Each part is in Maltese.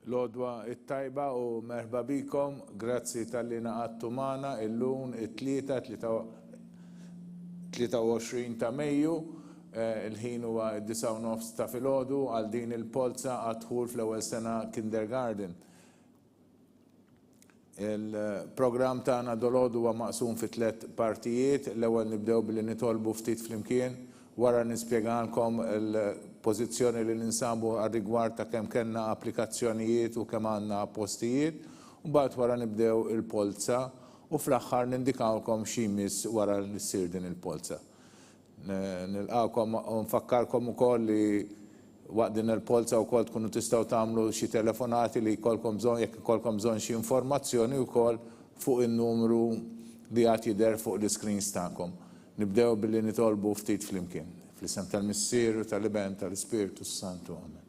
Lodwa it-tajba u merħba bikom, grazzi tal-li naqattu magħna illum it-23 ta' Mejju, il-ħin huwa 9:30 ta' filgħodu għal din il-Polza għad-dħul fl-ewwel sena kindergarten. Il-programm tagħna dolodu huwa maqsum fi 3 partijiet. L-ewwel nibdew billi nitolbu ftit flimkien, wara nispjegalkom il-pożizzjoni li ninsabu għar-rigward ta' kemm kellna applikazzjonijiet u kemm għandna postijiet, u mbagħad wara nibdew il-Polza u fl-aħħar nindikawkom x'imiss wara li ssir din il-Polza. Nilqawkom u nfakkarkom ukoll li waqt din il-Polza wkoll tkunu tistgħu tagħmlu xi telefonati li jkollkom bżonn jekk ikolkom bżonn xi informazzjoni wkoll fuq in-numru li għad jidher fuq l-iscreens tagħkom. Nibdew billi nitolbu ftit flimkien. Fl-isem tal-Missieru, tal-Iben, tal-Ispiritu Santu. Amen.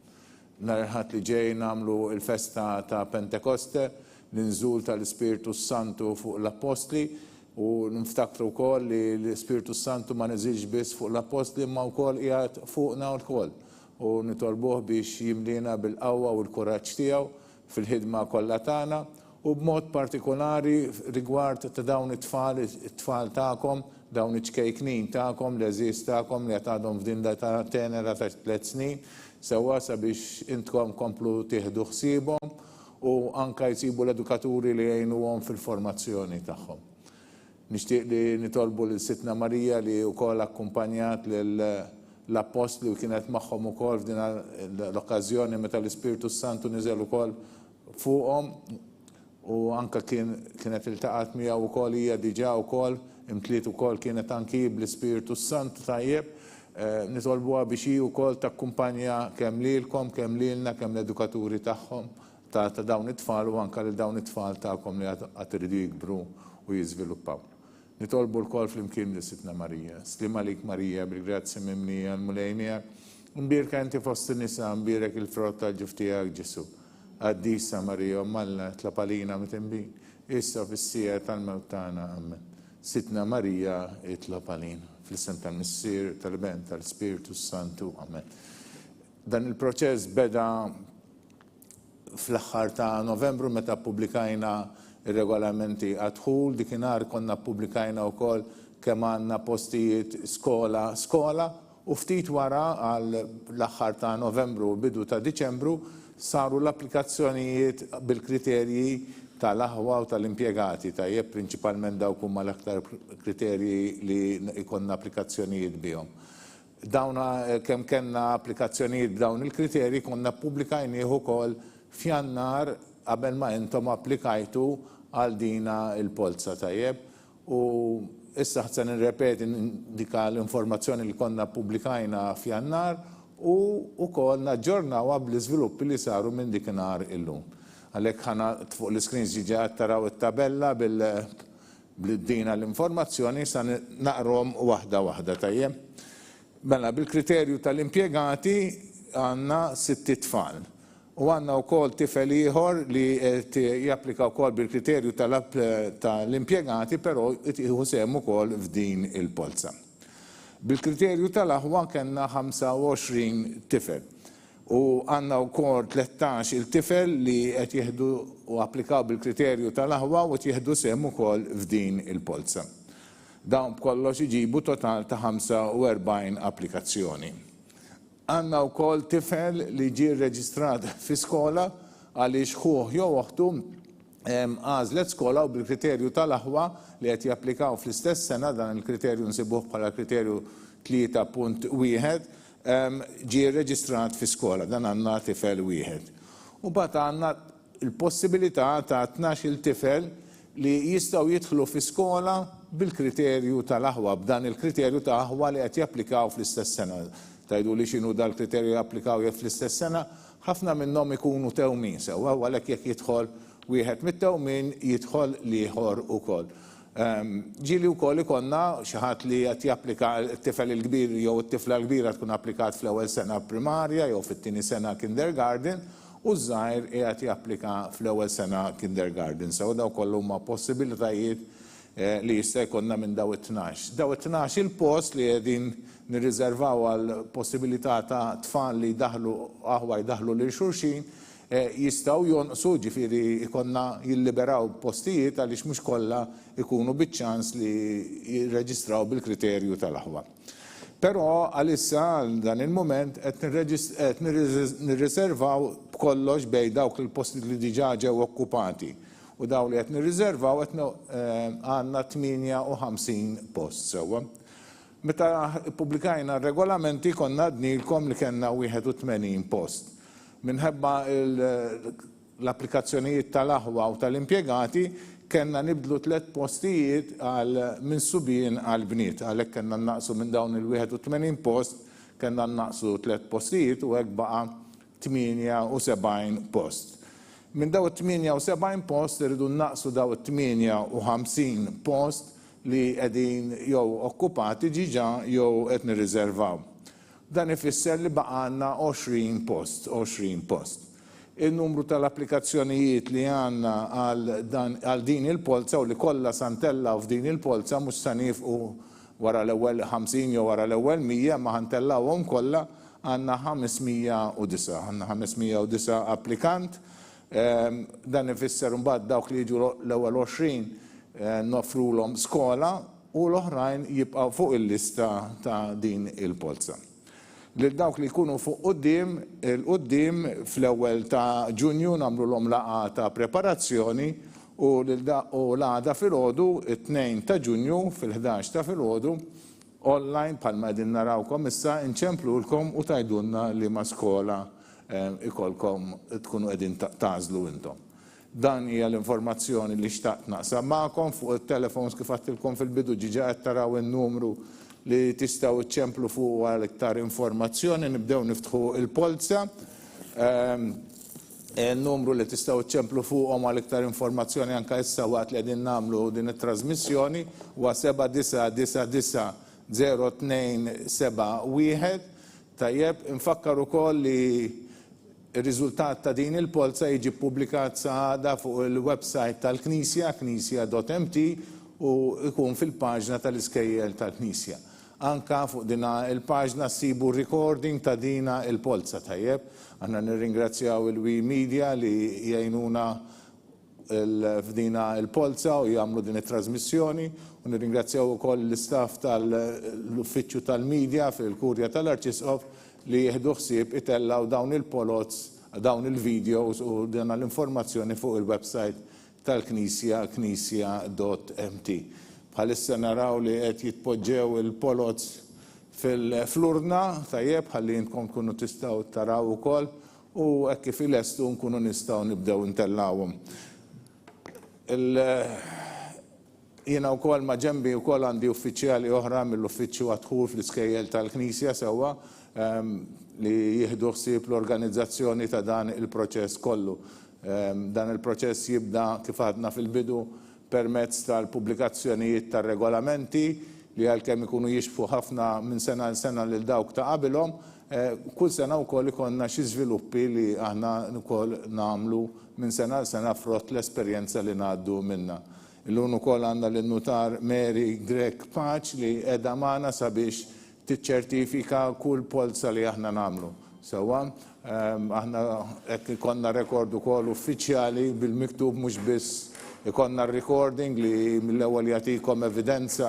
Nhar il-ħadd li ġej nagħmlu l-festa ta' Pentekoste, l-inżul tal-Ispiritu Santu fuq l-Apostli, u niftakru wkoll li l-Ispiritu Santu ma neżilx biss fuq l-Apostli ma wkoll qiegħed fuqna wkoll. U nitolbuh biex jimlina bil-qawwa u l-kuraġġ tiegħu fil-ħidma kollha tagħna, u b'mod partikolari rigward ta' dawn it-tfal tagħkom, dawn iċ-ċkejknin tagħkom, l-eżiż tagħkom li qed għadhom f'din ta' tenera ta' 3 snin, sewwa sabiex intkom komplu tieħdu ħsiebhom u anke jsibu l-edukaturi li jgħinuhom fil-formazzjoni tagħhom. Nixtieq li nitolbu lil Sitna Marija li wkoll akkumpanjat l-Apostli u kienet magħhom ukoll f'din l-okkażjoni meta l-Ispiritu Santu niżel ukoll fuqhom, u anke kienet iltaqat miegħu wkoll hija diġà wkoll imtliet ukoll kienet anki bl-Ispiritu Santu tajjeb, nitolbuha biex hi wkoll takkumpanja kemm lilkom, kemm lilna, kemm l-edukaturi tagħhom ta' dawn it-tfal u anke lil dawn it-tfal tagħkom li qed iridu jikbru u jiżviluppaw. Nitolbu l-kol flimkien li Sitna Marija. Slim għalik Marija, bil-grazzi mimlija l-mulejnija, mbirka inti fost nisa, mbirek il-frott tal-ġuf tiegħek Ġesu. Għaddisa Marija, malla tlapalina mitinbin, issa fis-sija tal-mewt tagħna, amen. Sitna Marija it-tlapalina, fl-isem tal-Missier, tal-Ben, tal-Spiritu Santu, amen. Dan il-proċess beda fl-aħħar ta' Novembru meta pubblikajna ir-regolamenti għad-dħul, dikinhar konna pubblikajna wkoll kemm għandna postijiet skola, u ftit wara għal l-aħħar ta' Novembru u bidu ta' Diċembru saru l-applikazzjonijiet bil-kriterji tal-aħwa u tal-impjegati, tajjeb prinċipalment dawk huma l-aktar kriterji li jkollna applikazzjonijiet bihom. Dawna kemm kellna applikazzjonijiet b'dawn il-kriterji konna pubblikajnieh ukoll f'Jannar qabel ma intom applikajtu għal dina il-Polza tajjeb, u issa ħa nirrepeti dika l-informazzjoni li konna pubblikajna f'Jannar u wkoll naġġornawha bl-iżviluppi li saru minn dikinhar illum. Għalhekk ħana fuq l-iskreens ġiġa taraw it-tabella bil-dina l-informazzjoni sa naqrom waħda waħda tajjeb. Mela bil-kriterju tal-impjegati għandna 6 tfal. U għandna wkoll tifel ieħor li japplika wkoll bil-kriterju tal-impjegati, però jieħu sehem ukoll f'din il-Polza. Bil-kriterju tal-aħwa kellna 25 tifel. U għandna wkoll 13 il-tifel li qed jieħdu u applikaw bil-kriterju tal-aħwa u qed jieħdu sehem ukoll f'din il-Polza. Dawn b'kollox iġibu total ta' 45 applikazzjoni. Għandna wkoll tifel li ġie rreġistrat fi skola għaliex ħuh jew oħtu għażlet skola u bil-kriterju tal-aħwa li qed japplikaw fl-istess sena, dan il-kriterju nsibuh bħala kriterju 3.1, ġie rreġistrat fi skola, dan għandna tifel wieħed. U bagħad għandna l-possibilità ta' 12 tifel li jistgħu jidħlu fi skola bil-kriterju tal-aħwa, b'dan il-kriterju ta' aħwa li qed japplikaw fl-istess sena. Tajdu li xinu dal-kriterju japplikaw fl-istess sena, ħafna minnhom ikunu tewmin sewwa, għalhekk jekk jidħol wieħed mit-tewmin jidħol ieħor ukoll. Ġieli wkoll ikonna xi ħadd li qed japplika t-tifel il-kbir jew it-tifla l-kbira tkun applikat fl-ewwel sena primarja jew fit-tieni sena kindergarten, u żgħir qiegħed japplika fl-ewwel sena kindergarten. Sew daw kollu huma possibilitajiet li jista' jkollna minn daw it-12. Daw it-12 il-post li qegħdin nirriservaw għal possibilità ta' tfal li jdaħlu aħwa jdaħlu lil xulxin jistgħu jonqsu, ġifieri ikonna jilliberaw postijiet għaliex mhux kollha ikunu biċ-ċans li jirreġistraw bil-kriterju tal-aħwa. Però għalissa dan il-moment qed nirriservaw b'kollox bejn dawk il-postijiet li diġà ġew okkupati u dawn li qed nirriservaw qed għandna 58 post sewwa. Meta ppubblikajna r-regolamenti konna għadnilkom li kellna 81 post. Minħabba l-applikazzjonijiet tal-aħwa u tal-impjegati kellna nibdlu 3 postijiet minn Subien għal Bniet, għalhekk kellna naqsu minn dawn il-81 post, kellna naqsu 3 postijiet u hekk baqa' 78 post. Minn daw 78 post irridu naqsu daw 58 post li qegħdin jew okkupati ġiġa jew qed nirriservaw. Dan ifisser li baqgħanna 20 post. Il-numru tal-applikazzjonijiet li għandna għal din il-polza u li kollha santellaw f'din il-polza mhux se nifqu wara l-ewwel 50 jew wara l-ewwel 100 ma ħantellawhom kollha għandna 509. Għandna 509 applikant. Dan ifisser mbagħad dawk li jiġu l-ewwel 20 nofrulhom skola u l-oħrajn jibqgħu fuq il-lista ta' din il-polza. Lil dawk li jkunu fuq quddiem fl-ewwel ta' Ġunju nagħmluhom laqgħa ta' preparazzjoni u l-għada filgħodu it-2 ta' Ġunju fil-11 ta' filgħodu online bħalma qegħdin narawkom issa inċemplulkom u tgħidulna li ma' skola ikolkom tkunu qegħdin tagħżlu intom. Dan hija l-informazzjoni li xtaqt naqsam magħkom fuq it-telefons kif għattilkom fil-bidu ġiġa qed taraw in-numru li tistgħu iċċemplu fuq għal iktar informazzjoni, nibdew niftħu il-polza. Il-numru li tistgħu iċċemplu fuqhom għal iktar informazzjoni anke issa waqt li qegħdin nagħmlu din it-trasmissjoni huwa 79990271. Tajjeb, infakkar ukoll li ir-riżultat ta' din il-polza jiġi ppubblikat saħda fuq il-website tal-Knisja, knisja.mt, u ikun fil-paġna tal-Iskejjel tal-Knisja. Anka fuq dina il-paġna ssibu recording ta' dina il-polza tajjeb. Għandna nirringrazzjaw il-Wi Media li jgħinuna f'dina il-polza u jagħmlu din it-trasmissjoni u nirringrazzjaw ukoll l-istaff tal-uffiċċju tal-Media fil-Kurja tal-Arċisqof li jieħdu ħsieb itellaw dawn il-polots, dawn il-videos u dina l-informazzjoni fuq il-website tal-Knisja, knisja.mt. Bħalissa naraw li qed jitpoġġew il-polots fil-flurna, tajjeb, ħalli jintkom kunu tistgħu taraw ukoll u hekk kif ilestu nkunu nistgħu nibdew intellawhom. Jiena wkoll ma' ġenbi wkoll għandi uffiċjali oħra mill-uffiċċju Dħul fl-Iskejjel tal-Knisja sewwa li jieħdu ħsieb l-organizzazzjoni ta' dan il-proċess kollu. Dan il-proċess jibda kif għadna fil-bidu permezz tal-pubblikazzjonijiet tar-regolamenti li għalkemm ikunu jixfu ħafna minn sena l sena lil dawk ta' qabilhom, kull sena wkoll ikonna xi żviluppi li aħna wkoll nagħmlu minn sena l sena frott l-esperjenza li ngħaddu minnha. Illum ukoll għandna lin-nutar Mary Grek Paċ li qiegħda magħna sabiex tiċċertifika kull polza li aħna nagħmlu. Sewwa, aħna hekk ikonna rekord ukoll uffiċjali bil-miktub mhux biss ikonna recording li mill-ewwel jagħtikom evidenza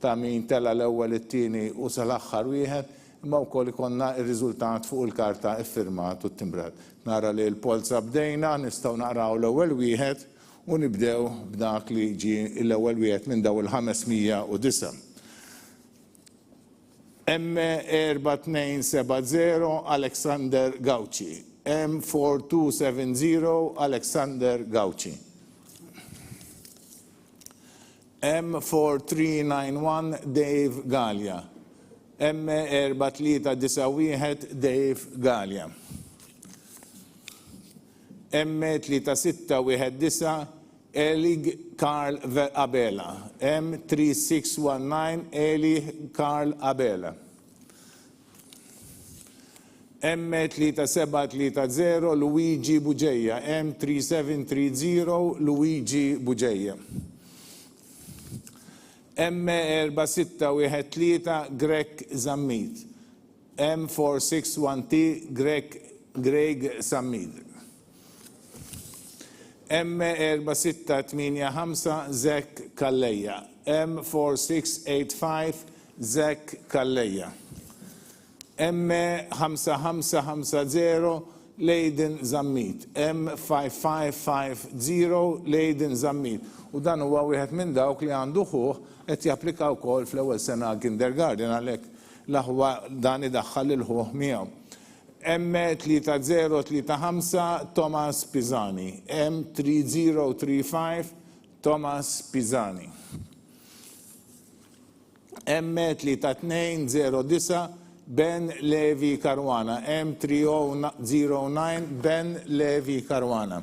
ta' min tela l-ewwel it-tieni u sal-aħħar wieħed, imma wkoll ikonna r-riżultat fuq il-karta iffirmat u ttimbrat. Nara li l-polza bdejna, nistgħu naqraw l-ewwel wieħed u nibdew b'dak li ġie l-ewwel wieħed minn daw il-509. M4270 Alexander Gauci. M4270 Alexander Gauci. M4391 Dave Gallia. M4391 Dave Gallia. M3619 Elig Karl Abela. M3619 Elig Karl Abela. M3730 Luigi Bugeja. M3730 Luigi Bugeja. M4613 Greg Zammid. M4612 Greg Zammid. M4685 Zek Kalleja, M4685 Zek Kalleja, M5550 Leiden Zammit, M5550 Leiden Zammit. U dan huwa wieħed minn dawk li għandu ħuħ qed japplika wkoll fl-ewwel sena kindergarten għalhekk l-aħwa dan idaħħal il-ħuħ miegħu. M3035 Thomas Pisani, M3035 Thomas Pisani, M3209 Ben Levi Karwana, M3009 Ben Levi Karwana,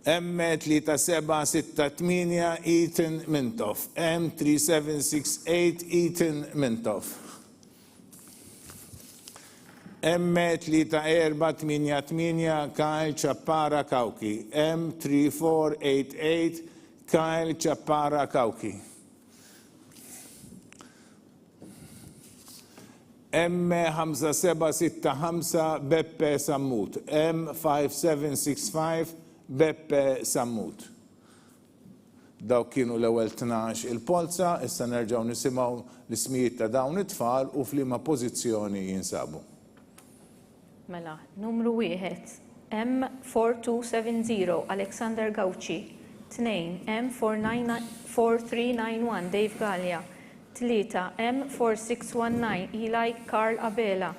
M3768 Ethan Mintoff, M3768 Ethan Mintoff, M3488 Kyle Chappara Kauki, M3488 Kyle Chappara Kauki, M5765 Beppe Sammut, M5765 Beppe Sammut. Daw kienu l-ewwel 12 il-Polza, issa nerġgħu nisimgħu l-ismijiet ta' dawn it-tfal u f'liema pożizzjoni jinsabu. Mela, numru 1, M4270 Alexander Gauci, 2 M4391 Dave Gallia, 3 M4619 Eli Carl Abela,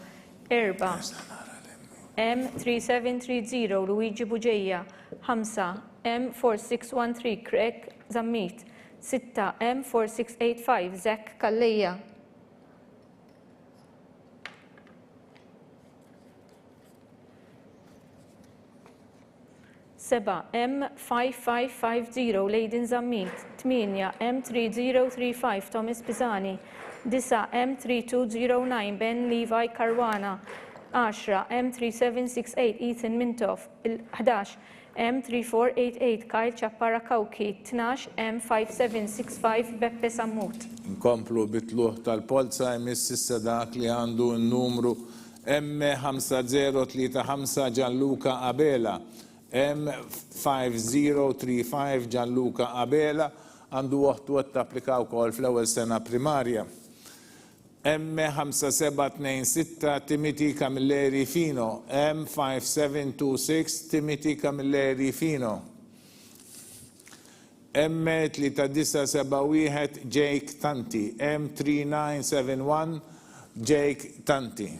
4 M3730 Luigi Buġeja, 5 M4613 Craig Zammit, 6 M4685 Zek Kalleja, 7 M5550 Leiden Zammit, 8 M3035 Thomas Pisani, 9 M3209 Ben Levi Karwana, 10 M3768 Ethan Mintoff, 11 M3488 Kyle Chappara Kauki, 12 M5765 Beppe Sammut. Nkomplu bitluħ tal-Polza jmiss issa dak li għandu n-numru M5035 Gianluca Abela, M5035 Gianluca Abela għandu waħtu għat applikaw kol fl-ewwel sena primarja. M5726 Timothy Camilleri Fino, M5726 Timothy Camilleri Fino, M3971 Jake Tanti, M3971 Jake Tanti,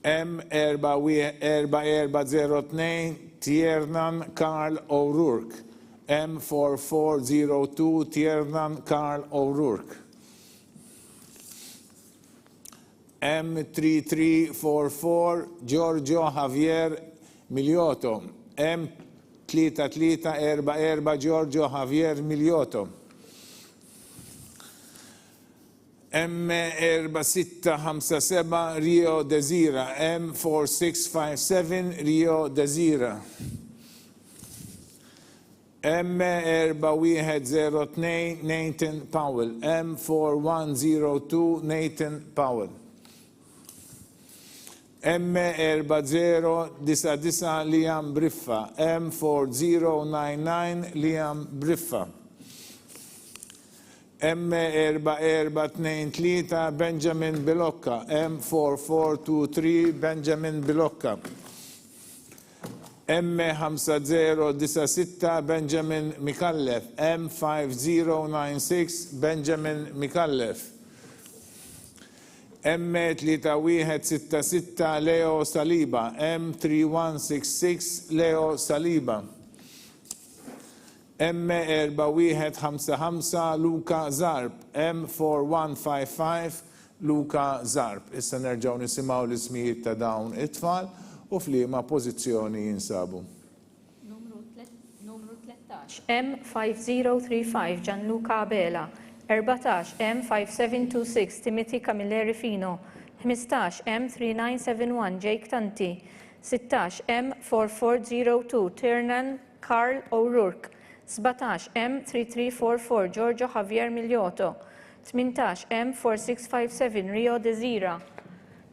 M4402 Tiernan Carl O'Rourke, M4402 Tiernan Carl O'Rourke, M3344 Giorgio Javier Milioto, M3344 Giorgio Javier Milioto, M4657 Rio Desira, M4657 Rio Desira, M4102 Nathan Powell, M4102 Nathan Powell, M4099 Liam Briffa, M4099 Liam Briffa, M4423 Benjamin Bilocca, M4423 Benjamin Bilocca, M5096 Benjamin Mikallef, M5096 Benjamin Mikallef, M3166 Leo Saliba, M3166 Leo Saliba, M4155 Luka Zarb, M4155 Luka Zarb. Issa nerġgħu nisimgħu l-ismijiet ta' dawn it-tfal u f'liema pożizzjoni jinsabu. Numru 13 M5035 Gianluca Abela, 14 M5726 Timothy Camilleri Fino, 15 M3971 Jake Tanti, 16 M4402 Tiernan Carl O'Rourke, 17 M3344 Giorgio Javier Milioto, 18 M4657 Rio Desira,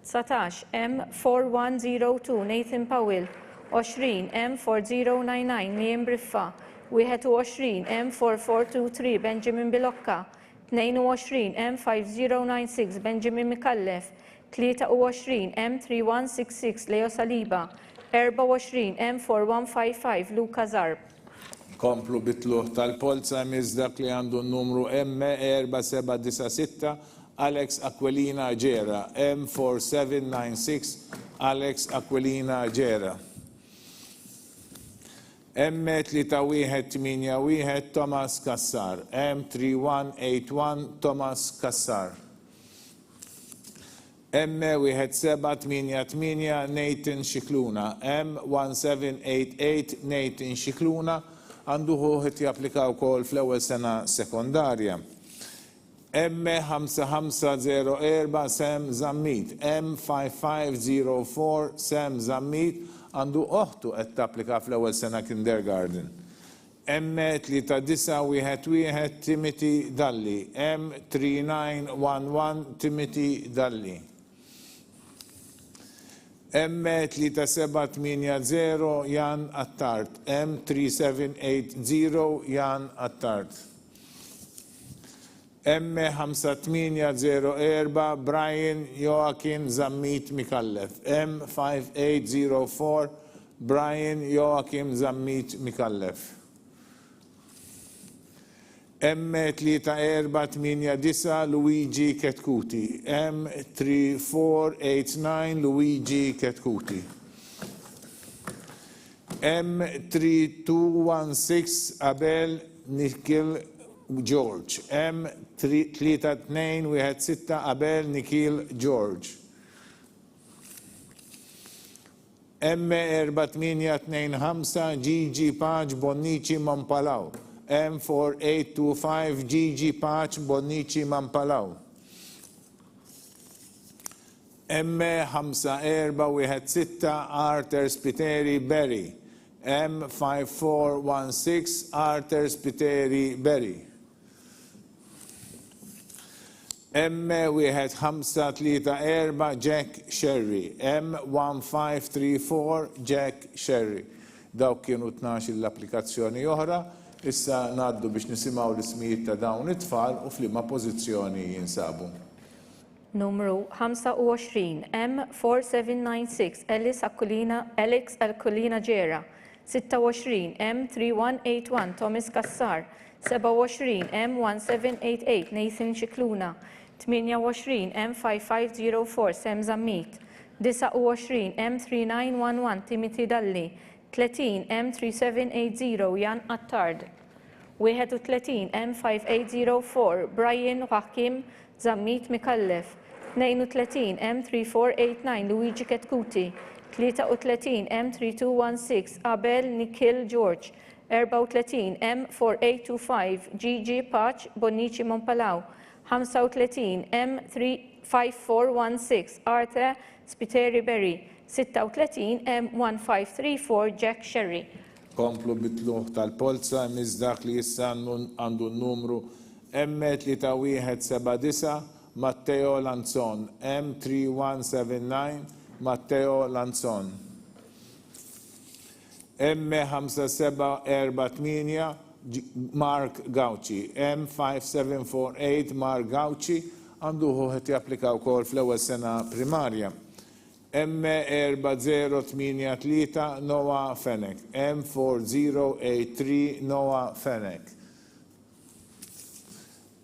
19 M4102 Nathan Powell 20 M4099 Niem Briffa, 21 M4423 Benjamin Bilokka, 22 M5096 Benjamin Mikallef, 23 M3166 Leo Saliba, 24 M4155 Luka Zarb. Komplu bitluħ tal-Polza miż dak li għandu n-numru M4796 Alex Aquilina Ġera, M4796 Alex Aquilina Ġera. M3181 Thomas Kassar, M3181 Thomas Kassar. M1788 Nathan Xikluna, M1788 Nathan Xikluna għandu ħuħet japplikaw kol fl-ewwel sena sekondarja. M5504 Sam Zammit, M5504 Sam Zammit għandu oħtu qed tapplika fl-ewwel sena kindergarten. M3911 Timothy Dalli, M3911 Timothy Dalli. M3780 Jan Attart, M3780 Jan Attart. M5804 Brian Joaquin Zammit Mikallef, M5804 Brian Joaquin Zammit Mikallef. M3489 Luigi Ketkuti, M3489 Luigi Ketkuti. M3216 Abel Nikhil George, M3216 Abel Nikhil George. M4825 Gigi Page Bonnici Mampalaw, M4825 Gigi Page Bonnici Mampalaw. M5416 Arthur Spiteri Berry, M5416 Arthur Spiteri Berry. M1534 Jack Sherry, M1534 Jack Sherry. Dawk kienu 12 l-applikazzjoni oħra, issa ngħaddu biex nisimgħu l-ismijiet ta' dawn it-tfal u f'liema pożizzjoni jinsabu. Numru 25 M4796 Alex Aquilina Ġera, 26 M3181 Thomas Kassar, 27 M1788 Nathan Xikluna, 28 M5504 Sam Zammit, 29 M3911 Timothy Dalli, 30 M3780 Jan Attard, 31 M5804 Brian Joaquim Zammit Mikallef, 32 M3489 Luigi Ketkuti, 33 M3216 Abel Nikhil George, 34 M4825 Gigi Page Bonnici Mampalaw, 35 M5416 Arthur Spiteri Berry, 36 M1534 Jack Sherry. Komplu bitluħ tal-Polza miż dak li issa għandu n-numru M3179 Matteo Lanzon, M3179 Matteo Lanzon. M5748 Mark Gauci, M5748 Mark Gauci għandu ħuħet japplika wkoll fl-ewwel sena primarja. M4083 Noah Fenek, M4083 Noah Fenek.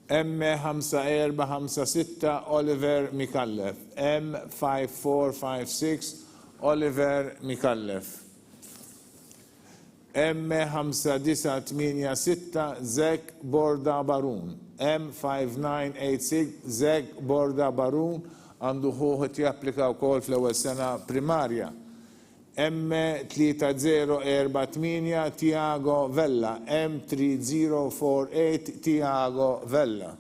M5456 Oliver Mikallef, M5456 Oliver Mikallef. M5986 Zek Borda Barun, M5986 Zek Borda Barun għandu ħuħet japplika wkoll fl-ewwel sena primarja. M3048 Tiago Vella, M3048 Tiago Vella.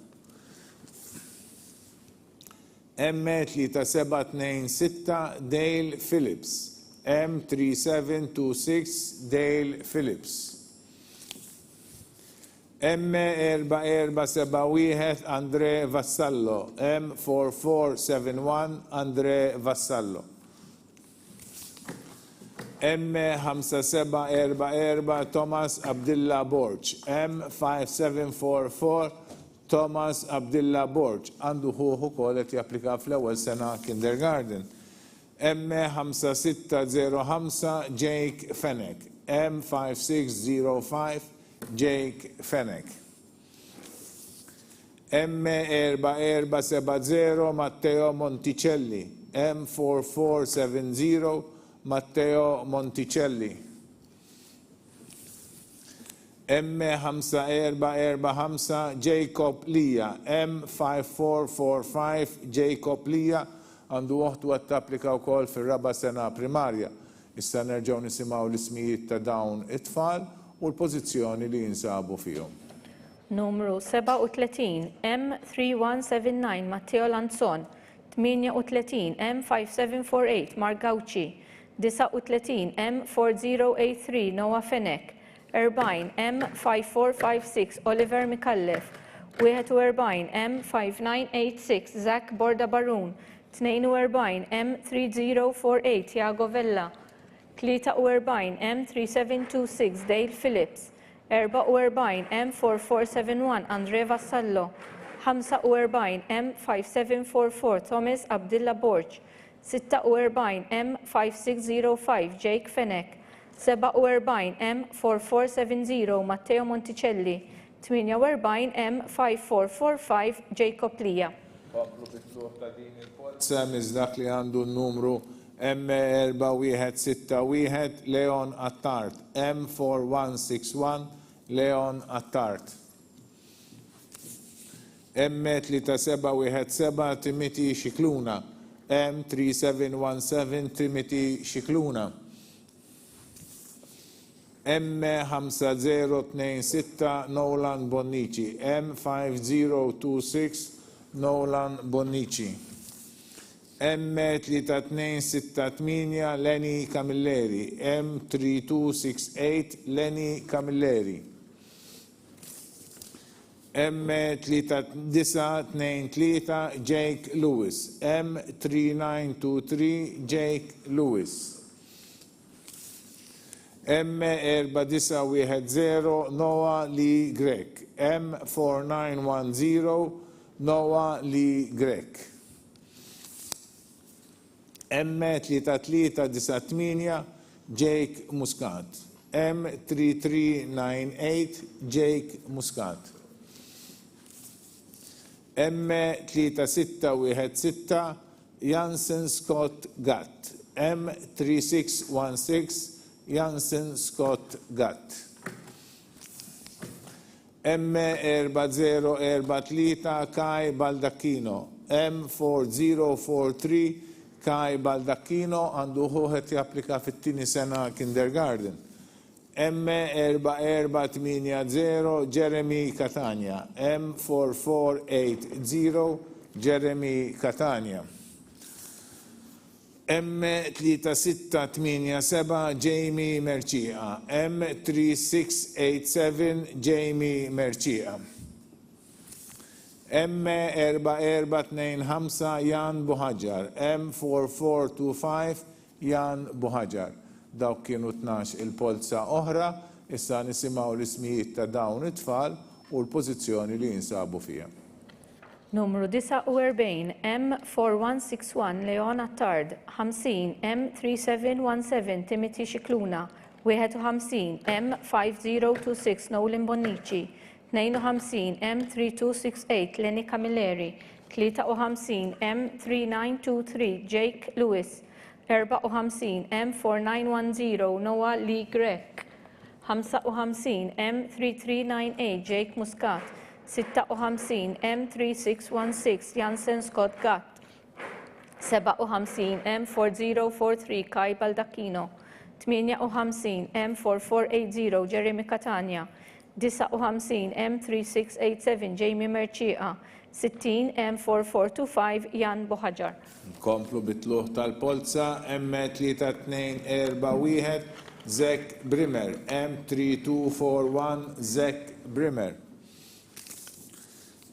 M3726 Dale Phillips, M3726 Dale Phillips. M4471 Andre Vassallo, M4471 Andre Vassallo. M5744 Thomas Abdillah Borġ, M5744 Thomas Abdillah Borġ, għandu ħuħu ukoll qed japplika fl-ewwel sena kindergarten. M5605 Jake Fennek, M5605 Jake Fennek. M4470 Matteo Monticelli, M4470 Matteo Monticelli. M5445 Jacob Lija, M5445 Jacob Lija, għandu uħtu għat tapplika wkoll fir-raba' sena primarja. Issa nerġgħu nisimgħu l-ismijiet ta' dawn it-tfal u l-pożizzjoni li jinsabu fihom. Numru 37 M3179 Matteo Lanzon, 38 M5748 Margauci, 39 M4083 Noah Fenek, 40 M5456 Oliver Mikallef, 41 M5986 Zach Borda Barun, 42 M3048 Jago Vella, 43 M3726 Dale Phillips, 44 M4471 Andre Vassallo, 45 M5744 Thomas Abdillah Borġ, 46 M5605 Jake Fenek, 47 M4470 Matteo Monticelli, 48 M5445 Jacob Lija. Komplu bitluħ ta' din il-Polza dak li għandu n-numru M4161 Leon Attart, M4161 Leon Attart. M3717 Timothy Xikluna, M3717 Timothy Xikluna. M5026 Nolan Bonnici, M5026 Nolan Bonnici. M3268 Lenny Camilleri, M3268 Lenny Camilleri. M3923 Jake Lewis, M3923 Jake Lewis. M4910 Noah Lee Grek, M4910 Noah Lee Grek. M3398 Jake Muscat, M3398 Jake Muscat. M3616 Jansen Scott Gatt, M3616 Jansen Scott Gatt. M4043 Kai Baldacchino, M4043 Kai Baldacchino għandu ħuħet japplika fit-tieni sena kindergarten. M4480 Jeremy Catania, M4480 Jeremy Catania. M3687 Jamie Mercia, M3687 Jamie Mercia. M4425 Jan Buħaġar, M4425 Jan Buħaġar. Dawk kienu 12 il-polza oħra, issa nisimgħu l-ismijiet ta' dawn it-tfal u l-pożizzjoni li jinsabu fiha. Numru 49 M4161 Leon Attard, 50 M3717 Timothy Xikluna, 51 M5026 Nolan Bonnici, 52 M3268 Lenny Camilleri, 53 M3923 Jake Lewis, 54 M4910 Noah Lee Grek, 55 M3398 Jake Muscat, 56 M3616 Jansen Scott Gatt, 57 M4043 Kai Baldacchino, 58 M4480 Jeremy Catania, 59 M3687 Jamie Mercia, 60 M4425 Jan Buħaġar. Komplu bitluħ tal-polza M3241 Zek Brimmer, M3241 Zek Brimmer.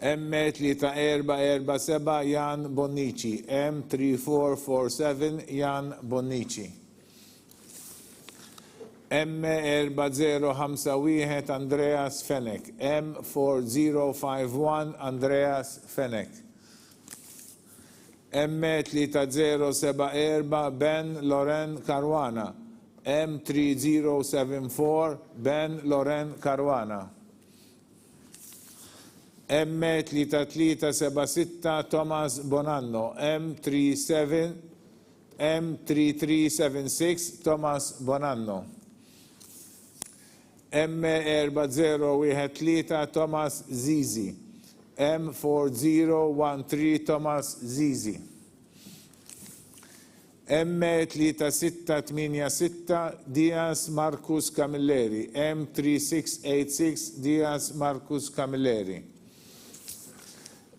M3447 Jan Bonnici, M3447 Jan Bonnici. M4051 Andreas Fenek, M4051 Andreas Fenek, M3074 Ben Loren Caruana, M3074 Ben Loren Caruana, M3376 Thomas Bonanno, M3376 Thomas Bonanno, M4013 Thomas Zizi, M4013 Thomas Zizi, M3686 Diaz Marcus Camilleri, M3686 Diaz Marcus Camilleri,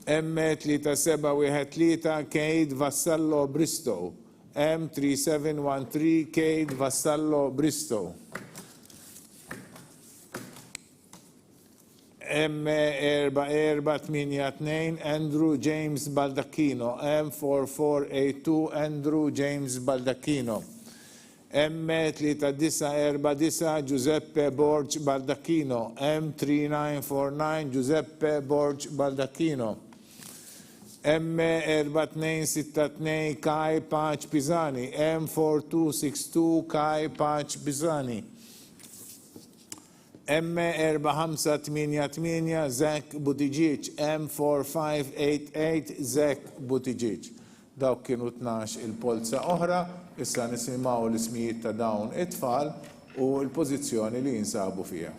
M3713 Cade Vassallo Bristow, M3713 Cade Vassallo Bristow, M4482 Andrew James Baldacchino, M4482 Andrew James Baldacchino, M3949 Giuseppe Borg Baldacchino, M3949 Giuseppe Borg Baldacchino, M4262 Kai Pac Pisani, M4262 Kai Pac Pisani, M4588 Zek Buttigieg, M4588 Zek Buttigieg. Dawk kienu 12 il-polza oħra, issa nisimgħu l-ismijiet ta' dawn it-tfal u l-pożizzjoni li jinsabu fiha.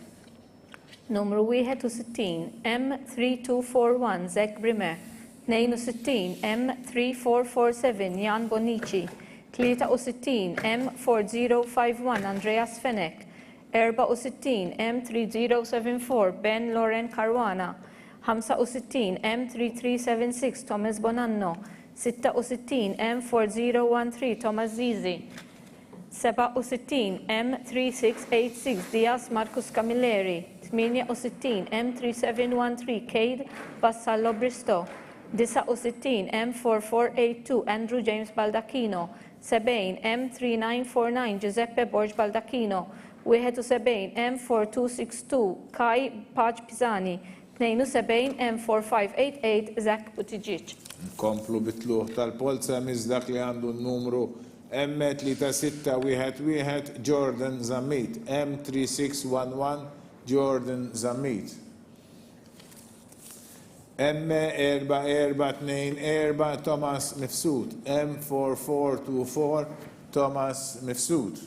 Numru 61 M3241 Zek Brimer, 62 M3447 Jan Bonici, 63 M4051 Andreas Fenek, 64 M3074 Ben Loren Caruana, 65 M3376 Thomas Bonanno, 66 M4013 Thomas Zizi, 67 M3686 Diaz Marcus Camilleri, 68 M3713 Cade Vassallo Bristow, 69 M4482 Andrew James Baldacchino, 70 M3949 Giuseppe Borg Baldacchino, 71 M4262 Kai Pac Pisani, 72 M4588 Zek Buttigieg. Komplu bitluħ tal-polza mizdak li għandu n-numru M3611 Jordan Zammit, M3611 Jordan Zammit, M4424 Thomas Mifsud, M4424 Thomas Mifsud,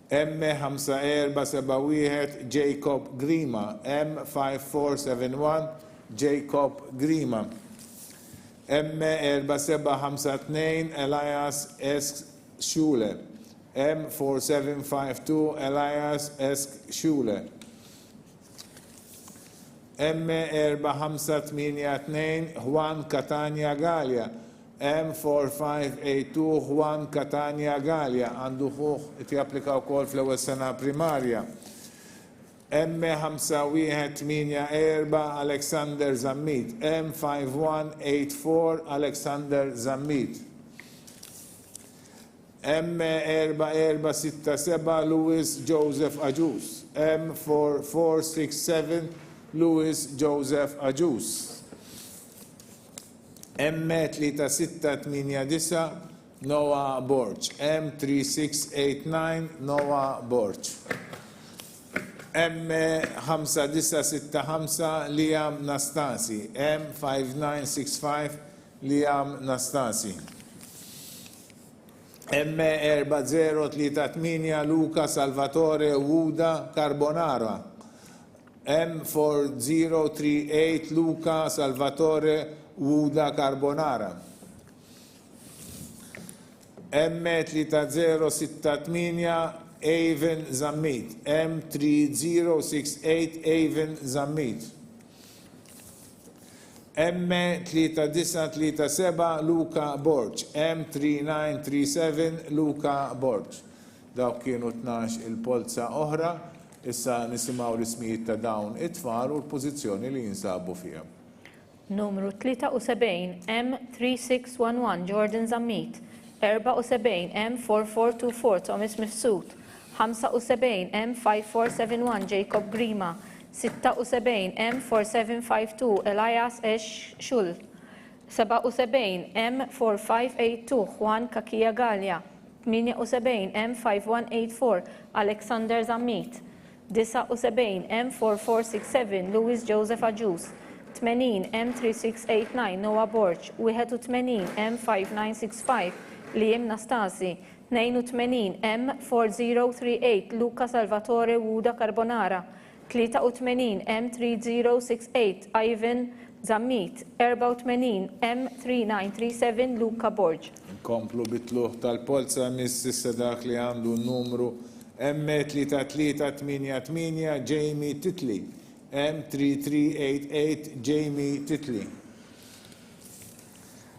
M5471 Jacob Grima, M5471 Jacob Grima, M4752 Elias S. Schule, M4752 Elias S. Schule, M4582 Juan Catania Galia, M4582 Juan Catania Galia, għandu xuħ it-japplika wkoll fl-ewwel sena primarja. M5184 Alexander Zammit, M5184 Alexander Zammit, M4467 Louis Joseph Ajus, M4467 Louis Joseph Ajus, M3689 Noah Borch, M3689 Noah Borch, M5965 Liam Nastasi, M5965 Liam Nastasi, M4038 Luca Salvatore Wuda Carbonara, M4038 Luca Salvatore Wuda Carbonara, M3068 Avon Zammit, M3068 Avon Zammit, M3937 Luca Borch, M3937 Luca Borch. Dawk kienu 12 il-polza oħra, issa nisimgħu l-ismijiet ta' dawn it-tfal u l-pożizzjoni li jinsabu fiha. Numru 73 M3611 Jordan Zammit, 74 M4424 Thomas Mifsud, 75 M5471 Jacob Grima, 76 M4752 Elias Esh Shul, 77 M4582 Juan Kakia Gallia, 78 M5184 Alexander Zammit, 79 M4467 Louis Joseph Ajus, 80 M3689 Noah Borch, 81 M5965 Liam Nastasi, 82 M4038 Luca Salvatore Wuda Carbonara, 83 M3068 Ivan Zammit, 84 M3937 Luca Borg. Nkomplu bitluħ tal-Polza miss dak li għandu n-numru M3388 Jamie Titley, M3388 Jamie Titley,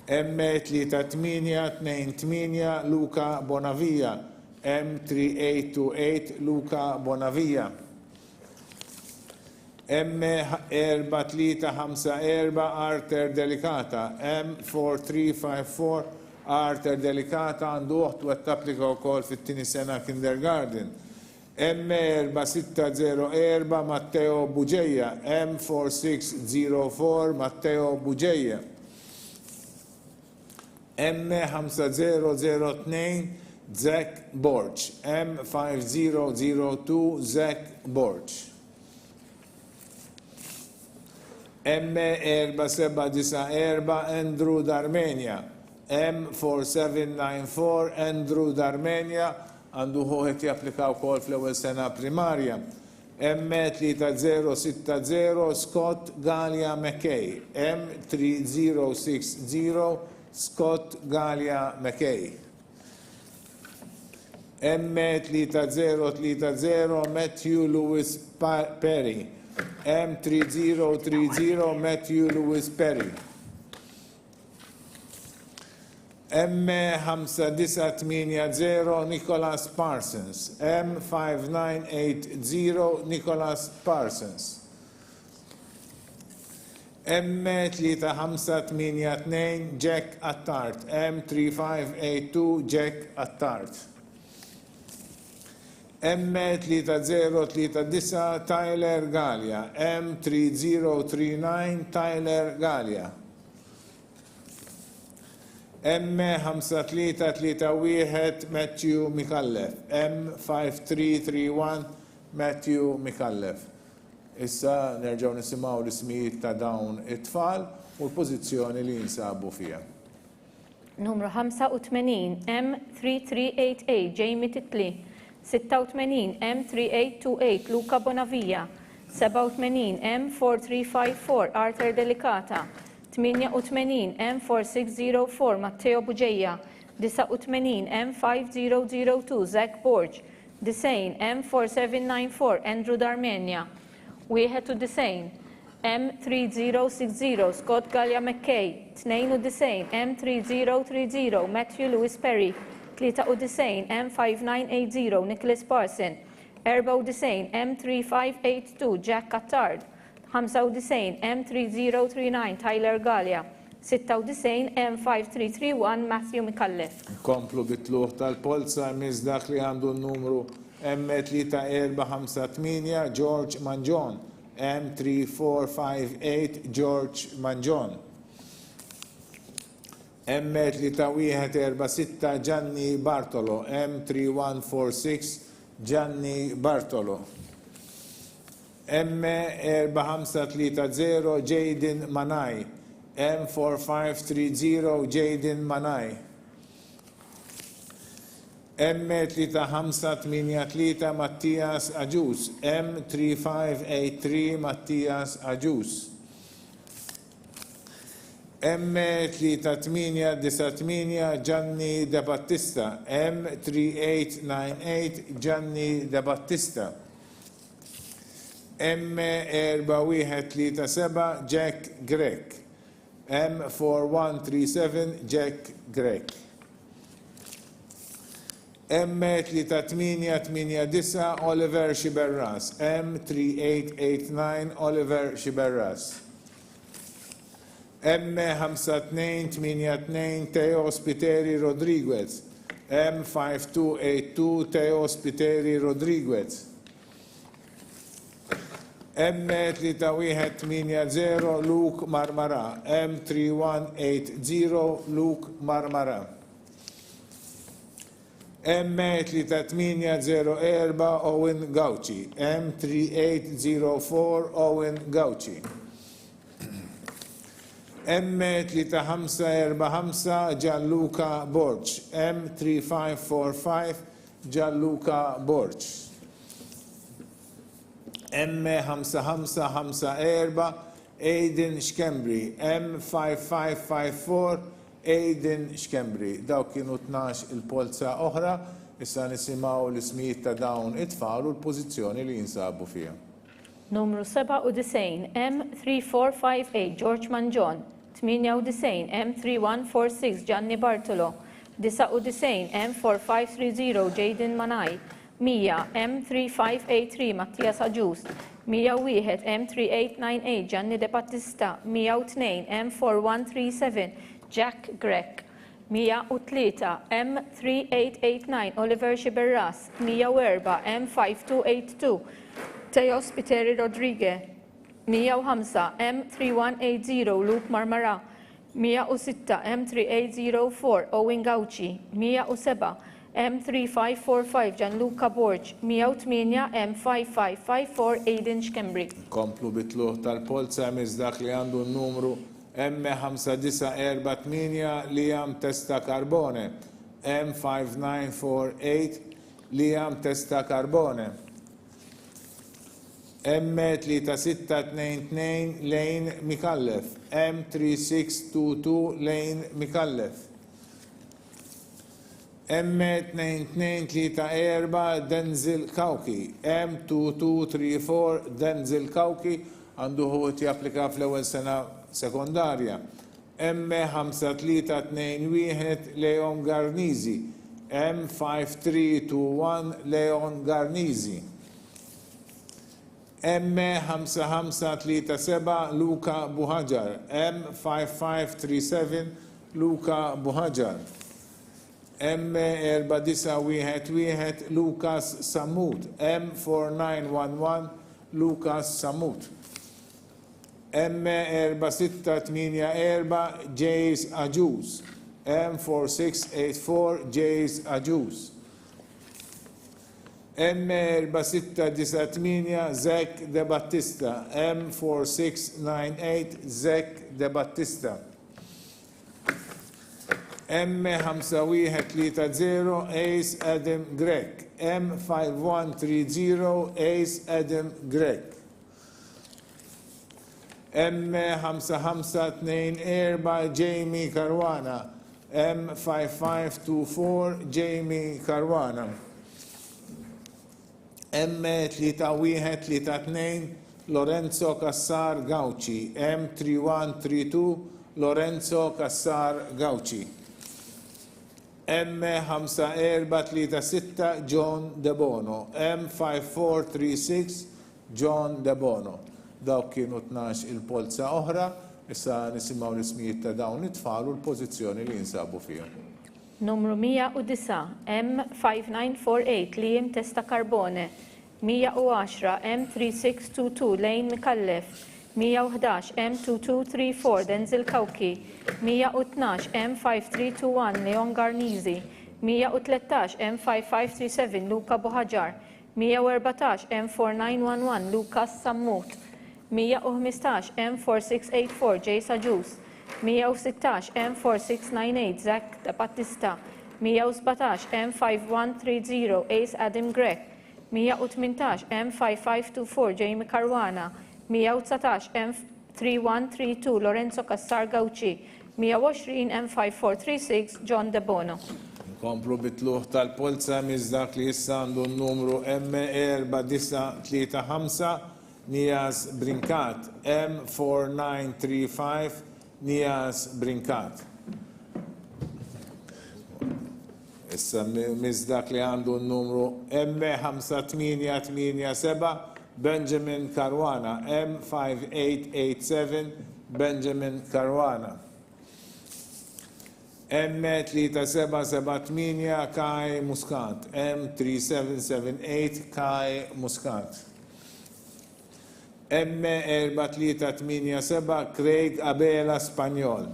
M3828 Luca Bonavia, M3828 Luca Bonavia, M4354 Arter Delicata, M4354 Arter Delicata għandu uħt u għattapplika u kol fit-tini sena kindergarten. M4604 Matteo Buġeja, M4604 Matteo Buġeja, M5002 Zek Borch, M5002 Zek Borch, M4794 Andrew Darmenia, M4794 Andrew Darmenia għandu ħuħet japplikaw kol fl-ewwel sena primarja. M3060 Scott Galia McKay, M3060 Scott Galia McKay, M3030 Matthew Lewis Perry, M3030 Matthew Lewis Perry, M5980 Nicholas Parsons, M5980 Nicholas Parsons, M3582 Jack Attard, M3582 Jack Attard, M3039 Tyler Gallia, M3039 Tyler Gallia, M5331 Matthew Mikallef, M5331 Matthew Mikallef. Issa nerġaw nisimaw l-ismijiet ta' dawn it-tfal u l-pożizzjoni li jinsabu fija. Numru 85 M3388 Jamie Titli, 86 M3828 Luca Bonavia, 87 M4354 Arthur Delicata, 88 M4604 Matteo Buġeja, 89 M5002 Zach Borg, 90 M4794 Andrew Darmenia, 91 M3060 Scott Galia McKay, 92 M3030 Matthew Lewis Perry, 93 M5980 Nicholas Parson, 94 M3582 Jack Cattard, 95 M3039 Tyler Gallia, 96 M5331 Matthew Mikallef. Komplu bitluħ tal-Polza miż dak li għandu n-numru M3458 George Manjon, M3458 George Manjon, M3146 Gianni Bartolo, M3146 Gianni Bartolo, M4530 Jaden Manai, M4530 Jaden Manai, M3583 Mattias Ajus, M3583 Mattias Ajus, M3898 Gianni De Battista, M3898 Gianni De Battista, M4137 Jack Grek, M4137 Jack Grek, M3889 Oliver Shiberras, M3889 Oliver Shiberras, M5282 Teo Spiteri Rodriguez, M5282 Teo Spiteri Rodriguez, M3180 Luke Marmara, M3180 Luke Marmara, M3804 Owen Gauci, M3804 Owen Gauci, M3545 Gianluca Borch, M3545 Gianluca Borch, M5554 Aiden Xkembri, M5554 Aiden Xkembri. Daw kienu 12 il-polza oħra, issa nisimgħu l-ismijiet ta' dawn it-tfal u l-pożizzjoni li jinsabu fiha. Numru 97 M3458 George Manjon, 98 M3146 Gianni Bartolo, 99 M4530 Jaden Manaj, 100 M3583 Mattias Aġus, 101 M3898 Gianni De Battista, 102 M4137 Jack Grek, 103 M3889 Oliver Xiberras, 104 M5282 Teo Spiteri Rodriguez, 105 M3180 Luke Marmara, 106 M3804 Owen Gauci, 107 M3545 Gianluca Borch, 108 M5554 Aiden Xkembri. Komplu bitluħ tal-polza miż dak li għandu n-numru M5948 Liam Testa Carbone, M5948 Liam Testa Carbone, M3622 Lane Mikallef, M3622 Lane Mikallef, M2234 Denzil Kauki, M2234 Denzil Kauki għandu ħut japplika fl-ewwel sena sekondarja. M5321 Leon Garnizi, M5321 Leon Garnizi, M5537 Luca Buhajar, M5537 Luca Buhajar, M4911 Lucas Samut, M4911 Lucas Samut, M4684 Jace Aġus, M4684 Jace Aġus, M4698 Zek De Battista, M4698 Zek De Battista, M5130 Ace Adam Grek, M5130 Ace Adam Grek, M5524 Jamie Caruana, M5524 Jamie Caruana, M3132 Lorenzo Cassar Gauci, M3132 Lorenzo Cassar Gauci, M5436 John De Bono, M5436 John De Bono. Dawk kienu 12 il-polza oħra, issa nisimgħu l-ismijiet ta' dawn it-tfal u l-pożizzjoni li jinsabu fiha. Numru 109 M5948 Liam Testa Carbone, 110 M3622 Lane Mikallef, 111 M2234 Denzil Kauki, 112 M5321 Leon Garnizi, 113 M5537 Luca Buhajar, 114 M4911 Lucas Sammut, 115 M4684 Jace Aġus, 116 M4698 Zach De Battista, 117 M5130 Ace Adam Grek, 118 M5524 Jamie Caruana, 119 M3132 Lorenzo Cassar Gauci, 120 M5436 John De Bono. Komplu bitluħ tal-polza mizdak li jissa għandu n-numru M4935 Nias Brinkat, M4935 Nias Brinkat. Issa mizdak li għandu n-numru M5887 Benjamin Caruana, M5887 Benjamin Caruana. M3778 Kai Muscat. M3778 Kai Muscat. M4387 Craig Abela Spanjol.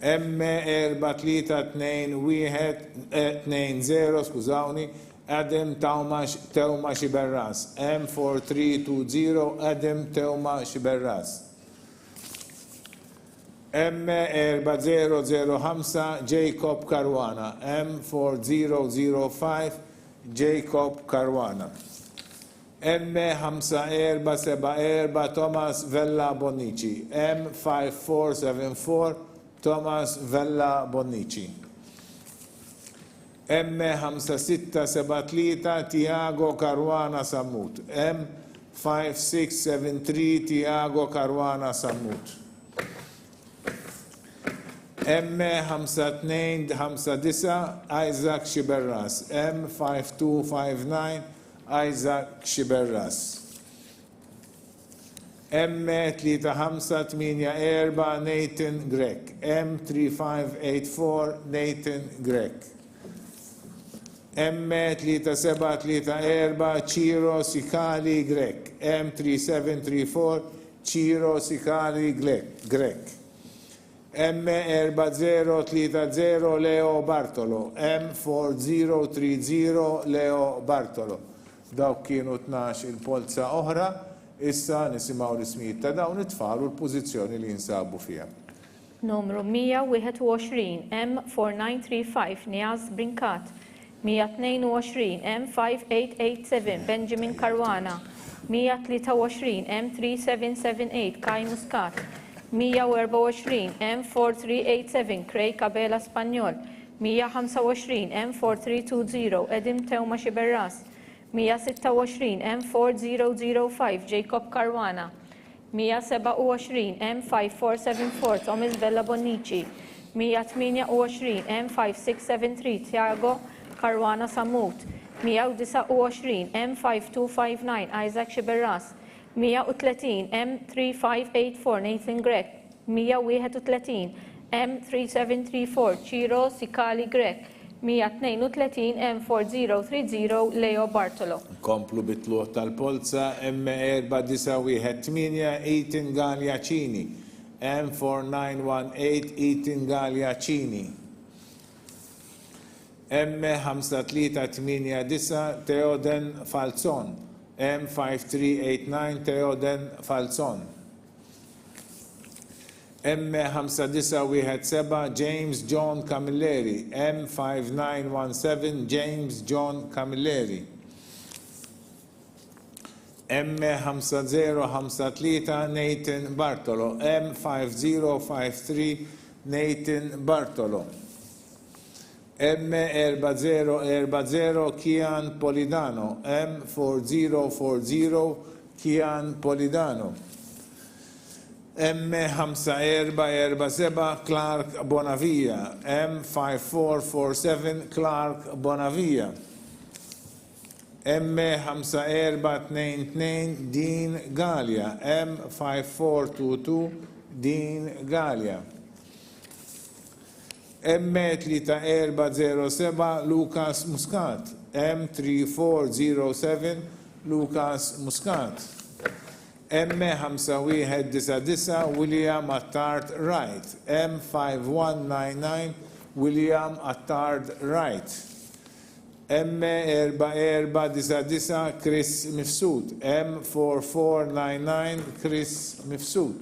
M432120 skużawni Adam Teuma Xiberras. M4320 Adam Teuma Xiberras. M4005 Jacob Caruana. M4005 Jacob Caruana. M5474 Thomas Vella Bonici. M5474 Thomas Vella Bonici. M5673 Tiago Caruana Samut. M5673 Tiago Caruana Samut. M5259 Isaac Xiberras. M5259 Isaac Xiberras. M3584 Nathan Grek. M3584 Nathan Grek. M3734 Ciro Sikali Grek. M3734 Ciro Sikali Grek. M4030 Leo Bartolo. M4030 Leo Bartolo. Dawk kienu 12 il-polza oħra, issa nisimgħu l-ismijiet ta' dawn it-tfal u l-pożizzjoni li jinsabu fiha. Numru 121 M4935 Niaz Brinkat. 122 M5887 Benjamin Caruana. 123 M3778 Kai Muscat. 124 M4387 Craig Abela Spanjol. 125 M4320 Edim Teuma Xiberras. 126 M4005 Jacob Caruana. 127 M5474 Thomas Vella Bonici. 128 M5673 Tiago Caruana Samut. 129 M5259 Isaac Xiberras. 130 M3584 Nathan Grek. 131 M3734 Ciro Sikali Grek. 132 M4030 Leo Bartolo. Komplu bitluħ tal-polza M4918 Eaton Gagliacini. M4918 Eaton Gagliacini. M5389 Theoden Falzon. M5389 Theoden Falzon. M5917 James John Camilleri. M5917 James John Camilleri. M5053 Nathan Bartolo. M5053 Nathan Bartolo. M4040 Kian Polidano. M4040 Kian Polidano. M5447 Clark Bonavia. M5447 Clark Bonavia. M5422 Dean Gallia. M5422 Dean Gallia. M3407 Lucas Muscat. M3407 Lucas Muscat. M5199 William Attard Wright. M5199 William Attard Wright. M4499 Chris Mifsud. M4499 Chris Mifsud.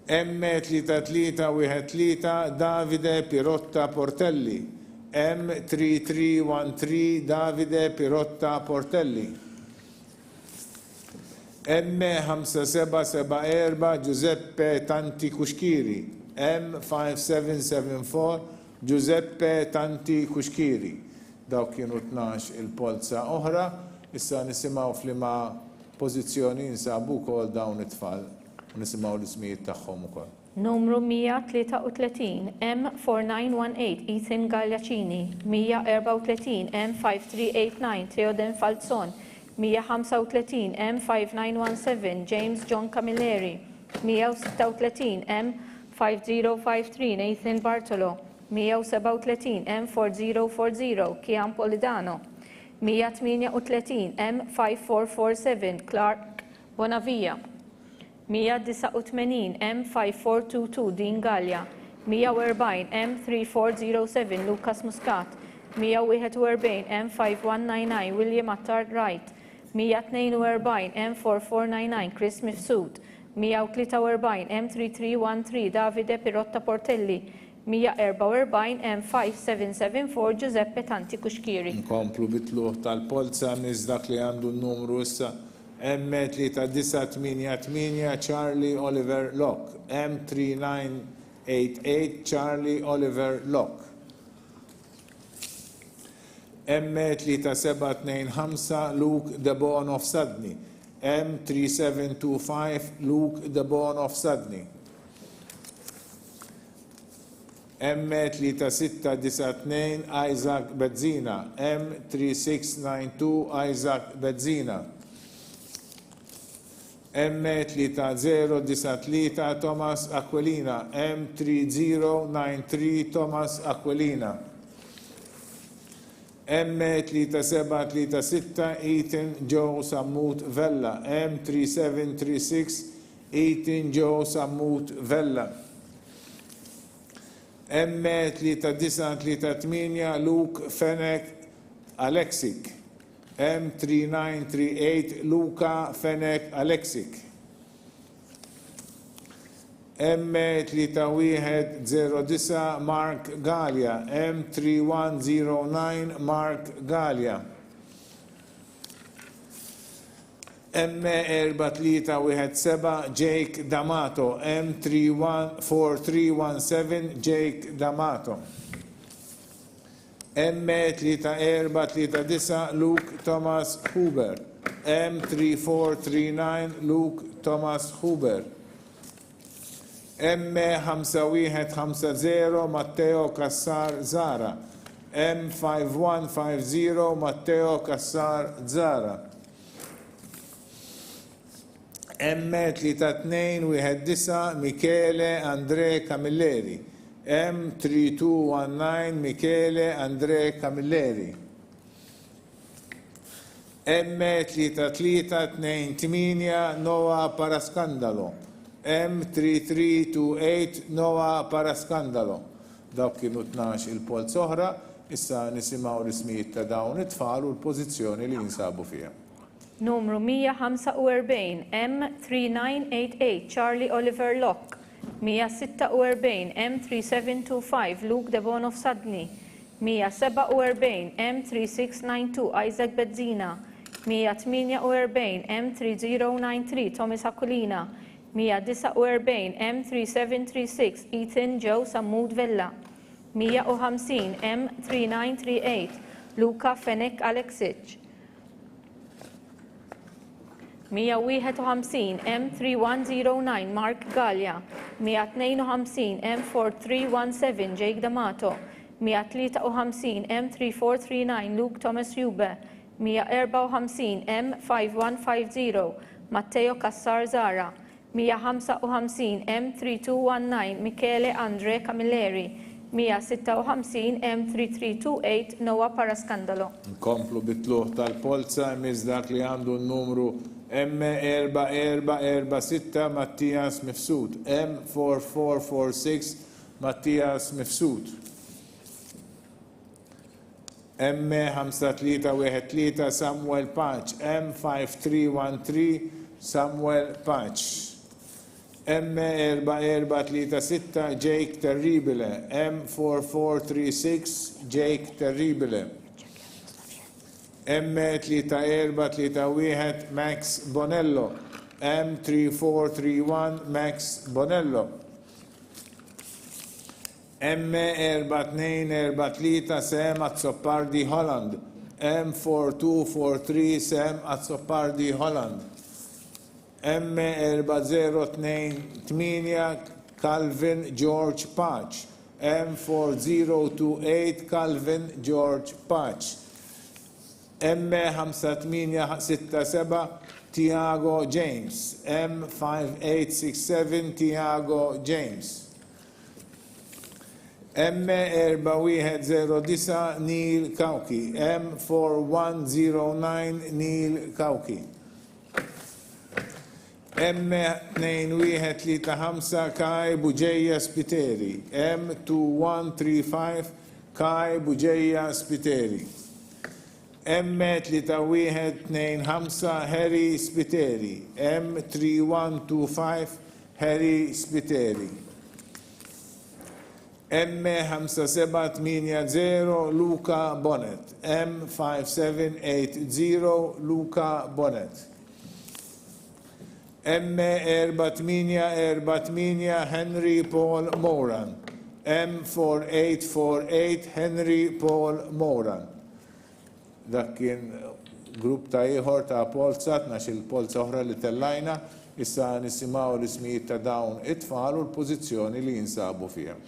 M3313 Davide Pirotta Portelli. M3313 Davide Pirotta Portelli. M5774 Giuseppe Tanti Kuxkiri. M5774 Giuseppe Tanti Kuxkiri. Dawk kienu 12 il-polza oħra, issa nisimgħu f'liema pożizzjoni jinsabu wkoll dawn it-tfal. Nisimgħu l-ismijiet tagħhom ukoll. Numru 133 M4918 Ethan Gagliacini. 134 M5389 Theoden Falzon. 135 M5917 James John Camilleri, 136 M5053 Nathan Bartolo, 137 M4040 Kian Polidano, 138 M5447 Clark Bonavia, 189 M5422 Dean Gallia, 140 M3407 Lucas Muscat, 141 M5199 William Attard Wright, 142 M4499 Chris Mifsud, 143 M3313 Davide Pirotta Portelli, 144 M5774 Giuseppe Tanti Kuxkiri. Nkomplu bitluħ tal-Polza miż dak li għandu n-numru issa M3988 Charlie Oliver Locke, M3988 Charlie Oliver Locke, M3725 Luke Debon of Sudney, M3725 Luke Debon of Sudney, M3692 Isaac Bezzina, M3692 Isaac Bezzina, M3093 Thomas Aquilina, M3093 Thomas Aquilina, M3736 Ethan Joe Sammut Vella, M3736 Ethan Joe Sammut Vella, M3938 Luke Fenek Alexic, M3938 Luca Fenek Alexic, M3109 Mark Gallia, M3109 Mark Gallia, M4317 Jake D'Amato, M4317 Jake D'Amato, M3439 Luke Thomas Huber, M3439 Luke Thomas Huber, M5150 Matteo Cassar Zara, M5150 Matteo Cassar Zara, M3219 Michele Andre Camilleri, M3219 Michele Andre Camilleri, M3328 Noah Parascandalo, M3328 Noah Parascandalo. Dawk kienu 12 il-Polza oħra, issa nisimgħu l-ismijiet ta' dawn it-tfal u l-pożizzjoni li jinsabu fiha. Numru 145 M3988 Charlie Oliver Locke, 146 M3725 Luke Debon of Sudney, 147 M3692 Isaac Bezzina, 148 M3093 Thomas Aquilina, 149 M3736 Ethan Joe Sammut Vella, 150 M3938 Luca Fenek Alexic, 151 M3109 Mark Gallia, 152 M4317 Jake D'Amato, 153 M3439 Luke Thomas Hube, 154 M5150 Matteo Cassar Zara, 155 M3219 Michele Andre Camilleri, 156 M3328 Noah Parascandalo. Nkomplu bitluħ tal-Polza miż dak li għandu n-numru M4446 Mattias Mifsud, M4446 Mattias Mifsud, M5313 Samuel Patch, M5313 Samuel Patch, M4436 Jake Terribile, M4436 Jake Terribile, M3431 Max Bonello, M3431 Max Bonello, M4243 Sam Azzopardi Holland, M4243 Sam Azzopardi Holland, M4028 Calvin George Patch, M4028 Calvin George Patch, M5867 Tiago James, M5867 Tiago James, M4109 Neil Kauki, M4109 Neil Kauki, M2135 Kai Buġeja Spiteri, M2135 Kai Buġeja Spiteri, M3125 Harry Spiteri, M3125 Harry Spiteri, M5780 Luca Bonnet, M5780 Luca Bonnet, M4848 Henry Paul Moran, M4848 Henry Paul Moran. Dak kien grupp ta' ieħor ta' Polza, tnax il-Polza oħra li tellajna, issa nisimgħu l-ismijiet ta' dawn it-tfal u l-pożizzjoni li jinsabu fihom.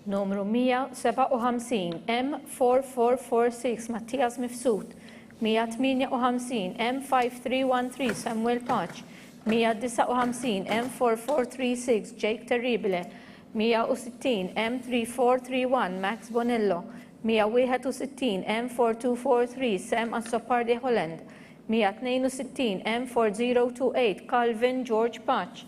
Numru 157 M4446 Mattias Mifsud, 158 M5313 Samuel Paċ, 159 M4436 Jake Terribile, 160 M3431 Max Bonillo, 161 M4243 Sam Assopardi Holland, 162 M4028 Calvin George Patch,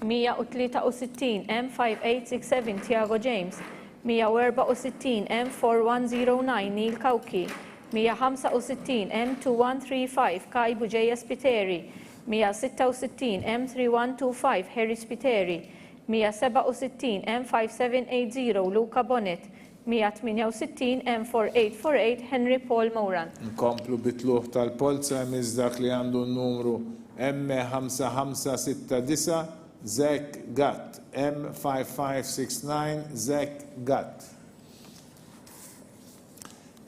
163 M5867 Tiago James, 164 M4109 Neil Kauki, 165 M2135 Kai Buġeja Spiteri, 166 M3125 Harry Spiteri, 167 M5780 Luca Bonnet, 168 M4848 Henry Paul Moran. Nkomplu bitluħ tal-Polza miż dak li għandu n-numru M5569 Zek Gatt, M5569 Zek Gatt,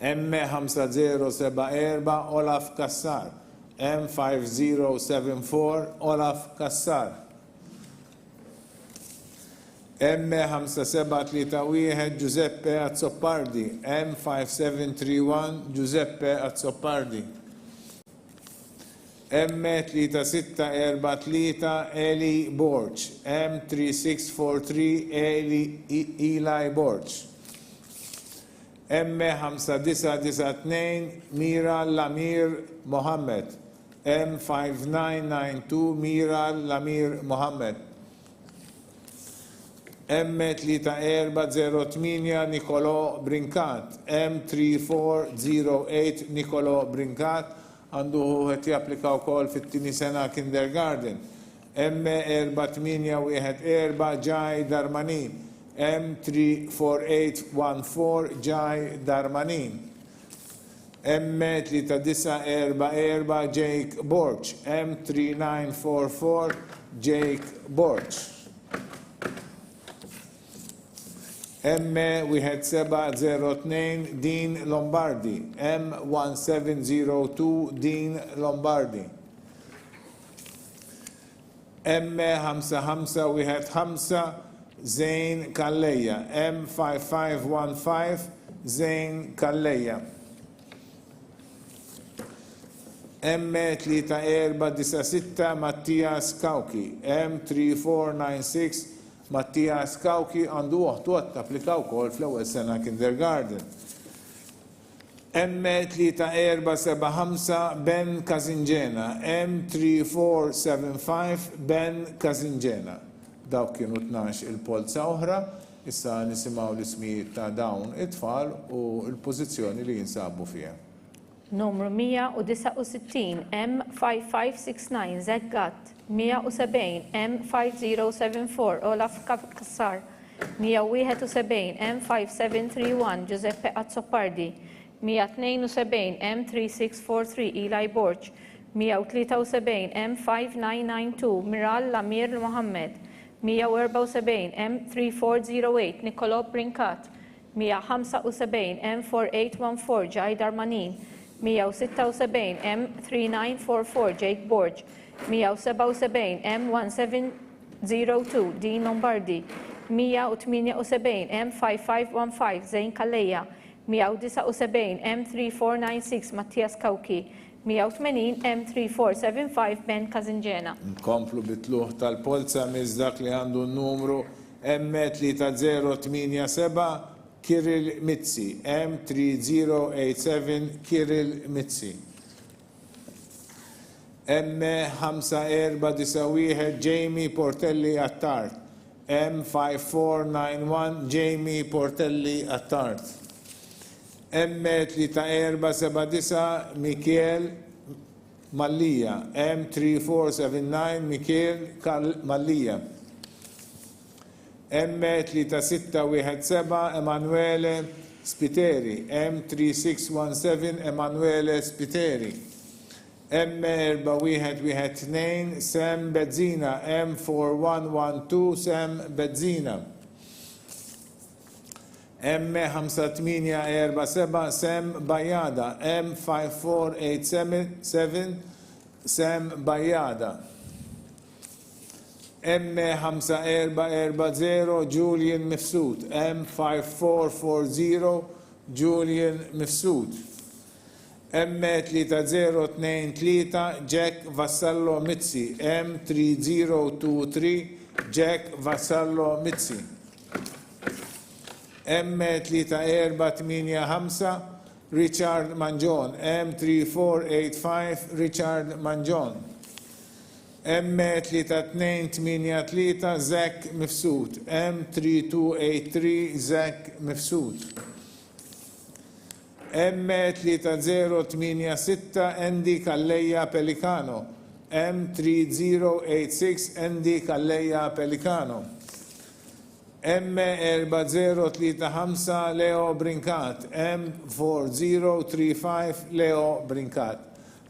M5074 Olaf Kassar, M5074 Olaf Kassar, M5731 Giuseppe Azzopardi, M5731 Giuseppe Azzopardi, M3643 Eli Borch, M3643 Eli Borch, M5992 Mira Lamir Mohammed, M5992 Mira Lamir Mohammed, M3408 Nicolo Brincat, M3408 Nicolo Brincat, għandu għet japplikaw kol fit-tini sena kindergarten, M4814 Ġaj Darmanin, M34814 Ġaj Darmanin, M3944 Jake Borch, M3944 Jake Borch, M1702 Dean Lombardi, M1702 Dean Lombardi, M5515 Zain Kalleja, M5515 Zain Kalleja, M3496 Mattias Kauki, M3496 Mattias Kauki għandu uħtu applikaw kol fl-ewwel sena kindergarten. M3475 Ben Kazinġena, M3475 Ben Kazinġena. Dawk kienu 12 il-Polza oħra, issa nisimgħu l-ismijiet ta' dawn it-tfal u l-pożizzjoni li jinsabu fiha. Numru 169 M5569 Zeggat, 170 M5074 Olaf Kassar, 171 M5731 Giuseppe Azzopardi, 172 M3643 Eli Borch, 173 M5992 Miral Lamir Mohammed, 174 M3408 Nicolo Brincat, 175 M4814 Ġaj Darmanin, 176 M3944 Jake Borch, 177 M1702 Dean Lombardi, 178 M5515 Zain Kalleja, 179 M3496 Mattias Kawki, 180 M3475 Ben Kazinġena. Nkomplu bitluħ tal-Polza miż dak li għandu n-numru M3087 Kirill Mitzi, M3087 Kirill Mitzi. M5491 Jamie Portelli Attart, M5491 Jamie Portelli Attart. M3479 Michael Mallija, M3479 Michael Mallija. M3617 Emanuele Spiteri, M3617 Emanuele Spiteri. M4112 Sam Bezzina, M4112 Sam Bezzina. M5847 Sam Bajada, M5487 Sam Bajada. M5440 Julian Mifsud, M5440 Julian Mifsud. M3023 Jack Vassallo Mizzi, M3023 Jack Vassallo Mizzi. M3485 Richard Manjon, M3485 Richard Manjon. M3283 Zach Mifsud, M3283 Zach Mifsud. M3086 Andy Calleja Pelicano, M3086 Andy Calleja Pelicano. M4035 Leo Brinkat, M4035 Leo Brinkat.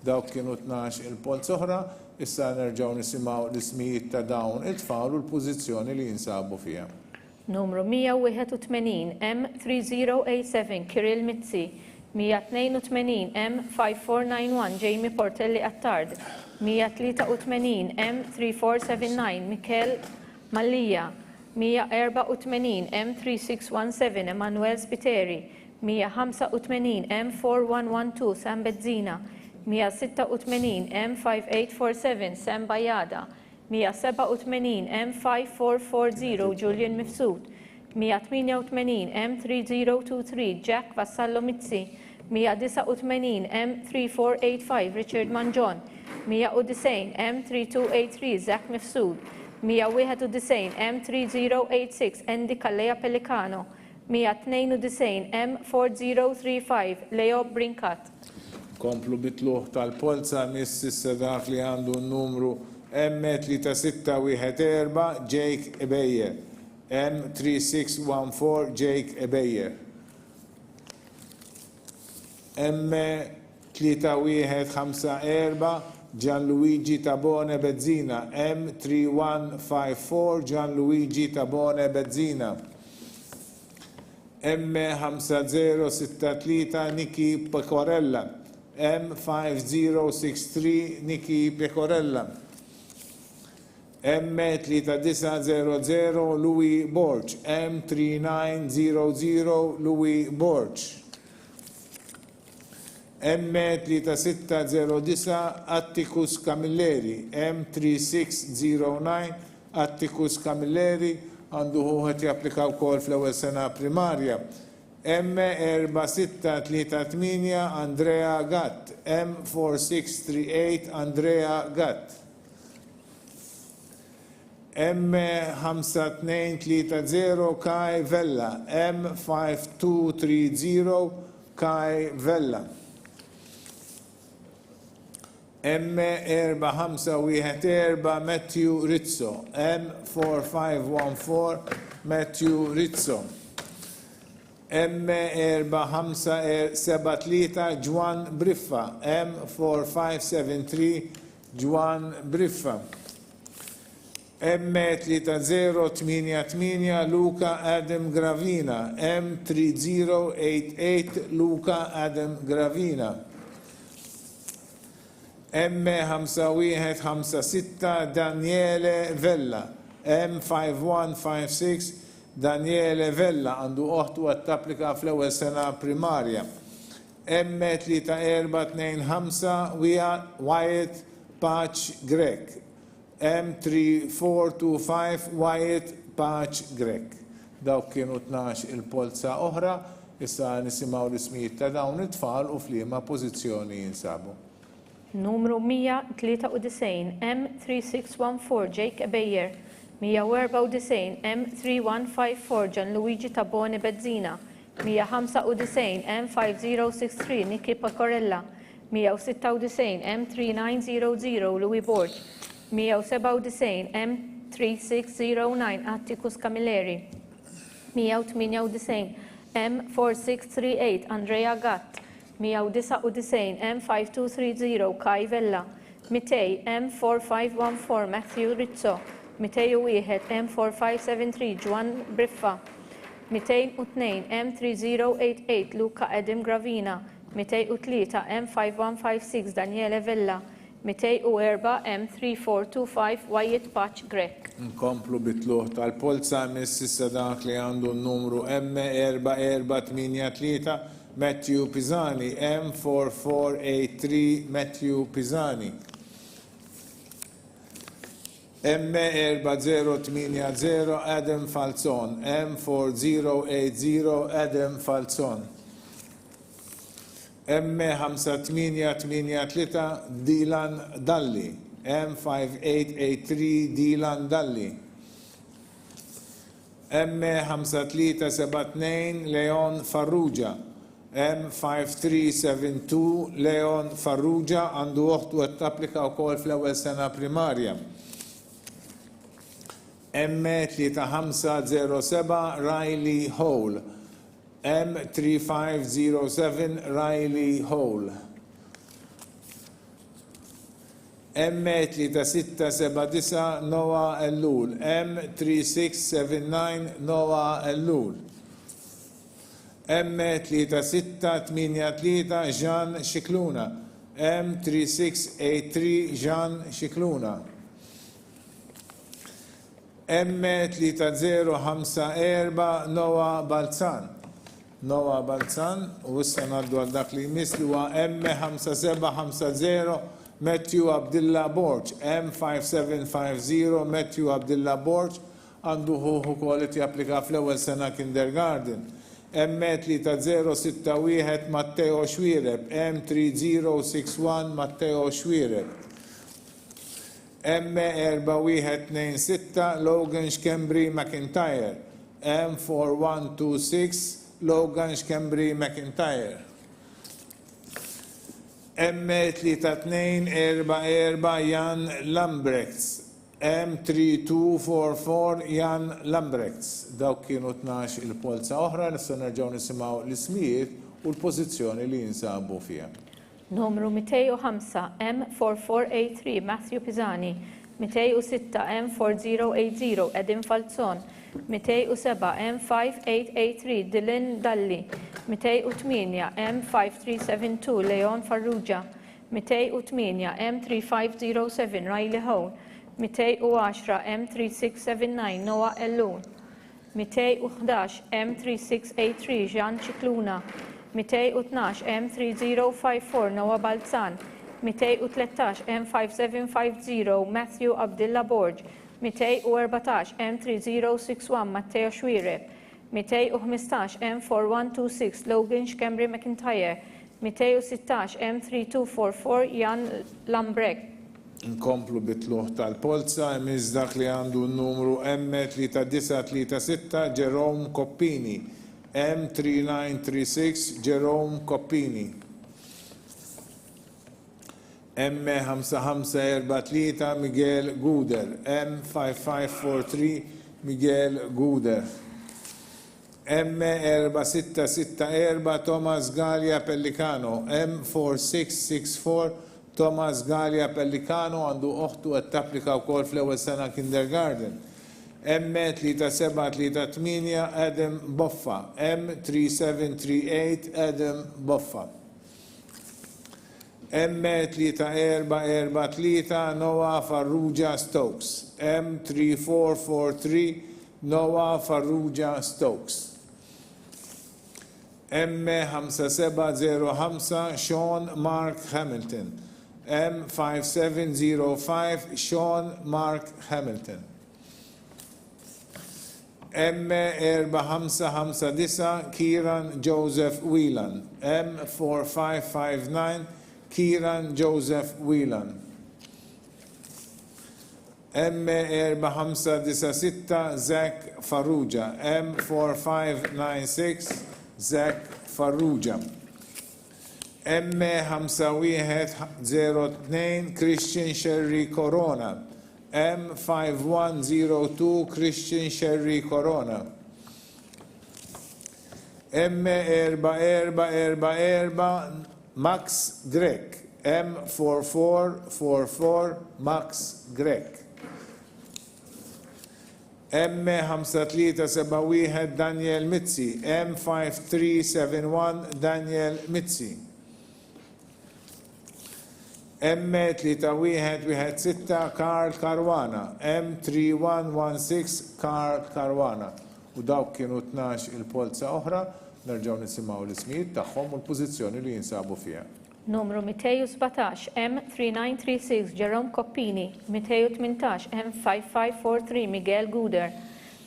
Dawk kienu 12 il-Polza oħra, issa nerġgħu nisimgħu l-ismijiet ta' dawn it-tfal u l-pożizzjoni li jinsabu fiha. Numru 181 M3087 Kirill Mitzi, 182 M5491 Jamie Portelli Attard, 183 M3479 Michael Mallija, 184 M3617 Emanuel Spiteri, 185 M4112 Sam Bezzina, 186 M5847 Sam Bajada, 187 M5440 Julian Mifsud, 188 M3023 Jack Vassallo Mizzi, 189 M3485 Richard Manjon, 190 M3283 Zach Mifsud, 191 M3086 Andy Calleja Pelicano, 192 M4035 Leo Brinkat. Komplu bitluħ tal-Polza miss dak li għandu n-numru M3614 Jake Ebeyer, M3614 Jake Ebeyer. M3154 Gianluigi Tabone Bezzina, M3154 Gianluigi Tabone Bezzina. M5063 Niki Pecorella, M5063 Niki Pecorella. M3900 Louis Borch, M3900 Louis Borch. M3609 Atticus Camilleri, M3609 Atticus Camilleri, għandu ħuħet japplikaw kol fl-ewwel sena primarja. M4638 Andrea Gatt, M4638 Andrea Gatt. M5230 Kai Vella, M5230 Kai Vella. M4514 Matthew Rizzo, M4514 Matthew Rizzo. M4573 Juan Briffa, M4573 Juan Briffa. M3088 Luca Adam Gravina, M3088 Luca Adam Gravina. M5156 Daniele Vella, M5156 Daniele Vella għandu oħtu għat tapplika fl-ewwel sena primarja. M3425 Wyatt Patch Grek. M3425 Wyatt Patch Grek. Dawk kienu 12 il-polza oħra, issa nisimgħu l-ismijiet ta' dawn it-tfal u f'liema pożizzjoni jinsabu. Numru 193 M3614 Jake Beyer, 194 M3154 Gianluigi Taboni Bezzina, 195 M5063 Nicky Pacorella, 196 M3900 Louis Borg, 197 M3609 Atticus Camilleri, 198 M4638 Andrea Gatt, 199 M5230 Kai Vella, 200 M4514 Matthew Rizzo, 201 M4573 Juan Briffa, 202 M3088 Luca Edim Gravina, 203 M5156 Daniele Vella, 204 M3425 Wyatt Patch Grek. Nkomplu bitluħ tal-polza mississa dak li għandu n-numru M4483 Matthew Pisani, M4483 Matthew Pisani. M4080 Adam Falzon, M4080 Adam Falzon. M5883 Dylan Dalli, M5883 Dylan Dalli. M5372 Leon Farrugia, M5372 Leon Farrugia għandu uħtu għat tapplika u kol fl-ewwel sena primarja. M3507 Riley Hole, M3507 Riley Hole. M3679 Noah Ellul, M3679 Noah Ellul. M3683 Jean Shikluna, M3683 Jean Shikluna. M3054 Noah Balzan. Noah Balzan, u issa ngħaddu għal dak li jmiss li huwa M5750 Matthew Abdillah Borg, M5750 Matthew Abdillah Borg għandu ħuħu quality applika fl-ewwel sena kindergarten. M3061 Matteo Xwireb, M3061 Matteo Xwireb. M4126 Logan Schembri McIntyre, M4126 Logan Schembri McIntyre. M3244 Jan Lambrechts, M3244 Jan Lambrechts. Dawk kienu 12 il-polza oħra, nistgħu nerġgħu nisimgħu l-ismijiet u l-pożizzjoni li jinsabu fiha. Numru 205 M4483 Matthew Pisani, 206 M4080 Edim Falzon, 207 M5883 Dylan Dalli, 208 M5372 Leon Farrugia, 208 M3507 Riley Hone, 210 M3679 Noah Ellun, 211 M3683 Jean Cicluna, 212 M3054 Noah Balzan, 213 M5750 Matthew Abdillah Borg, 214 M3061 Matteo Xwireb, 215 M4126 Logan Schembri McIntyre, 216 M3244 Jan Lambrecht. Nkomplu bitluħ tal-polza, imiss dak li għandu n-numru M3936 Jerome Coppini, M3936 Jerome Coppini. M5543 Miguel Guder, M5543 Miguel Guder. M4664 Thomas Gallia Pellicano, M4664 Thomas Gallia Pellicano għandu oħtu qed tapplika wkoll fl-ewwel sena kindergarten. M3738 Adam Boffa, M3738 Adam Boffa. M3443 Noah Farrugia Stokes, M3443 Noah Farrugia Stokes. M5705 Sean Mark Hamilton. M5705 Sean Mark Hamilton. M4559 Kieran Joseph Whelan. M4559 Kieran Joseph Whelan. M4596 Zach Farrugia. M4596 Zach Farrugia. M5102 Christian Sherry Corona. M5102 Christian Sherry Corona. M4444 Max Grek. M4444 Max Grek. M5371 Daniel Mitzi. M5371 Daniel Mitzi. M3116 Karl Caruana. M3116 Karl Caruana. U dawk kienu 12 il-polza oħra, nerġgħu nisimgħu l-ismijiet tagħhom u l-pożizzjoni li jinsabu fiha. Numru 217 M3936 Jerome Coppini. 218 M5543 Miguel Guder.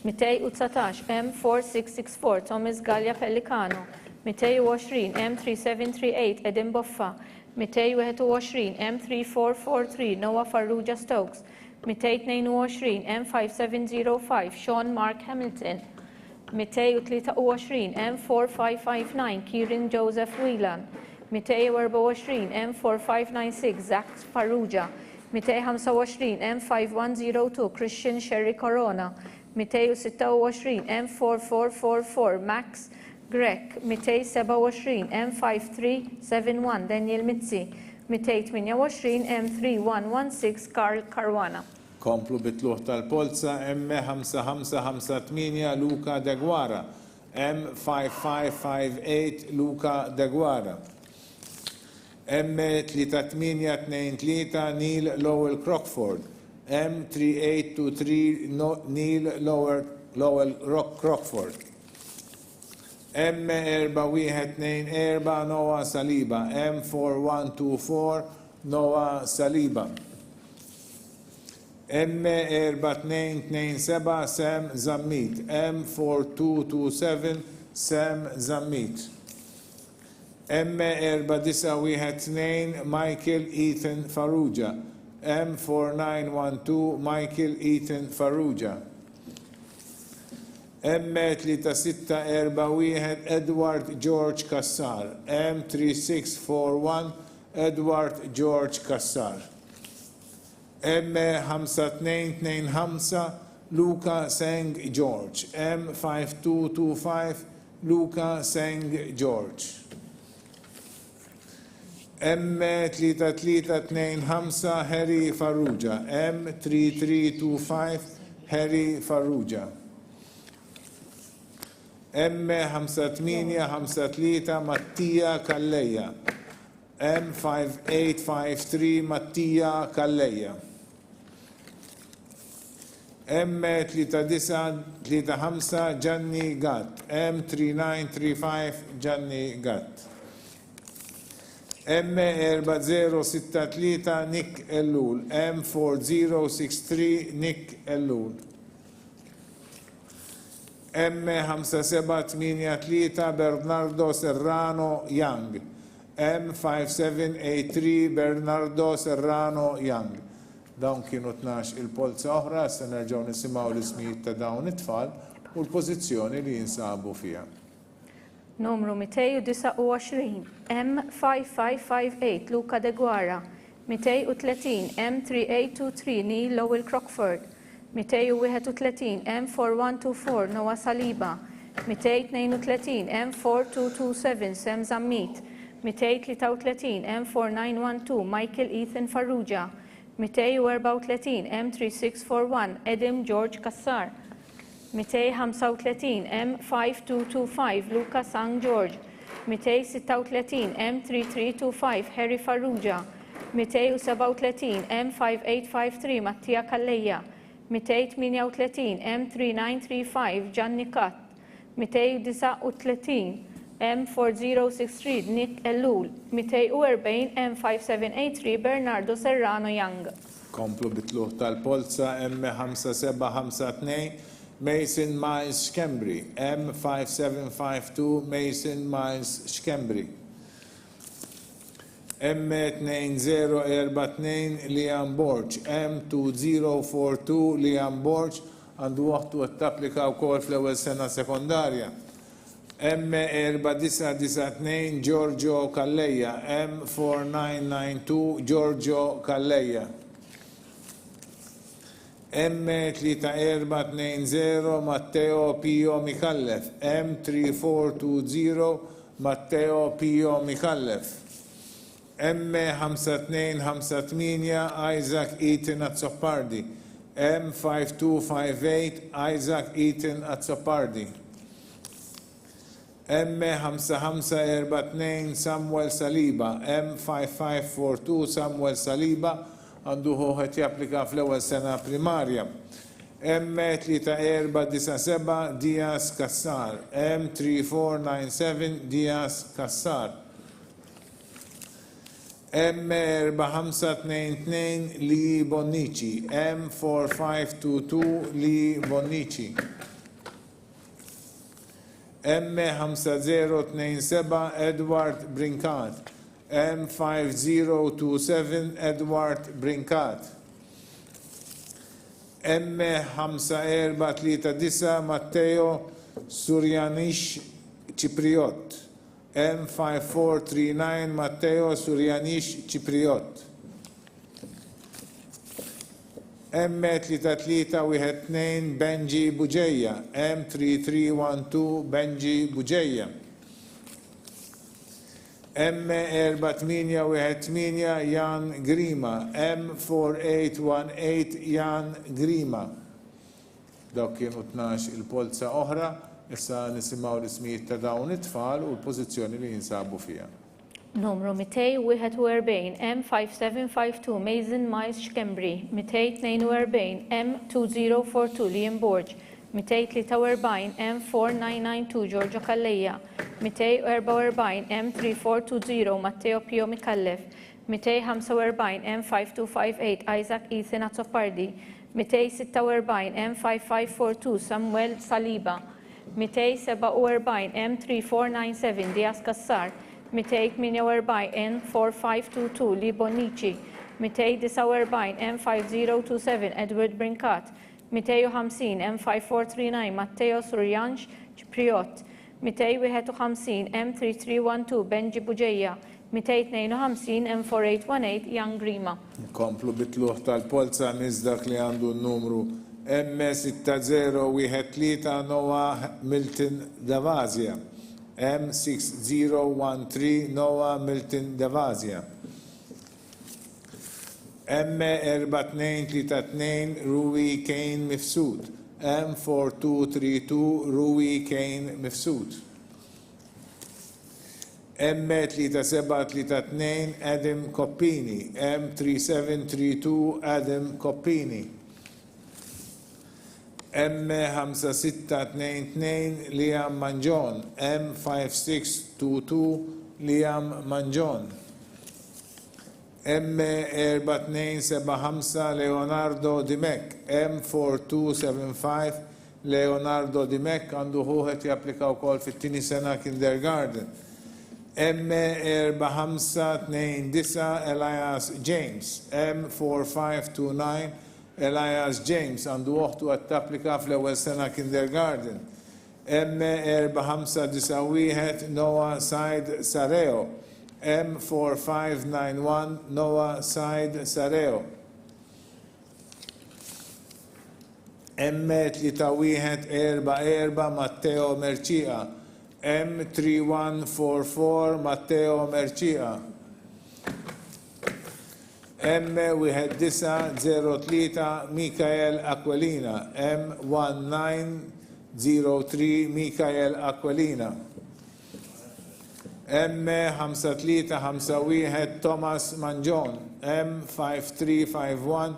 219 M4664 Thomas Gallia Pellicano. 220 M3738 Edin Boffa. 221 M3443 Noah Farrugia Stokes. 222 M5705 Sean Mark Hamilton. 223 M4559 Kieran Joseph Whelan. 224 M4596 Zach Farrugia. 225 M5102 Christian Sherry Corona. 226 M4444 Max Grek. 227 M5371 Daniel Mitzi. 228 M3116 Karl Caruana. Komplu bitluħ tal-polza M5558 Luca Deguara. M5558 Luca Deguara. M3823 Neil Lowell Crockford. M3823 Neil Lowell Crockford. M4124 Noah Saliba. M4124 Noah Saliba. M4227 Sam Zammit. M4227 Sam Zammit. M4912 Michael Ethan Farrugia. M4912 Michael Ethan Farrugia. M3641 Edward George Kassar. M3641 Edward George Kassar. M5225 Luca Seng George. M5225 Luca Seng George. M3325 Harry Farrugia. M3325 Harry Farrugia. M5853 Mattia Calleja. M5853 Mattia Calleja. M3935 Gianni Gatt. M3935 Gianni Gatt. M4063 Nick Ellul. M4063 Nick Ellul. M5783 Bernardo Serrano Young. M5783 Bernardo Serrano Young. Dawn kienu 12 il-polza oħra, se nerġgħu nisimgħu l-ismijiet ta' dawn it-tfal u l-pożizzjoni li jinsabu fiha. Numru 229 M5558 Luca De Guara. 230 M3823 Neil Lowell Crockford. 231 M4124 Noah Saliba. 232 M4227 Sam Zammit. 233 M4912 Michael Ethan Farrugia. 234 M3641 Edim George Kassar. 235 M5225 Luca Sang George. 236 M3325 Harry Farrugia. 237 M5853 Mattia Calleja. 238 M3935 Gianni Katt, 239 M4063 Nick Ellul, 240 M5783 Bernardo Serrano Young. Komplu bitluħ tal-Polza M5752 Mason Miles Xkembri, M5752 Mason Miles Xkembri, M2042 Liam Borch, M2042 Liam Borch għandu waħtu għat-tapplika wkoll fl-ewwel sena sekondarja. M4992 Giorgio Calleja, M4992 Giorgio Calleja, M3420 Matteo Pio Mikallef, M3420 Matteo Pio Mikallef, M5258 Isaac Eaton Azzopardi, M5258 Isaac Eaton Azzopardi, M5542 Samuel Saliba, M5542 Samuel Saliba għandu ħoħet japplika fl-ewwel sena primarja. M3497 Diaz Kassar, M3497 Diaz Kassar, M4522 Li Bonnici, M4522 Li Bonnici, M5027 Edward Brinkat, M5027 Edward Brinkat, M5439 Matteo Surjanish Cipriot, M5439 Matteo Surjanish Cipriot, M3312 Benji Buġeja, M3312 Benji Buġeja, M4818 Jan Grima, M4818 Jan Grima. Dawk kienu 12 il-polza oħra, issa nisimgħu l-ismijiet ta' dawn it-tfal u l-pożizzjoni li jinsabu fiha. Numru 241 M5752 Mason Miles Xkembri, 242 M2042 Liam Borch, 243 M4992 Giorgio Calleja, 244 M3420 Matteo Pio Mikallef, 245 M5258 Isaac Ethan Azzopardi, 246 M5542 Samuel Saliba, 247 M3497 Diaz Kassar, 248 M4522 Li Bonnici, 249 M5027 Edward Brinkat, 250 M5439 Matteo Surjanx Cipriot, 251 M3312 Benji Buġeja, 252 M4818 Jan Grima. Komplu bitluħ tal-polza dak li għandu n-numru M6013 Noah Milton Davazia, M6013 Noah Milton Davazia, M4232 Rui Kane Mifsud, M4232 Rui Kane Mifsud, M3732 Adam Coppini, M3732 Adam Coppini, M5622 Liam Manjon, M5622 Liam Manjon, M4275 Leonardo Dimek, M4275 Leonardo Dimek għandu ħuħet japplika wkoll fit-tieni sena kindergarten. M4529 Elias James, M4529 Elias James għandu uħtu għat tapplika fl-ewwel sena kindergarten. M4591 Noah Said Sareo, M4591 Noah Said Sareo, M3144 Matteo Mercia, M3144 Matteo Mercia, M1903 Michael Aquilina, M1903 Michael Aquilina, M5351 Thomas Manjon, M5351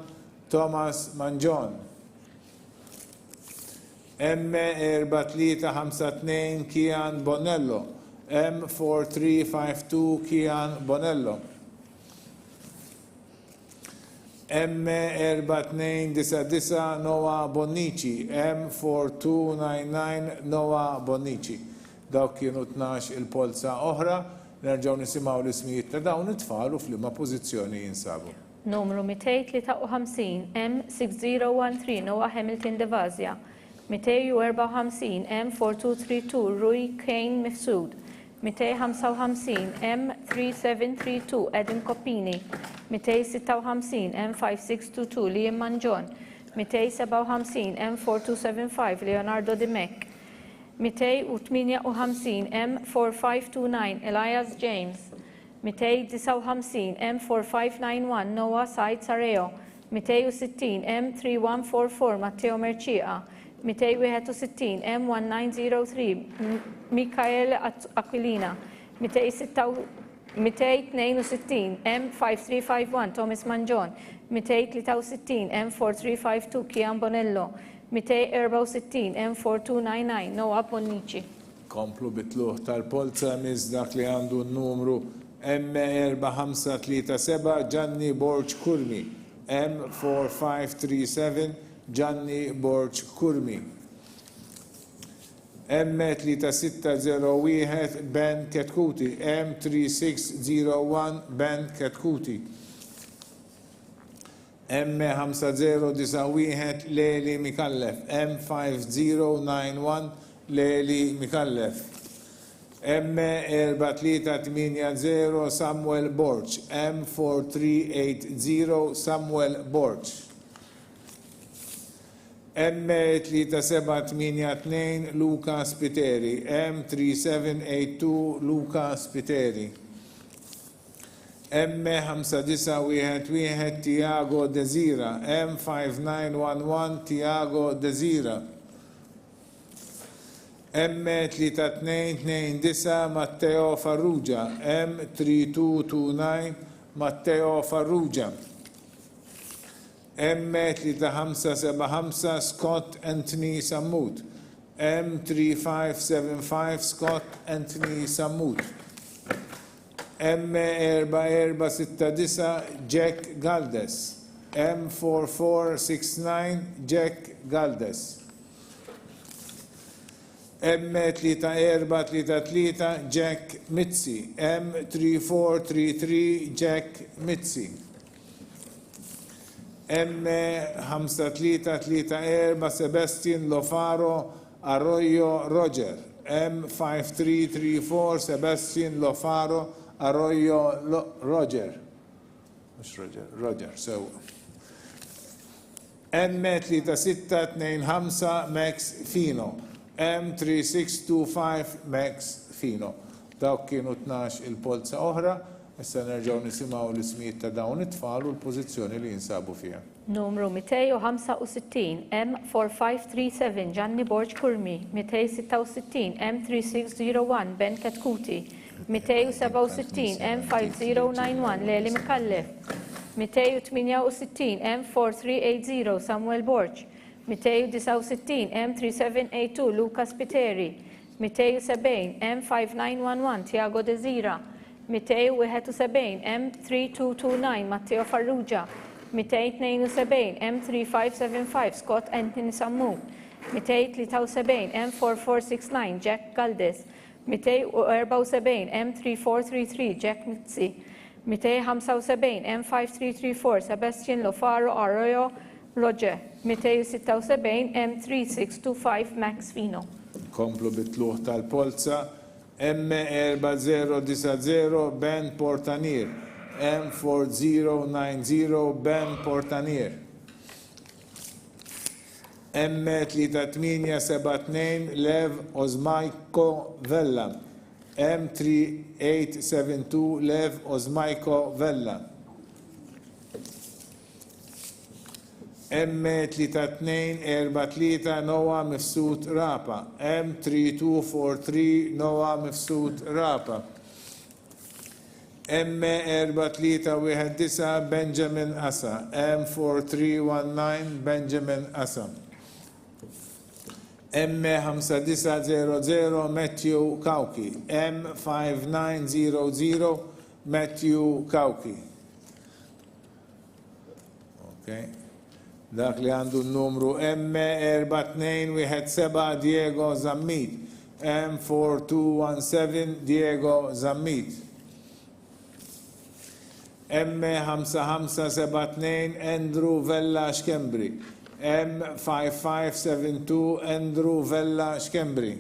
Thomas Manjon, M4352 Kian Bonello, M4352 Kian Bonello, M4299 Noah Bonnici, M4299 Noah Bonnici. Dawk kienu 12 il-polza oħra, nerġgħu nisimgħu l-ismijiet ta' dawn it-tfal u f'liema pożizzjoni jinsabu. Numru 253 M6013 Noah Hamilton Devazia. 254 M4232 Rui Kane Mifsud. 255 M3732 Edin Koppini. 256 M5622 Liam Manjon. 257 M4275 Leonardo Dimek. 258 M4529 Elias James. 259 M4591 Noah Said Sareo. 260 M3144 Matteo Mercia. 261 M1903 Mikael Aquilina. 262 M5351 Thomas Manjon. 263 M4352 Kian Bonello. 264 M4299 Noah Bonnici. Komplu bitluħ tal-polza miż dak li għandu n-numru M4537 Gianni Borg Kurmi, M4537 Gianni Borg Kurmi, M3601 Ben Ketkuti, M3601 Ben Ketkuti, M5091 Leli Mikallef, M5091 Leli Mikallef, M4380 Samuel Borch, M4380 Samuel Borch, M3782 Luca Spiteri, M3782 Luca Spiteri, M5911 Tiago Desira, M5911 Tiago Desira, M3229 Matteo Farrugia, M3229 Matteo Farrugia, M3575 Scott Anthony Sammut, M3575 Scott Anthony Sammut, M4469 Jack Galdes, M4469 Jack Galdes, M3433 Jack Mitzi, M3433 Jack Mitzi, M5334 Sebastian Lofaro Arroyo Roger, M5334 Sebastian Lofaro Arroyo Roger. Mux Roger, so. M3625 Max Fino, M3625 Max Fino. Dawk kienu 12 il-polza oħra, issa nerġgħu nisimgħu l-ismijiet ta' dawn it-tfal u l-pożizzjoni li jinsabu fiha. Numru 265 M4537 Gianni Borg Kurmi. 266 M3601 Ben Ketkuti. 267 M5091 Leli Mikallef. 268 M4380 Samuel Borg. 269 M3782 Lucas Piteri, 270 M5911 Tiago Desira, 271 M3229 Matteo Farrugia, 272 M3575 Scott Anthony Sammu, 273 M4469 Jack Galdes, 274 M3433 Jack Mitzi, 275 M5334 Sebastian Lofaro Arroyo Roger, 276 M3625 Max Fino. Komplu bitluħ tal-polza, M4090 Ben Portanier, M4090 Ben Portanier, M3872 Lev Ozmajko Vella, M3872 Lev Ozmajko Vella, M3243 Noah Mifsud Rapa, M3243 Noah Mifsud Rapa, M4319 Benjamin Assa, M4319 Benjamin Assa, M5900 Matthew Kauki, M5900 Matthew Kauki. Okay. Dak li għandu n-numru M4217 Diego Zammit, M4217 Diego Zammit, M5572 Andrew Vella Xkembri, M5572 Andrew Vella Xkembri,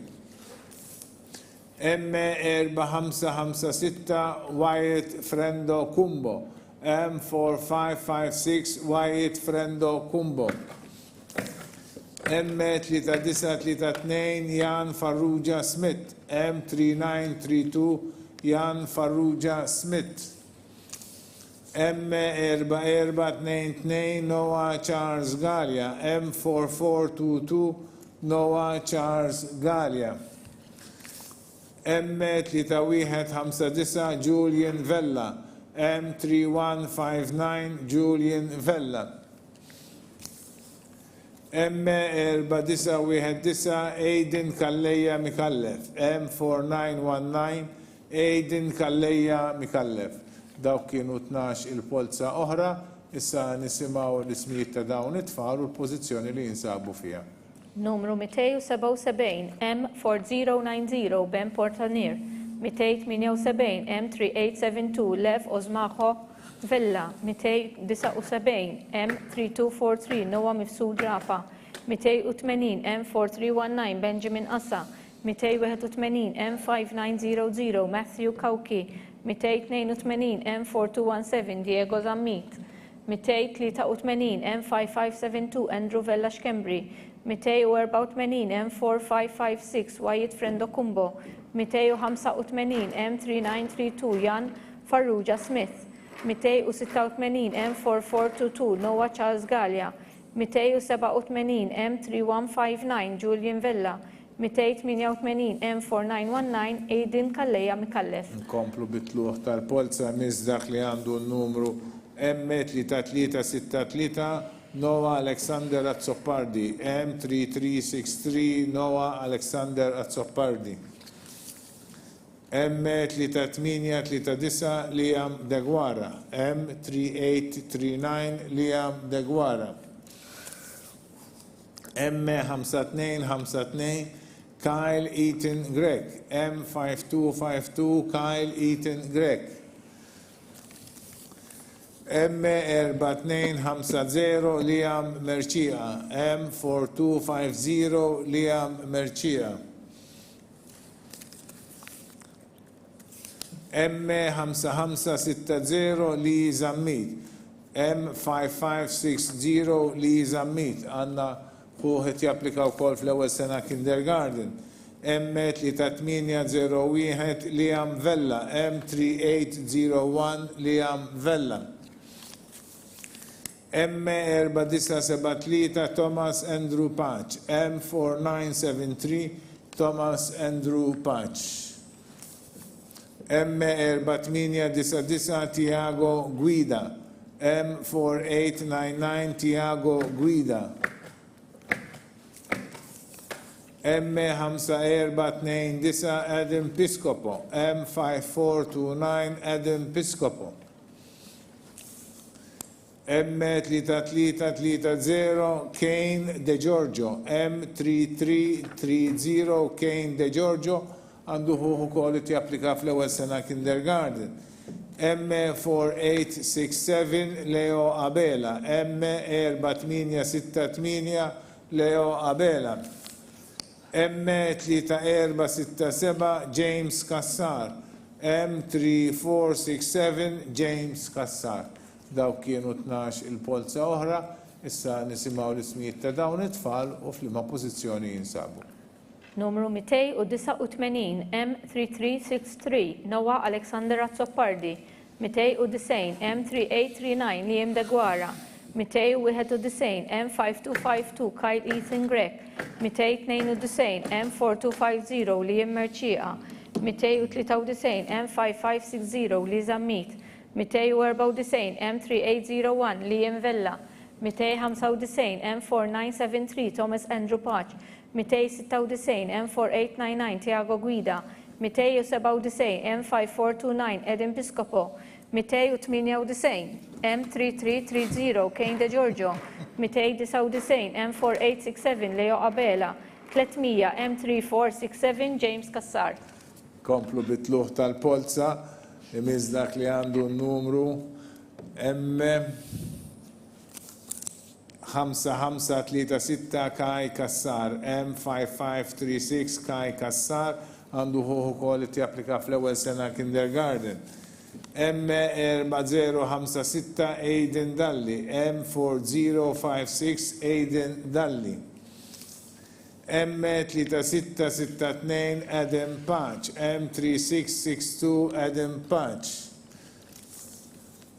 M4556 Wyatt Frendo Kumbo, M4556 Wyatt Frendo Kumbo, M3932 Jan Farrugia Smith, M3932 Jan Farrugia Smith, M4422 Noah Charles Gallia, M4422 Noah Charles Gallia, M3159 Julian Vella, M3159 Julian Vella, M4919 Aiden Kalleja Mikallef, M4919 Aiden Kalleja Mikallef. Dawk kienu 12 il-polza oħra, issa nisimgħu l-ismijiet ta' dawn it-tfal u l-pożizzjoni li jinsabu fiha. Numru 277 M4090 Ben Portanier, 278 M3872 Lev Ozmaħo Vella, 279 M3243 Noah Mifsud Rafa, 280 M4319 Benjamin Assa, 281 M5900 Matthew Kauki, 282 M4217 Diego Zammit, 283 M5572 Andrew Vella Xkembri, 284 M4556 Wyatt Frendo Kumbo, 285 M3932 Jan Farrugia Smith, 286 M4422 Noah Charles Gallia, 287 M3159 Julian Vella, 288 M4919 Aiden Kalleja Mikallef. Nkomplu bitluħ tal-polza dak li għandu n-numru M3363 Noah Alexander Azzopardi, M3363 Noah Alexander Azzopardi, M3839 Liam Deguara, M3839 Liam Deguara, M5252 Kyle Eaton Greg, M5252 Kyle Eaton Greg, M4250 Liam Mercia, M4250 Liam Mercia, M5560 Li Zammit, M5560 Li Zammit, għanna Huħet japplika wkoll fl-ewwel sena kindergarten. M3801 Liam Vella, M3801 Liam Vella. M4973 Thomas Andrew Patch, M4973 Thomas Andrew Patch. M4899 Tiago Guida, M4899 Tiago Guida. M5429 Adam Piscopo, M5429 Adam Piscopo, M3330 Kane De Giorgio, M3330 Kane De Giorgio, għandu ħuħu kolli applika fl-ewwel sena kindergarten. M4867 Leo Abela, M4868 Leo Abela. M3467 James Kassar, M3467 James Kassar. Daw kienu 12 il-polza oħra, issa nisimgħu l-ismijiet ta' dawn it-tfal u f'liema pożizzjoni jinsabu. Numru 289 M3363 Noah Alexander Azzopardi, 290 M3839 Liam Deguara, 291 M5252 Kyle Ethan Grek, 292 M4250 Liam Mercia, 293 M5560 Li Zammit, 294 M3801 Liam Vella, 295 M4973 Thomas Andrew Patch, 296 M4899 Tiago Guida, 297 M5429 Edin Piscopo, 298 M3330 Kane De Giorgio, 299 M4867 Leo Abela, 300 M3467 James Kassar. Komplu bitluħ tal-Polza, imiż dak li għandu n-numru M5536 Kaj Kassar, M5536 Kaj Kassar, għandu ħuħu kol li t-japplika fl-ewel sena kindergarten. M4056 Aiden Dalli, M4056 Aiden Dalli. M3662 Adam Patch, M3662 Adam Patch.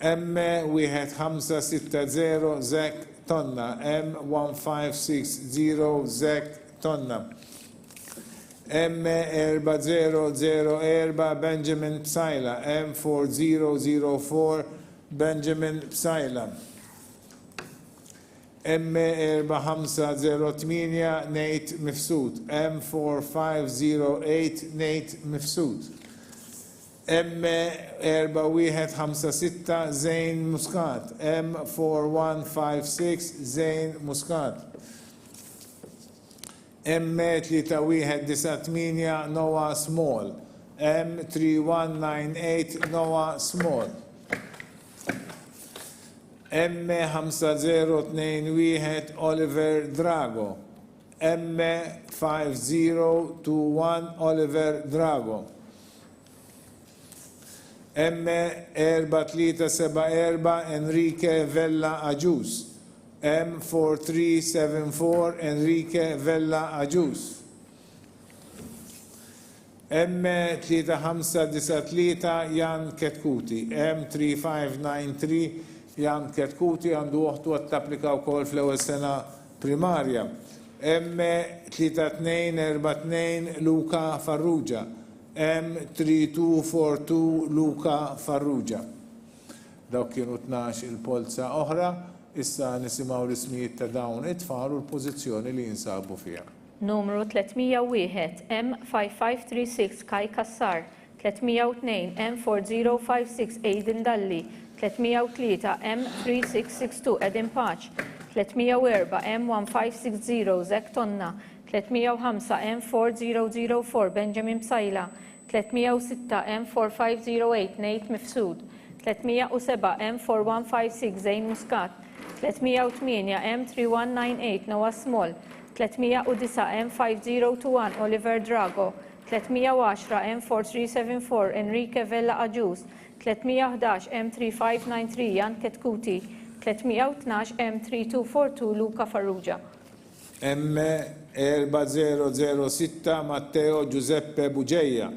M1560 Zek Tonna, M1560 Zek Tonna. M4004 Benjamin Psaila, M4004 Benjamin Psaila. M4508 Nate Mifsud, M4508 Nate Mifsud. M4156 Zain Muscat, M4156 Zain Muscat. M3198 Noah Small, M3198 Noah Small. M5021 Oliver Drago, M5021 Oliver Drago. M4374 Enrique Vella Ajus, M4374 Enrique Vella Ajus. M3593 Jan Ketkuti, M3593 Jan Ketkuti għandu uħtu għat-tapplika u kol fl-ewel sena primarja. M3242 Luka Farrugia, M3242 Luka Farrugia. Dawk kienu 12 il-Polza oħra, issa nisimaw l-ismijiet ta' dawn it-tfal u l-pożizzjoni li jinsabu fiha. Numru 301 M5536 Kaj Kassar, 302 M4056 Aiden Dalli, 303 M3662 Edin Patch, 304 M1560 Zek Tonna, 305 M4004 Benjamin Psaila, 306 M4508 Nate Mifsud, 307 M4156 Zain Muscat, 308 M3198 Noah Small, 309 M5021 Oliver Drago, 310 M4374 Enrique Vella Ajus, 311 M3593 Jan Ketkuti, 312 M3242 Luka Farrugia. M4006 Matteo Giuseppe Bugeja,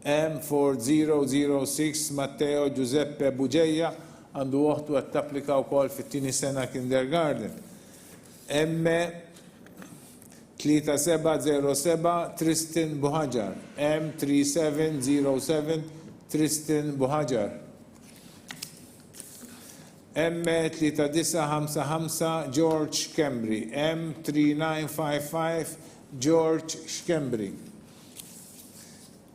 M4006 Matteo Giuseppe Bugeja għandu uħtu għat-tapplika u kol fit-tini sena kindergarten. M3707 Tristan Buhajar, M3707 Tristan Buhajar. M3955 George Kembri, M3955 George Kembri.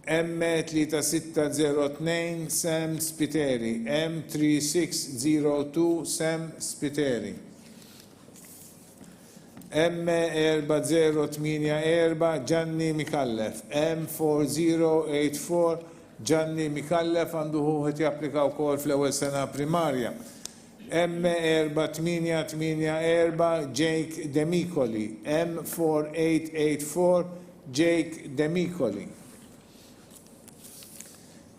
M3602 Sam Spiteri, M3602 Sam Spiteri. M4084 Gianni Mikallef, M4084 Gianni Mikallef għandu ħuħet japplika wkoll fl-ewwel sena primarja. M4884 Jake Demicoli, M4884 Jake Demicoli.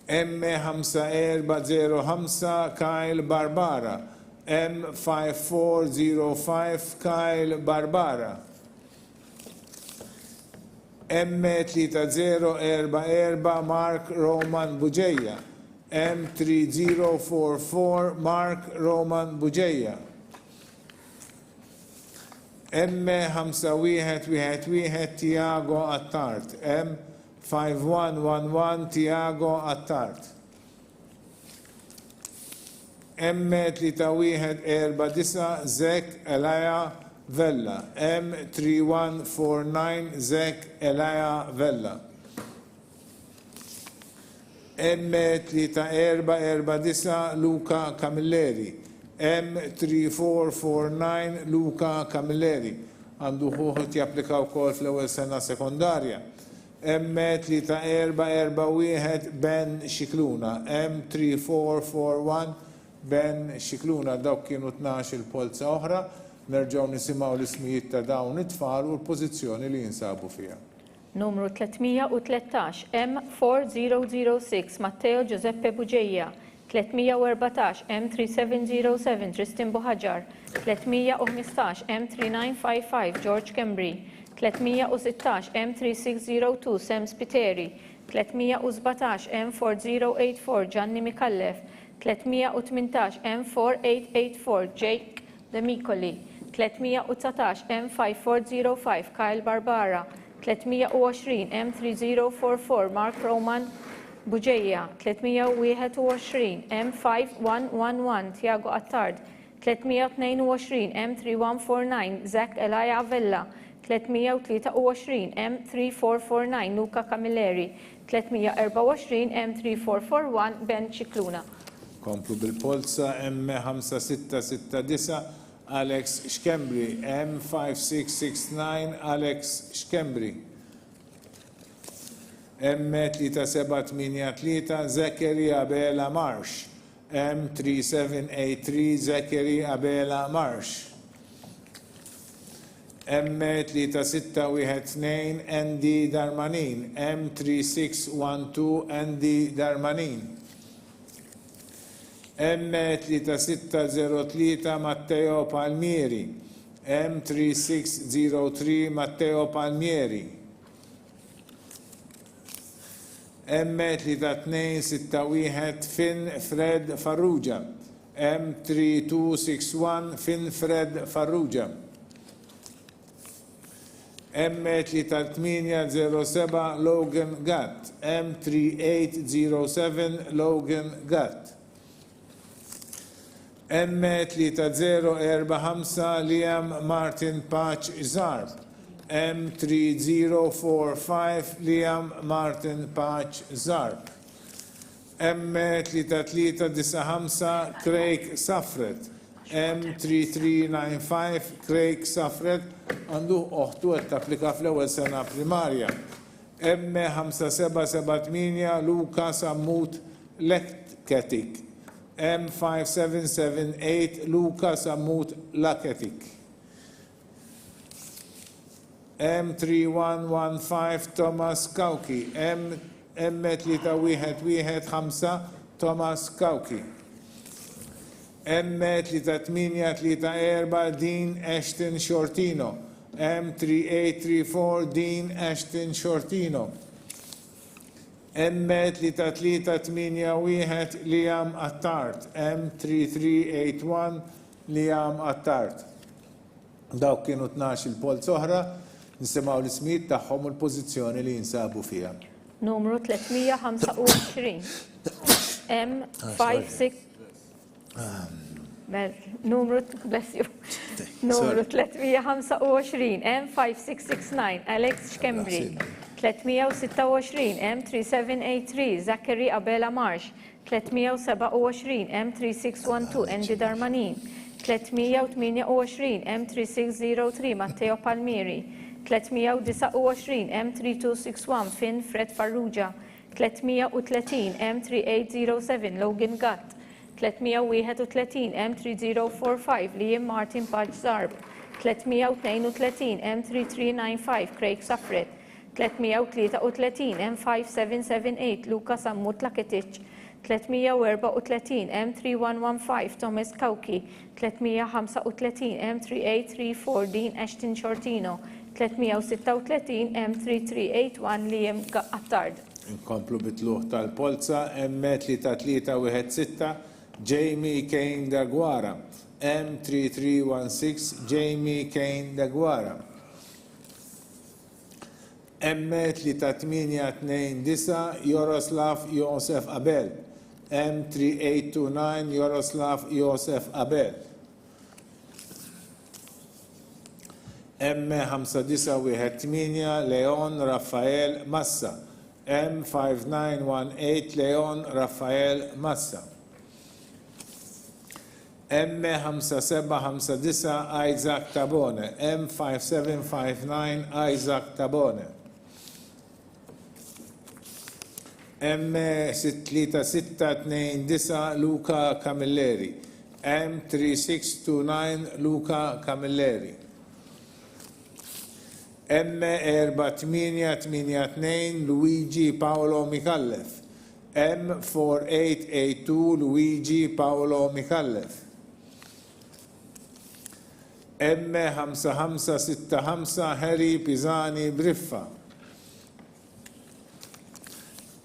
M5405 Kyle Barbara, M5405 Kyle Barbara. M3044 Mark Roman Bugeja, M3044 Mark Roman Bugeja. M5111 Tiago Attart, M5111 Tiago Attart. M3149 Zek Elia Vella, M3149 Zek Elaja Vella, M3449 Luca Camilleri, M3449 Luca Camilleri, għandu ħuħut japplika wkoll fl-ewwel sena sekondarja. M3441 Ben Xikluna, M3441 Ben Xikluna, dawk kienu 12 il-polza oħra, nerġgħu nisimgħu l-ismijiet ta' dawn it-tfal u l-pożizzjoni li jinsabu fiha. Numru 313 M4006 Matteo Giuseppe Buġejja, 314 M3707 Tristan Buħaġar, 315 M3955 George Kembri, 316 M3602 Sam Spiteri, 317 M4084 Gianni Mikallef, 318 M4884 Jake Demicoli, 319 M5405 Kyle Barbara, 320 M3044 Mark Roman Buġejja, 321 M5111 Tiago Attard, 322 M3149 Zach Elaja Avella, 323 M3449 Luca Camilleri, 324 M3441 Ben Xikluna. Komplu bil-polza M5669 Alex Xkembri, M5669 Alex Xkembri, M3783 Zachary Abela Marsh, M3783 Zachary Abela Marsh, M3612 Andy Darmanin, M3612 Andy Darmanin, M3603 Matteo Palmieri, M3603 Matteo Palmieri, M3261 Finn Fred Farrugia, M3261 Finn Fred Farrugia, M3807 Logan Gatt, M3807 Logan Gatt, M3045 Liam Martin Patch Zarb, M3045 Liam Martin Patch Zarb, M3395 Craig Safret, M3395 Craig Safret, għandu oħtu għed tapplika fl-ewwel sena primarja. M5778 Luka Sammut Lekketik, M5778 Luka Sammut Laketik, M3115 Thomas Kauki, M3115 Thomas Kauki, M3834 Dean Ashton Shortino, M3834 Dean Ashton Shortino, M3381 Liam Attard, M3381 Liam Attard. Dawk kienu 12 il-polz oħra, nisimgħu l-ismijiet tagħhom u l-pożizzjoni li jinsabu fiha. Numru 325 M56 Numru 325 M5669 Alex Xkembri, 326 M3783 Zachary Abela Marsh, 327 M3612 Andy Darmanin, 328 M3603 Matteo Palmieri, 329 M3261 Finn Fred Farrugia, 330 M3807 Logan Gatt, 331 M3045 Liam Martin Patch Zarb, 332 M3395 Craig Safret, 333 M5778 Luka Sammut Laketic, 334 M3115 Thomas Kauki, 335 M3834 Dean Ashton Shortino, 336 M3381 Liam Attard. Inkomplu bitluħ tal-polza M3316 Jamie Kane Daguara, M3316 Jamie Kane Daguara, M3829 Jaroslav Josef Abel, M3829 Jaroslav Josef Abel, M5918 Leon Raffael Massa, M5918 Leon Raffael Massa, M5759 Isaac Tabone, M5759 Isaac Tabone, M6629 Luca Camilleri, M3629 Luca Camilleri, M4882 Luigi Paolo Micallef, M4882 Luigi Paolo Micallef, M5565 Harry Pisani Briffa,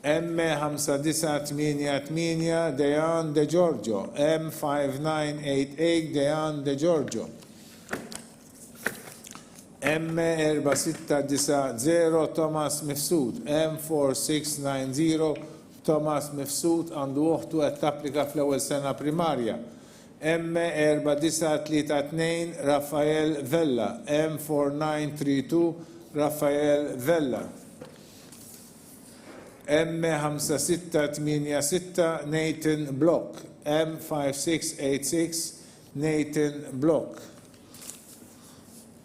M5988 Dejan De Giorgio, M5988 Dejan De Giorgio, M4690 Thomas Mifsud, M4690 Thomas Mifsud għandu uħtu qed tapplika fl-ewwel sena primarja. M4932 Raffael Vella, M4932 Raffael Vella, M5686 Nathan Block, M5686 Nathan Block,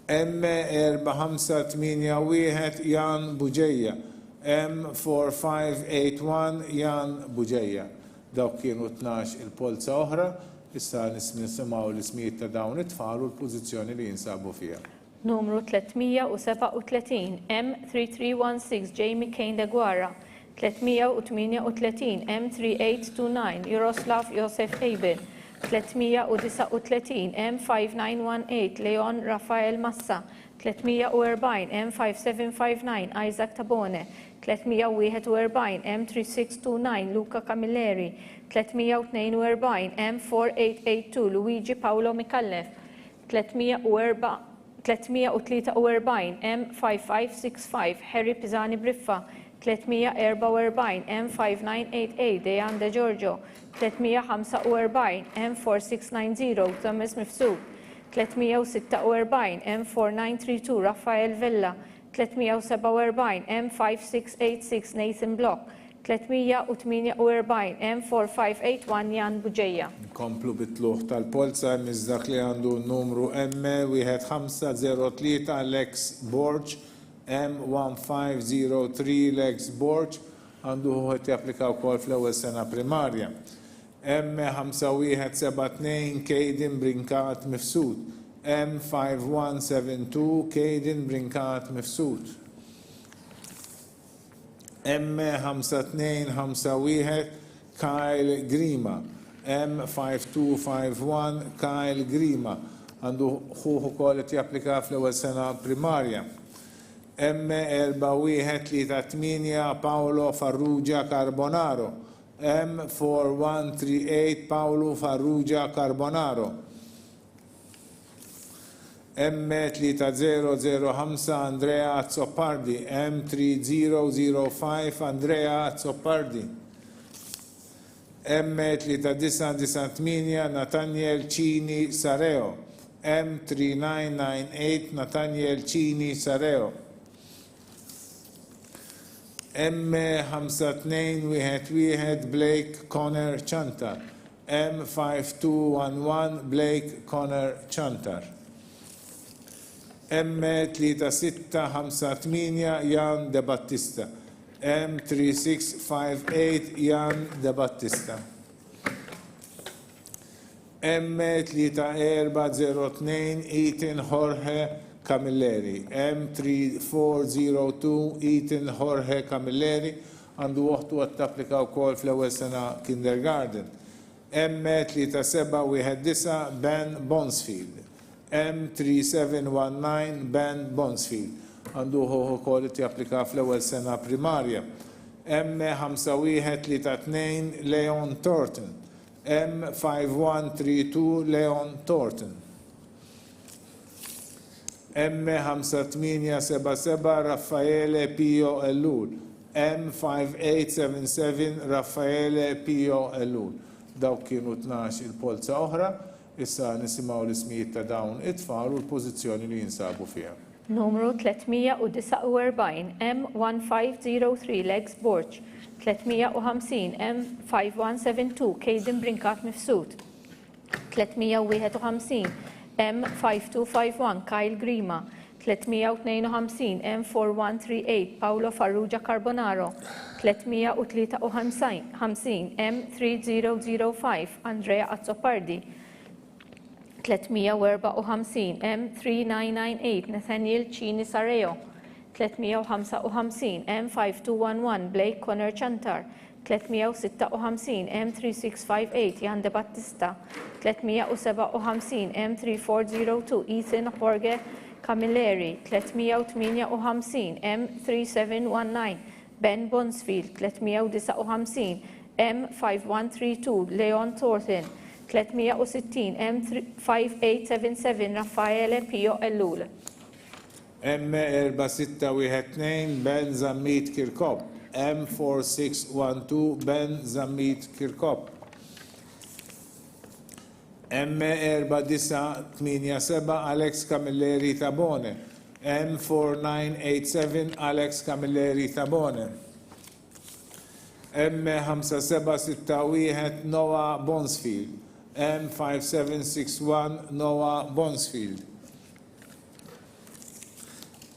M4581 Jan Buġeja, M4581 Jan Buġeja. Dawk kienu 12 il-polza oħra, issa nisimgħu l-ismijiet ta' dawn it-tfal u l-pożizzjoni li jinsabu fiha. Numru 337 M3316 Jamie Kane de Guara, 338 M3829 Jaroslav Josef Abel, 339 M5918 Leon Rafael Massa, 340 M5759 Isaac Tabone, 341 M3629 Luca Camilleri, 342 M4882 Luigi Paolo Micallef, 343 M5565 Harry Pisani Briffa, 344 M5988 Dejan De Giorgio, 345 M4690 Thomas Mifsud, 346 M4932 Raffael Vella, 347 M5686 Nathan Block, 348 M4581 Jan Buġeja. Komplu bitluħ tal-polza nizdak li għandu numru M1503 Alex Borg, M1503 Lex Borg għandu għet japplika wkoll fl-ewwel sena primarja. M5172 Caden Brinkat Mifsud, M5172 Caden Brinkat Mifsud, M5251 Kyle Grima, M5251 Kyle Grima għandu ħuħu kol qed japplika fl-ewwel sena primarja. M4138 Paolo Farrugia Carbonaro, M4138 Paolo Farrugia Carbonaro, M3005 Andrea Zoppardi, M3005 Andrea Zoppardi, M3998 Nathaniel Cini Sareo, M3998 Nathaniel Cini Sareo, M5211 Blake Connor Chantar, M5211 Blake Connor Chantar, M3658 Jan De Battista, M3658 Jan De Battista, M3402 Ethan Jorge Camilleri, M3402 Ethan Jorge Camilleri għandu waħtu għat-tapplika wkoll fl-ewwel sena kindergarten. M3719 Ben Bonsfield, M3719 Ben Bonsfield għandu wkoll japplika fl-ewwel sena primarja. M5132 Leon Thornton, M5132 Leon Thornton, M5877 Raffaele Pio Ellul, M5877 Raffaele Pio Ellul. Dawk kienu 12 il-polza oħra, Issa nisimgħu l-ismijiet ta' dawn it-tfal u l-pożizzjoni li jinsabu fiha. Numru 349 M1503 Legs Borch, 350 M5172 Caden Brinkat Mifsud, 351 M5251 Kyle Grima, 352 M4138 Paolo Farrugia Carbonaro, 353 M3005 Andrea Azzopardi, 354 M3998 Nathaniel Chini Sareo, 355 M5211 Blake Connor Chantar, 356 M3658 Jan de Battista, 357 M3402 Ethan Jorge Camilleri, 358 M3719 Ben Bonsfield, 359 M5132 Leon Thornton, 360 M5877 Raffaele Pio Ellul. M4612 Ben Zammit Kirkop, M4612 Ben Zammit Kirkop, M4987 Alex Camilleri Tabone, M4987 Alex Camilleri Tabone, M5761 Noah Bonsfield, M5761 Noah Bonsfield,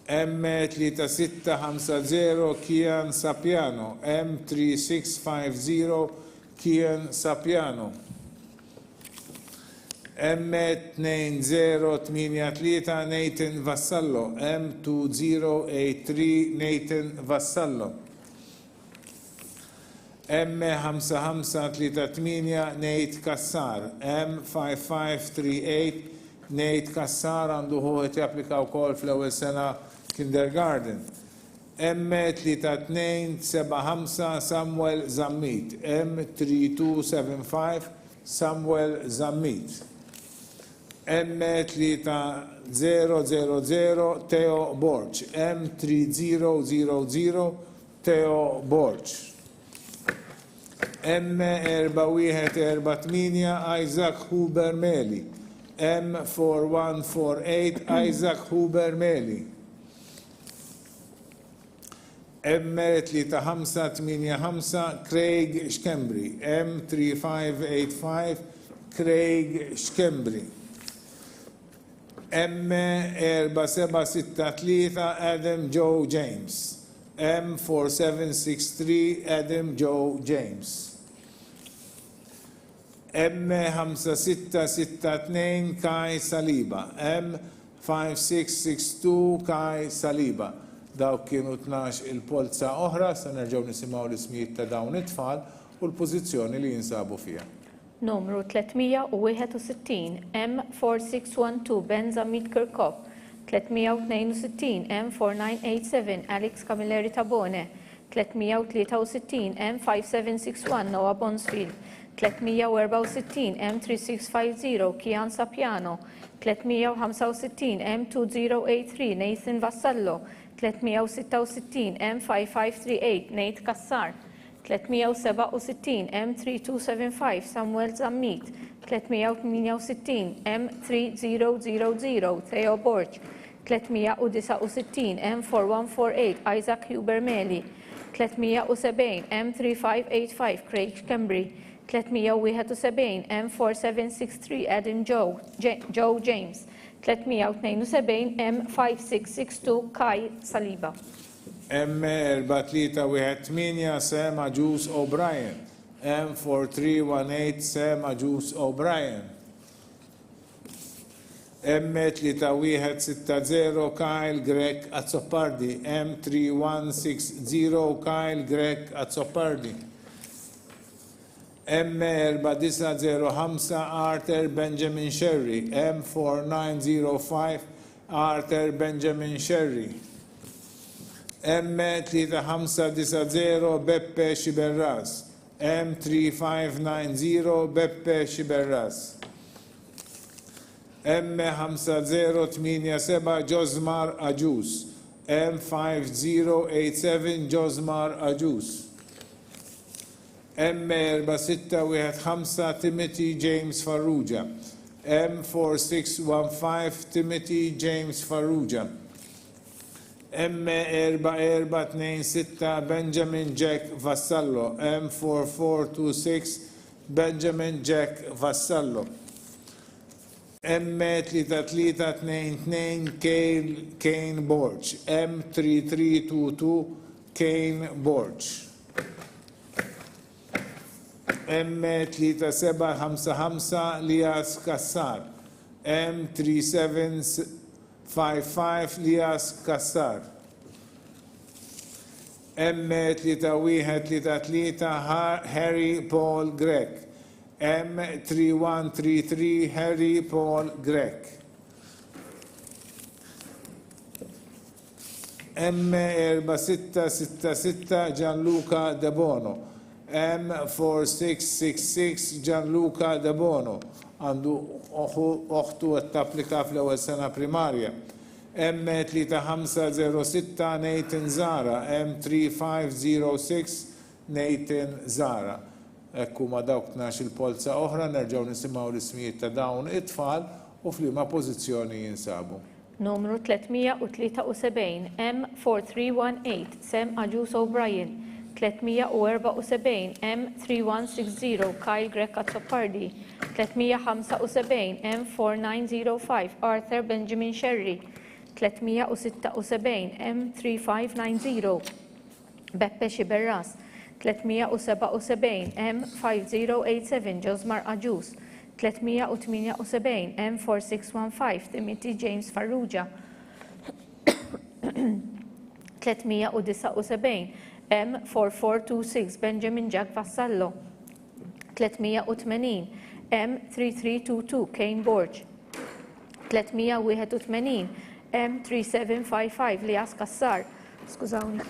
M3650 Kian Sapiano, M3650 Kian Sapiano, M2083 Nathan Vassallo, M2083 Nathan Vassallo, M5538 Nate Kassar, M5538 Nate Kassar għandu ħuħet japplika wkoll fl-ewwel sena kindergarten. M3275 Samuel Zammit, M3275 Samuel Zammit, M3000 Theo Borch, M3000 Theo Borch, M4148 Isaac Huber Meli, M4148 Isaac Huber Meli, M3585 Craig Schembri, M3585 Craig Schembri, M4763 Adam Joe James, M4763 Adam Joe James, M5662 Kai Saliba, M5662 Kai Saliba. Daw kienu 12 il-polza oħra, sa nerġgħu nisimgħu l-ismijiet ta' dawn it-tfal u l-pożizzjoni li jinsabu fiha. Numru 361 M4612 Ben Zammit Kirkop, 362 M4987 Alex Camilleri Tabone, 363 M5761 Noah Bonsfield, 364 M3650 Kian Sapiano, 365 M2083 Nathan Vassallo, 366 M5538 Nate Kassar, 367 M3275 Samuel Zammit, 368 M3000 Theo Borch, 369 M4148 Isaac Huber Meli, 370 M3585 Craig Schembri, 371 M4763 Adam Joe James, 372 M5662 Kai Saliba. M4318 Sam Ajus O'Brien, M4318 Sam Ajus O'Brien, M3160 Kyle Greg Azzopardi, M3160 Kyle Greg Azzopardi, M4905 Arthur Benjamin Sherry, M4905 Arthur Benjamin Sherry, M3590 Beppe Xiberras, M3590 Beppe Xiberras, M5087 Josmar Ajus, M5087 Josmar Ajus, M4615 Timothy James Farrugia, M4615 Timothy James Farrugia. M4426 Benjamin Jack Vassallo. M4426 Benjamin Jack Vassallo. M3322 Kane Borch. M3322 Kane Borch. M3755 Lias Kassar. M3755 Lias Kassar. M3133 Harry Paul Grek. M3133 Harry Paul Grek. M4666 Gianluca De Bono. M4666 Gianluca De Bono. Għandu uħtu t-applika fl-ewwel sena primarja. M3506 Nathan Zara. M3506 Nathan Zara. Ekku ma dawk 12 Polza oħra nerġgħu nisimgħu l-ismijiet ta' dawn it-tfal u f'liema pożizzjoni jinsabu. Numru 373 M4318 Sam Aġus O'Brien. 374 M3160 Kyle Grek Azzopardi. 375 M4905 Arthur Benjamin Sherry. 376 M3590 Beppe Xiberras. 377 M5087 Josmar Aġus. 378 M4615 Timothy James Farrugia. 379 M4426 Benjamin Jack Vassallo. 380 M3322 Kane Borch. 381 M3755 Lias Kassar. Skużawni.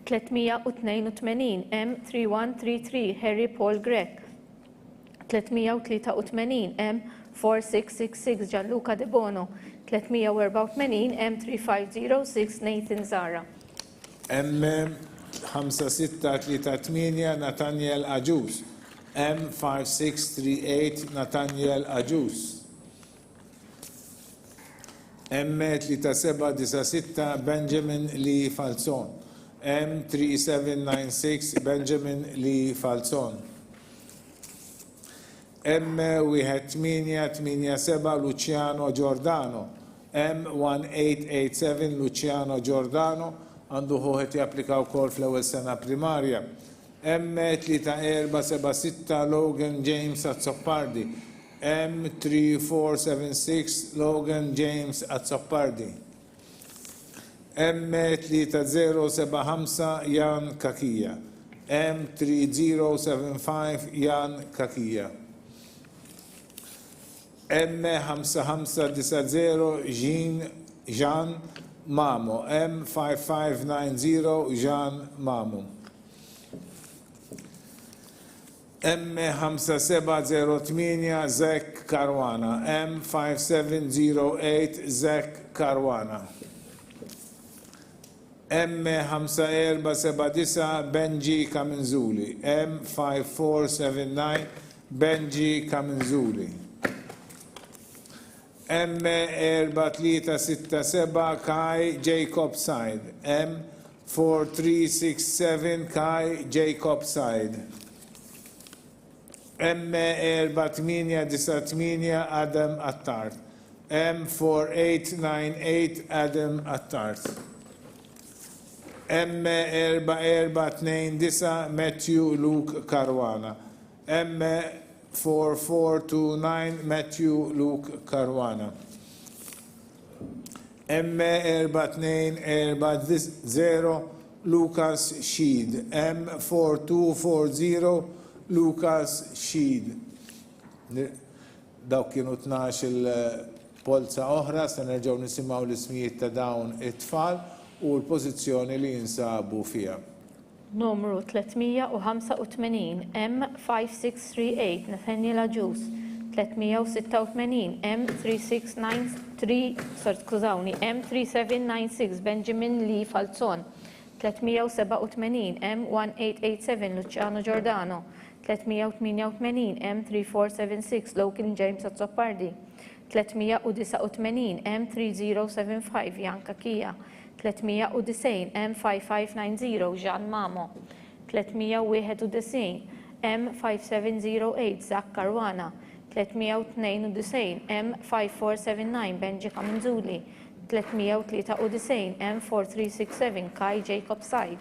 382 M3133 Harry Paul Grek. 383 M4666 Gianluca De Bono. 384 M3506 Nathan Zara. M5638 Nathaniel Aġus. M5638 Nathaniel Aġus. M3796 Benjamin Lee Falzon. M3796 Benjamin Lee Falzon. M1887 Luciano Giordano. M1887 Luciano Giordano għandu ħuħet japplika wkoll fl-ewwel sena primarja. M3476 Logan James Azzopardi. M3476 Logan James Azzopardi. M3075 Jan Kakija. M3075 Jan Kakija. M5590 Jean Mamo. M5590 Jean Mamo. M5708 Zek Karwana. M5708 Zek Karwana. M5479 Benji Kamenzuli. M5479 Benji Kamenzuli. M4367 Kai Jacob Side. M4367 Kai Jacob Side. M4898 Adam Attart. M4898 Adam Attart. M4429 Matthew Luke Karwana. M4429 Matthew Luke Karwana. M4240 Lucas Sheed. M4240 Lucas Sheed. Dawk kienu 12 il-polza oħra, se nerġgħu nisimgħu l-ismijiet ta' dawn it-tfal u l-pożizzjoni li jinsabu fiha. Numru 385 M5638 Nathaniel Aġus. 386 M3796 Benjamin Lee Falzon. 387 M1887 Luciano Giordano. 388 M3476 Logan James Azzopardi, 389 M3075 Janka Kia, 390 M5590 Jean Mamo, 391 M5708 Zach Caruana, 392 M5479 Benji Kaminzuli, 393 M4367 Kai Jacob Said,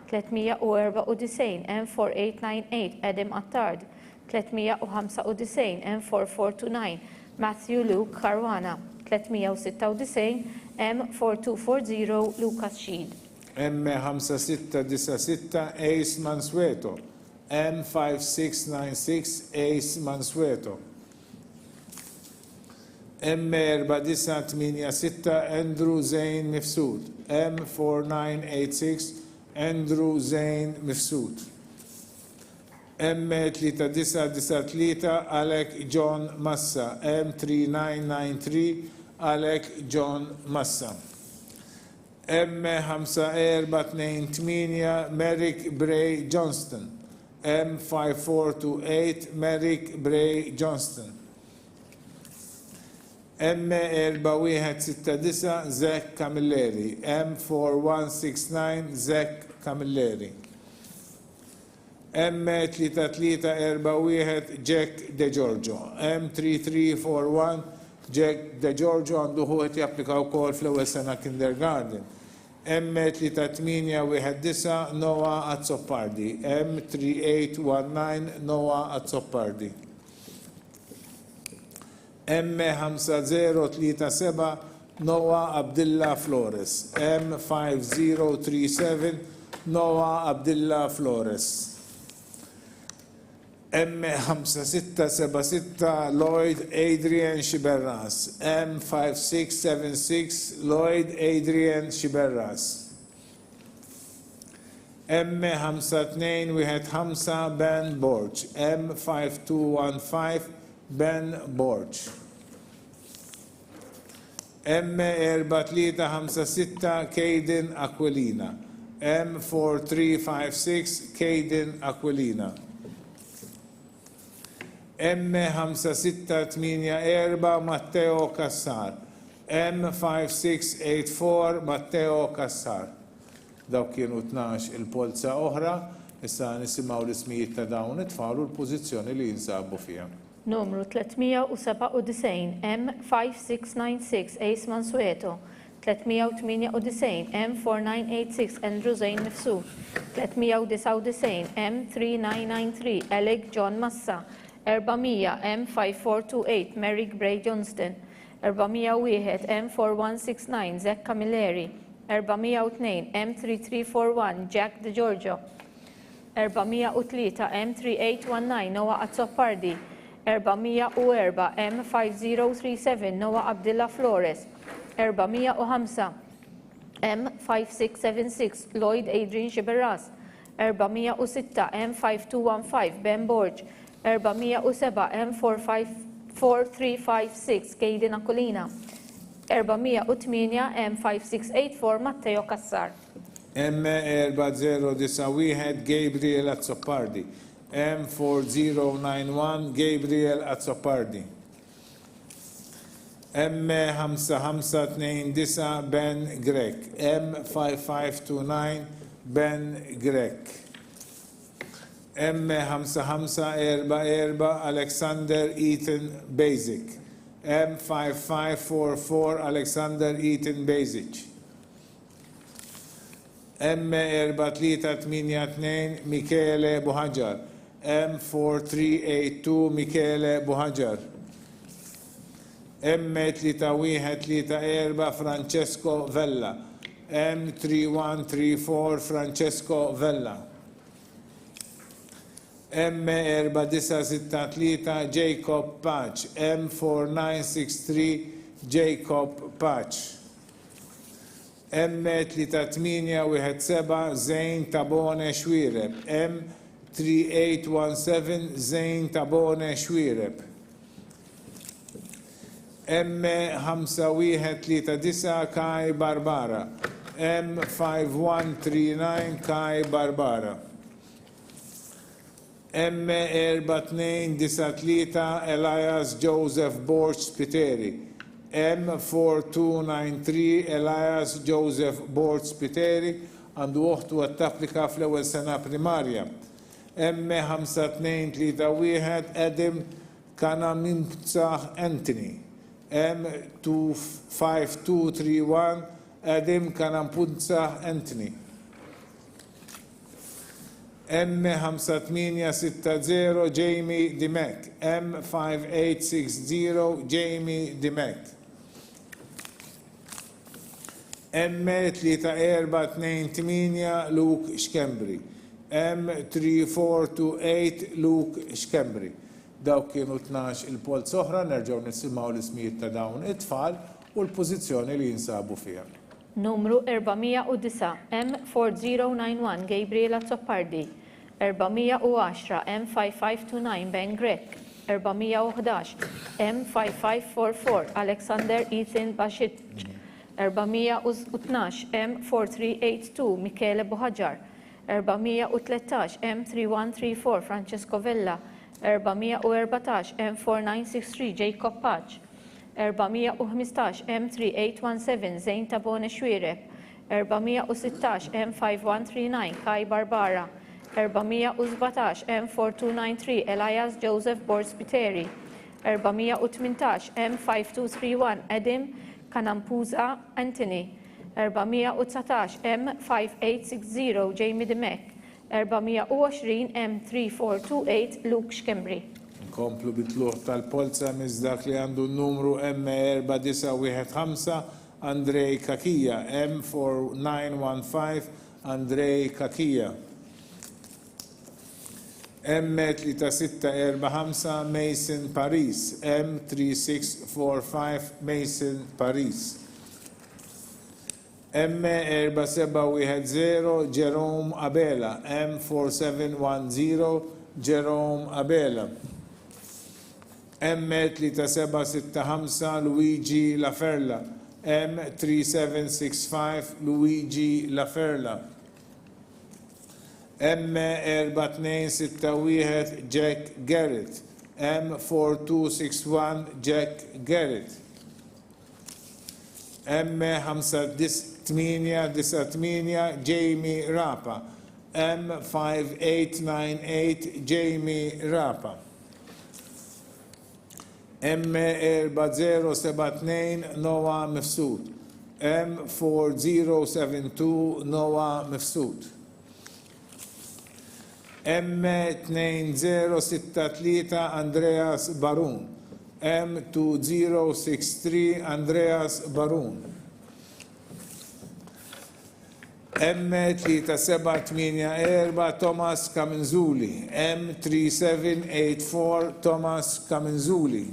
394 M4898 Adam Attard, 395 M4429 Matthew Luke Caruana, 396 M4240 Lucas Sheed. M5696 Ace Mansueto, M5696 Ace Mansueto, M4986 Andrew Zain Mifsud, M4986 Andrew Zain Mifsud, M3993 Alec John Massa, M3993 Alec John Massa, M5428 Merrick Bray Johnston, M5428 Merrick Bray Johnston, M4169 Zach Camilleri, M4169 Zach Camilleri, M3341 Jack De Giorgio, M3341 Jack De Giorgio għandu ħuħet japplika wkoll fl-ewwel sena kindergarten. M3819 Noah Azzopardi, M3819 Noah Azzopardi, M5037 Noah Abdullah Flores, M5037 Noah Abdullah Flores, M5676 Lloyd Adrian Shiberras, M5676 Lloyd Adrian Shiberras, M5215 Ben Borch, M5215 Ben Borch, M4356 Caden Aquilina, M4356 Caden Aquilina, M5684 Matteo Cassar, M5684 Matteo Cassar. Daw kienu 12 il-Polza oħra, issa nisimgħu l-ismijiet ta' dawn it-tfal u l-pożizzjoni li jinsabu fiha. Numru 397 M5696 Ace Mansueto, 398 M4986 Andrew Zain Mifsud, 399 M3993 Alec John Massa, 400 M5428 Merrick Bray Johnston, 401 M4169 Zach Camilleri, 402 M3341 Jack De Giorgio, 403 M3819 Noah Azzopardi, 404 M5037 Noah Abdullah Flores, 405 M5676 Lloyd Adrian Shiberras, 406 M5215 Ben Borch, 407 M4356 Caden Aquilina, 408 M5684 Matteo Cassar. M4091 Gabriel Azzopardi, M4091 Gabriel Azzopardi, M5529 Ben Grek, M5529 Ben Grek, M5544 Alexander Eaton Basic, M5544 Alexander Eaton Basic, M4382 Michele Buhajar, M4382 Michele Buhajar, M3134 Francesco Vella, M3134 Francesco Vella, M4963 Jacob Patch, M4963 Jacob Patch, M3817 Zain Tabone Xwireb, M3817 Zain Tabone Xwireb, M5139 Kai Barbara, M5139 Kai Barbara, M4293 Elias Joseph Borch Spiteri. M4293 Elias Joseph Borch Spiteri għandu uħtu għat tapplika fl-ewwel sena primarja. M5231 Edim Kanamimtsah Anthony. M25231 Edim Kanampuntsah Anthony. M5860 Jamie Dimek. M5860 Jamie Dimek. M3428 Luke Xkembri. M3428 Luke Xkembri. Dawk kienu 12 il-Polza oħra, nerġgħu nisimgħu l-ismijiet ta' dawn it-tfal u l-pożizzjoni li jinsabu fiha. Numru 409 M4091 Gabriela Zoppardi. 410 M5529 Ben Grek. 411 M5544 Alexander Ethan Bashit. 412 M4382 Michele Buħaġar. 413 M3134 Francesco Vella. 414 M4963 Jacob Patch. 415 M3817 Zejn Tabone Xwiereb. 416 M5139 Kai Barbara. 417 M4293 Elias Joseph Borch Spiteri. 418 M5231 Edim Kanampuza Anthony. 419 M5860 Jamie Dimek. 420 M3428 Luke Xkembri. Nkomplu bitluħ tal-Polza mizdak li għandu n-numru M4915 Andrej Kakija. M4915 Andrej Kakija. M3645 Mason Paris. M3645 Mason Paris. M4710 Jerome Abela. M4710 Jerome Abela. M3765 Luigi Laferla. M3765 Luigi Laferla. M4261 Jack Garrett. M4261 Jack Garrett. M5898 Jamie Rapa. M5898 Jamie Rapa. M4072 Noah Mifsud. M4072 Noah Mifsud. M2063 Andreas Barun. M2063 Andreas Barun. M3784 Thomas Kamenzuli. M3784 Thomas Kamenzuli.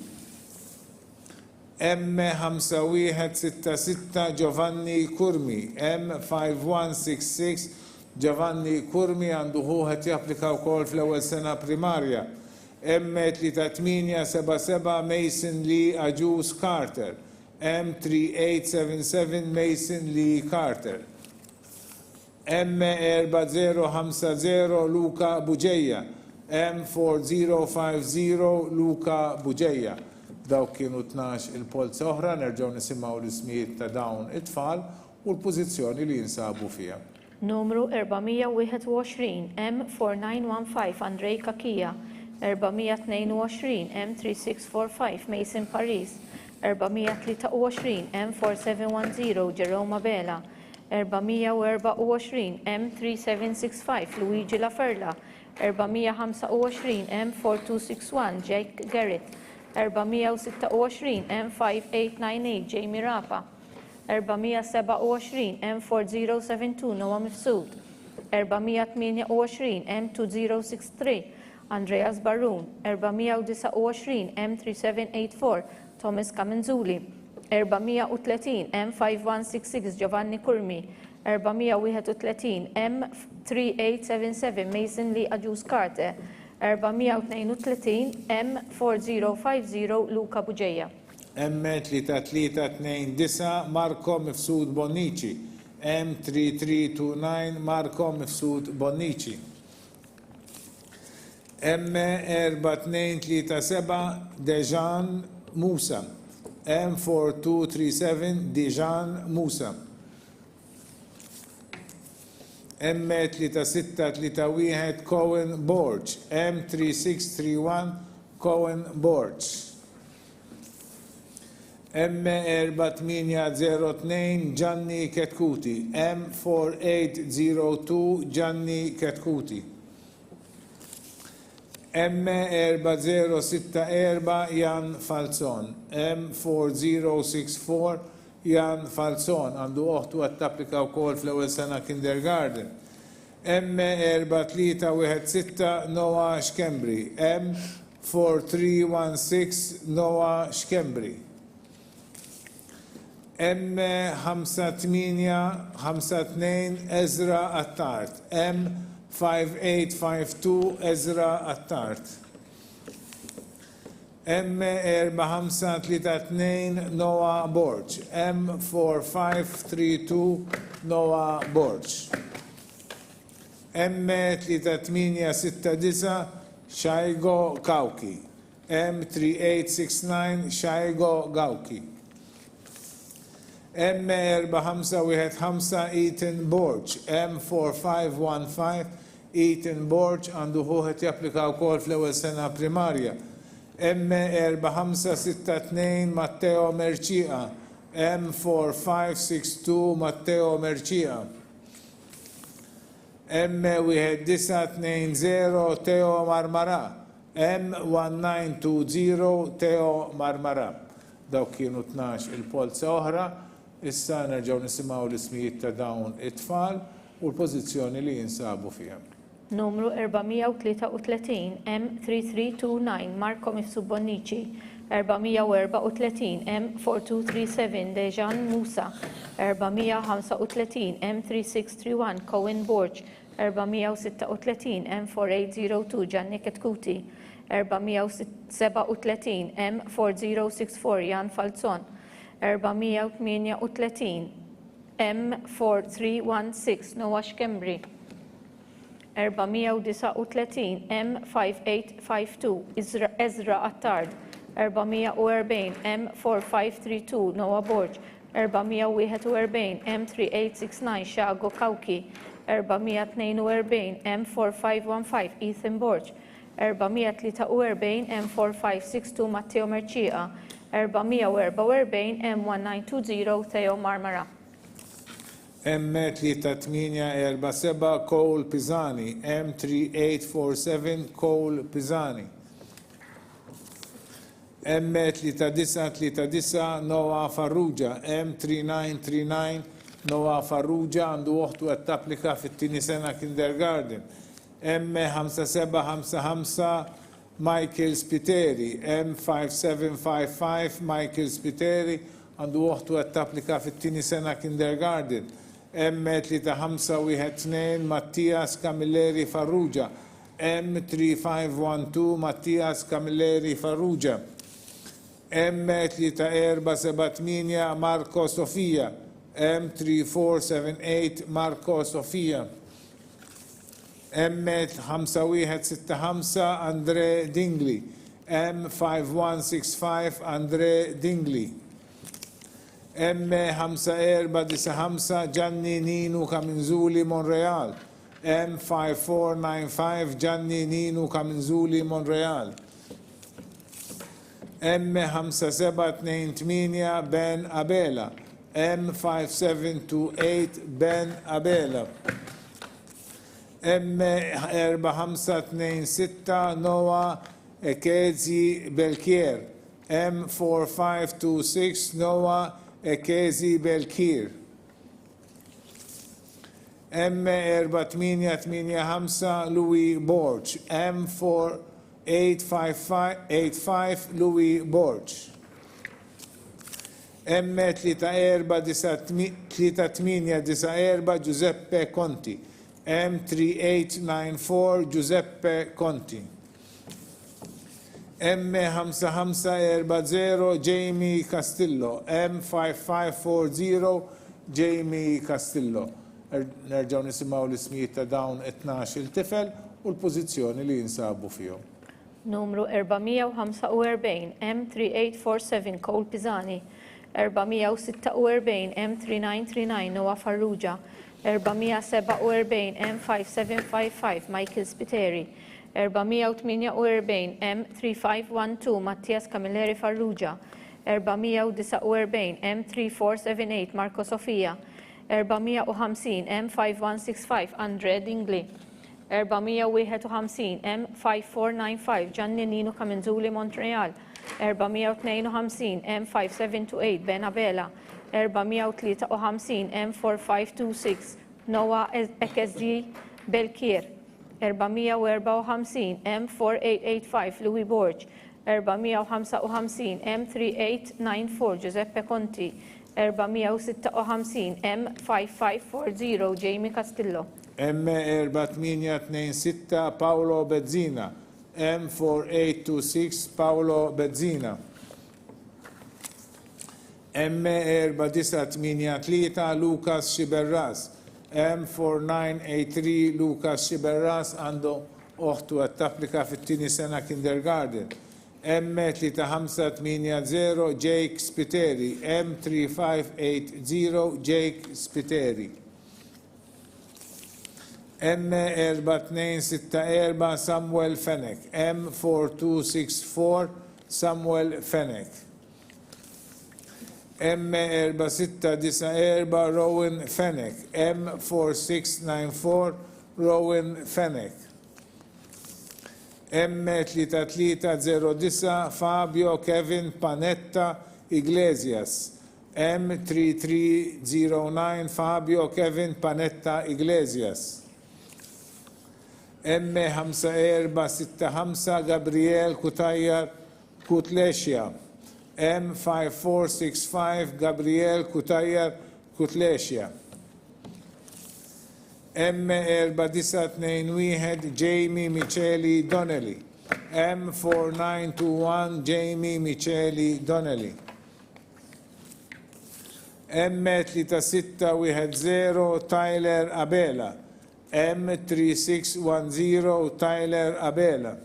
M5166 Giovanni Kurmi. M5166 Giovanni Kurmi għandu ħuħet japplika wkoll fl-ewwel sena primarja. M3877 Mason Lee Ajus Carter. M3877 Mason Lee Carter. M4050 Luca Buġeja. M4050 Luca Buġeja. Dawk kienu 12 il-Polza oħra, nerġgħu nisimgħu l-ismijiet ta' dawn it-tfal u l-pożizzjoni li jinsabu fiha. Numru 421 M4915 Andrej Kakija. 422 M3645 Mason Paris. 423 M4710 Jerome Abela. 424 M3765 Luigi Laferla. 425 M4261 Jake Garrett. 426 M5898 Jamie Rapa. 427 M4072 Noah Mifsud. 428 M2063 Andreas Barun. 429 M3784 Thomas Kamenzuli. 430 M5166 Giovanni Kurmi. 431 M3877 Mason Lee Ajus Carter. 432 M4050 Luca Buġeja. M3329 Marco Mifsud Bonnici. M3329 Marco Mifsud Bonnici. M4237 Dejan Musa. M4237 Dejan Musa. M3631 Cohen Borge. M3631 Cohen Borge. M4802 Gianni Ketkuti. M4802 Gianni Ketkuti. M4064 Jan Falzon. M4064 Jan Falzon. Għandu uħtu għat tapplika wkoll fl-ewwel sena kindergarten. M4316 Noah Xkembri. M4316 Noah Xkembri. M5852 Ezra Attart. M5852 Ezra Attart. M4532 Noah Borge. M4532 Noah Borge. M3869 Shaigo Kauki. M3869 Shaigo Gauki. M4515 Ethan Borge. M4515 Ethan Borge għandu ħuħet japplika wkoll fl-ewwel sena primarja. M4562 Matteo Merċiqa. M4562 Matteo Merċiqa. M1920 Teo Marmara. M1920 Teo Marmara. Dawk kienu 12 il-Polza oħra, issa nerġgħu nisimgħu l-ismijiet ta' dawn it-tfal u l-pożizzjoni li jinsabu fiha. Numru 433 M3329 Marko Mifsubonnici. 434 M4237 Dejan Musa. 435 M3631 Cohen Borge. 436 M4802 Gianni Ketkuti. 437 M4064 Jan Falzon. 438 M4316 Noah Xkembri. 439 M5852 Ezra Attard. 440 M4532 Noah Borge. 441 M3869 Shago Kauki. 442 M4515 Ethan Borge. 443 M4562 Matteo Merċiqa. 444 M1920 Theo Marmara. M3847 Cole Pisani. M3847 Cole Pisani. M3939 Noah Farrugia. M3939 Noah Farrugia għandu uħtu għat tapplika fit-tieni sena kindergarten. M5755 Michael Spiteri. M5755 Michael Spiteri għandu uħtu għat tapplika fit-tieni sena kindergarten. M3512 Mattias Camilleri Farrugia. M3512 Mattias Camilleri Farrugia. M3478 Marco Sofia. M3478 Marco Sofia. M5165 Andre Dingli. M5165 Andre Dingli. M5495 Gianni Ninu Kaminzuli Monreal. M5495 Gianni Ninu Kaminzuli Monreal. M5728 Ben Abela. M5728 Ben Abela. M4526 Noah Ekezi Belkier. M4526 Noah Ekezi Belkier. M4885 Louis Borge. M4885 Louis Borge. M3894 Giuseppe Conti. M3894 Giuseppe Conti. M5540 Jamie Castillo. M5540 Jamie Castillo. Nerġaw nisimgħu l-ismijiet ta' dawn 12 il-tifel u l-pożizzjoni li jinsabu fihom. Numru 445 M3847 Cole Pisani, 446 M3939 Noah Farrugia, 447 M5755 Michael Spiteri, 448 M3512 Mattias Camilleri Farrugia, 449 M3478 Marco Sofia, 450 M5165 Andre Dingli, 451 M5495 Gianni Nino Camenzuli Montreal, 452 M5728 Benabela, 453 M4526 Noah XD Belkier, 454 M4885 Louis Borg, 455 M3894 Giuseppe Conti, 456 M5540 Jamie Castillo. M426 Paolo Bezzina, M4826 Paolo Bezzina, M493 Lucas Xiberras, M4983 Lucas Xiberras għandu uħtu għat tapplika fit-tieni sena kindergarten. M3580 Jake Spiteri, M3580 Jake Spiteri. M4264 Samuel Fenek, M4264 Samuel Fenek. M4694 Rowan Fenek, M4694 Rowan Fenek. M3309 Fabio Kevin Panetta Iglesias, M3309 Fabio Kevin Panetta Iglesias. M5465 Gabriel Kutajjar Kutlesja, M5465 Gabriel Kutajjar Kutlesja. M4921 Jamie Micheli Donnelly, M4921 Jamie Micheli Donnelly. M3610 Tyler Abela, M3610 Tyler Abela.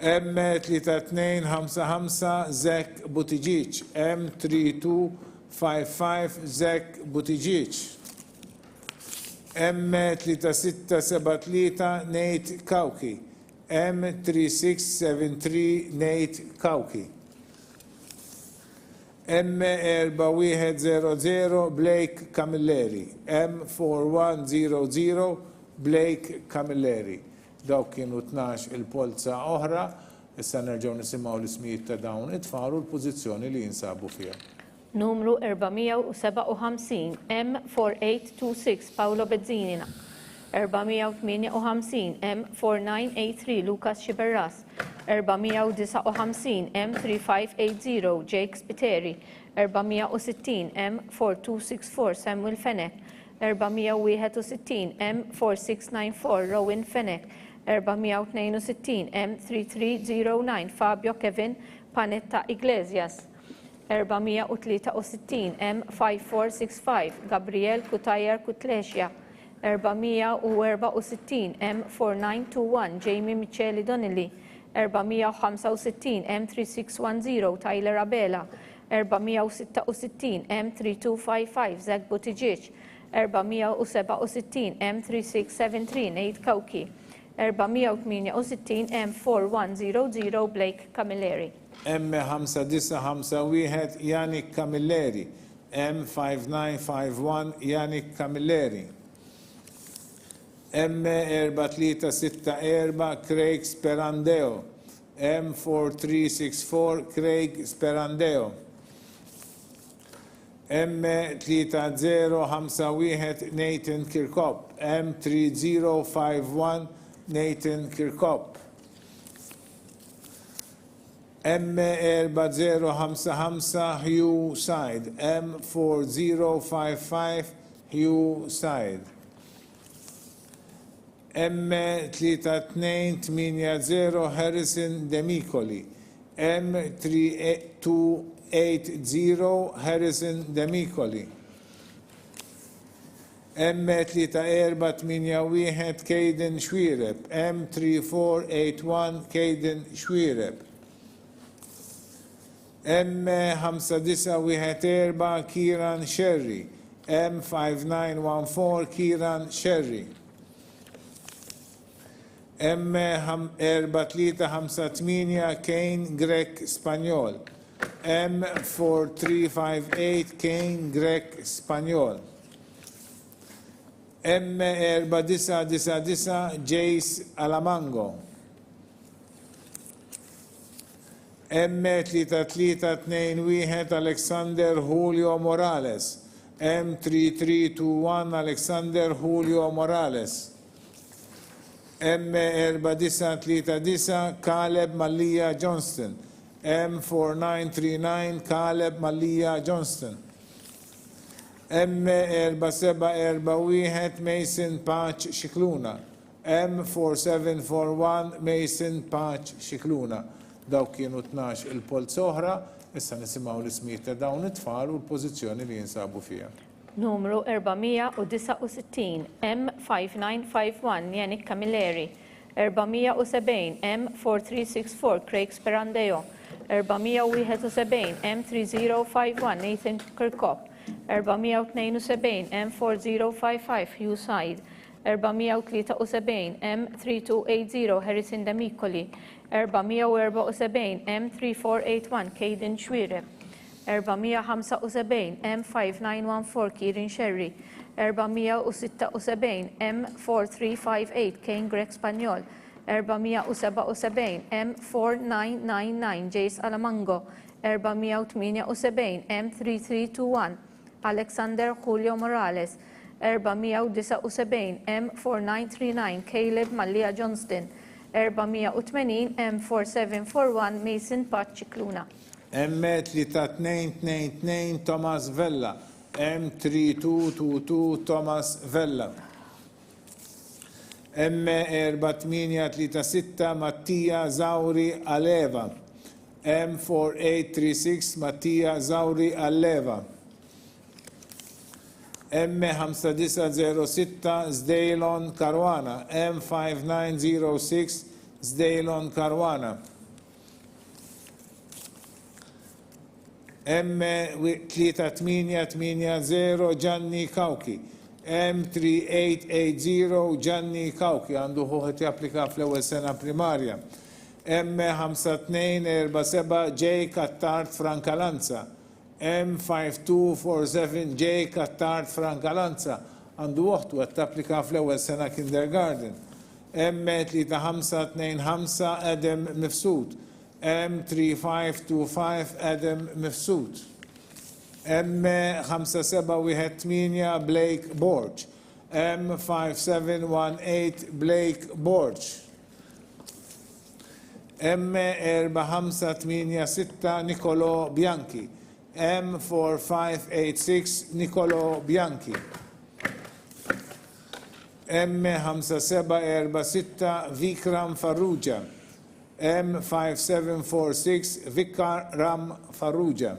M3255 Zek Butigic, M3255 Zek Butigic. M3673 Nate Kauki, M3673 Nate Kauki. M4100 Blake Camilleri, M4100 Blake Camilleri. Dawk kienu 12 il-polza oħra, issa nerġgħu nisimgħu l-ismijiet ta' dawn it-tfal u l-pożizzjoni li jinsabu fiha. Numru 457 M4826 Paolo Bezzina, 458 M4983 Lucas Xiberras, 459 M3580 Jake Spiteri, 460 M4264 Samuel Fenek, 461 M4694 Rowan Fenek, 462 M3309 Fabio Kevin Panetta Iglesias, 463 M5465 Gabriel Kutajjar Kutlesja, 464 M4921 Jamie Micheli Donnelly, 465 M3610 Tyler Abela, 466 M3255 Zach Butigic, 467 M3673 Nate Kauki, 468 M4100 Blake Camilleri. M5951 Yannick Camilleri, M5951 Yannick Camilleri. M4364 Craig Sperandeo, M4364 Craig Sperandeo. M3051 Nathan Kirkop, M3051 Nathan Kirkop. M4055 Hugh Side, M4055 Hugh Side. M3280 Harrison Demicoli, M3280 Harrison Demicoli. M3481 Kejden Xwireb, M3481 Kejden Xwireb, M5914 Kieran Sherry, M5914 Kieran Sherry, M4358 Kane Grek Spanjol, M4358 Kane Grek Spanjol, M4999 Jace Alamango, M3321 Alexander Julio Morales, M3321 Alexander Julio Morales, M4939 Caleb Malia Johnston, M4939 Caleb Malia Johnston, M4741 Mason Patch Shikluna, M4741 Mason Patch Shikluna. Dawk kienu 12 il-Polza oħra, issa nisimgħu l-ismijiet ta' dawn it-tfal u l-pożizzjoni li jinsabu fiha. Numru 469 M5951 Yannick Camilleri, 470 M4364 Craig Sperandeo, 471 M3051 Nathan Kirkop, 472 M4055 Hugh Side, 473 M3280 Harrison Damicoli, 474 M3481 Kejden Xwireb, 475 M5914 Kieran Sherry, 476 M4358 Kane Grek Spanjol, 477 M4999 Jace Alamango, 478 M3321 Alexander Julio Morales, 479 M4939 Caleb Malia Johnston, 480 M4741 Mason Patch Shikluna. M3222 Thomas Vella, M3222 Thomas Vella, M4836 Mattia Zauri Aleva, M4836 Mattia Zauri Aleva, M5906 Zdejlon Karwana, M5906 Zdejlon Karwana, M3880 Gianni Kauki, M3880 Gianni Kauki, għandu ħuħet japplika fl-ewwel sena primarja, M5247 J. Kattart Francalanza, M5247 J. Kattart Francalanza, għandu uħtu għed tapplika fl-ewwel sena kindergarten, M3525 Adam Mifsud, M3525 Adam Mifsud, M5718 Blake Borch, M5718 Blake Borch, M4586 Nicolo Bianchi, M4586 Nicolo Bianchi, M5746 Vikram Farrugia, M5746 Vikram Farrugia,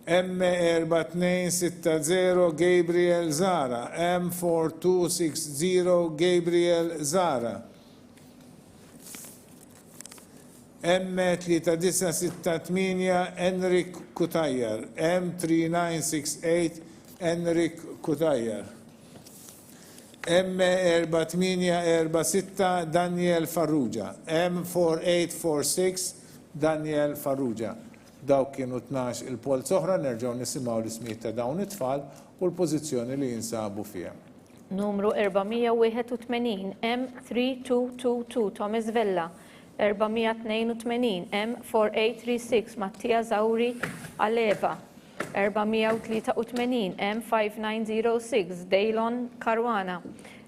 M4260 Gabriel Zara, M4260 Gabriel Zara, M3968 Enric Kutajer, M3968 Enric Kutajer, M4846 Daniel Farrugia, M4846 Daniel Farrugia. Dawk kienu 12 il-Polza oħra, nerġgħu nisimgħu l-ismijiet ta' dawn it-tfal u l-pożizzjoni li jinsabu fiha. Numru 481 M3222 Thomas Vella, 482 M4836 Mattia Zauri Aleva, 483 M5906 Dejlon Karwana,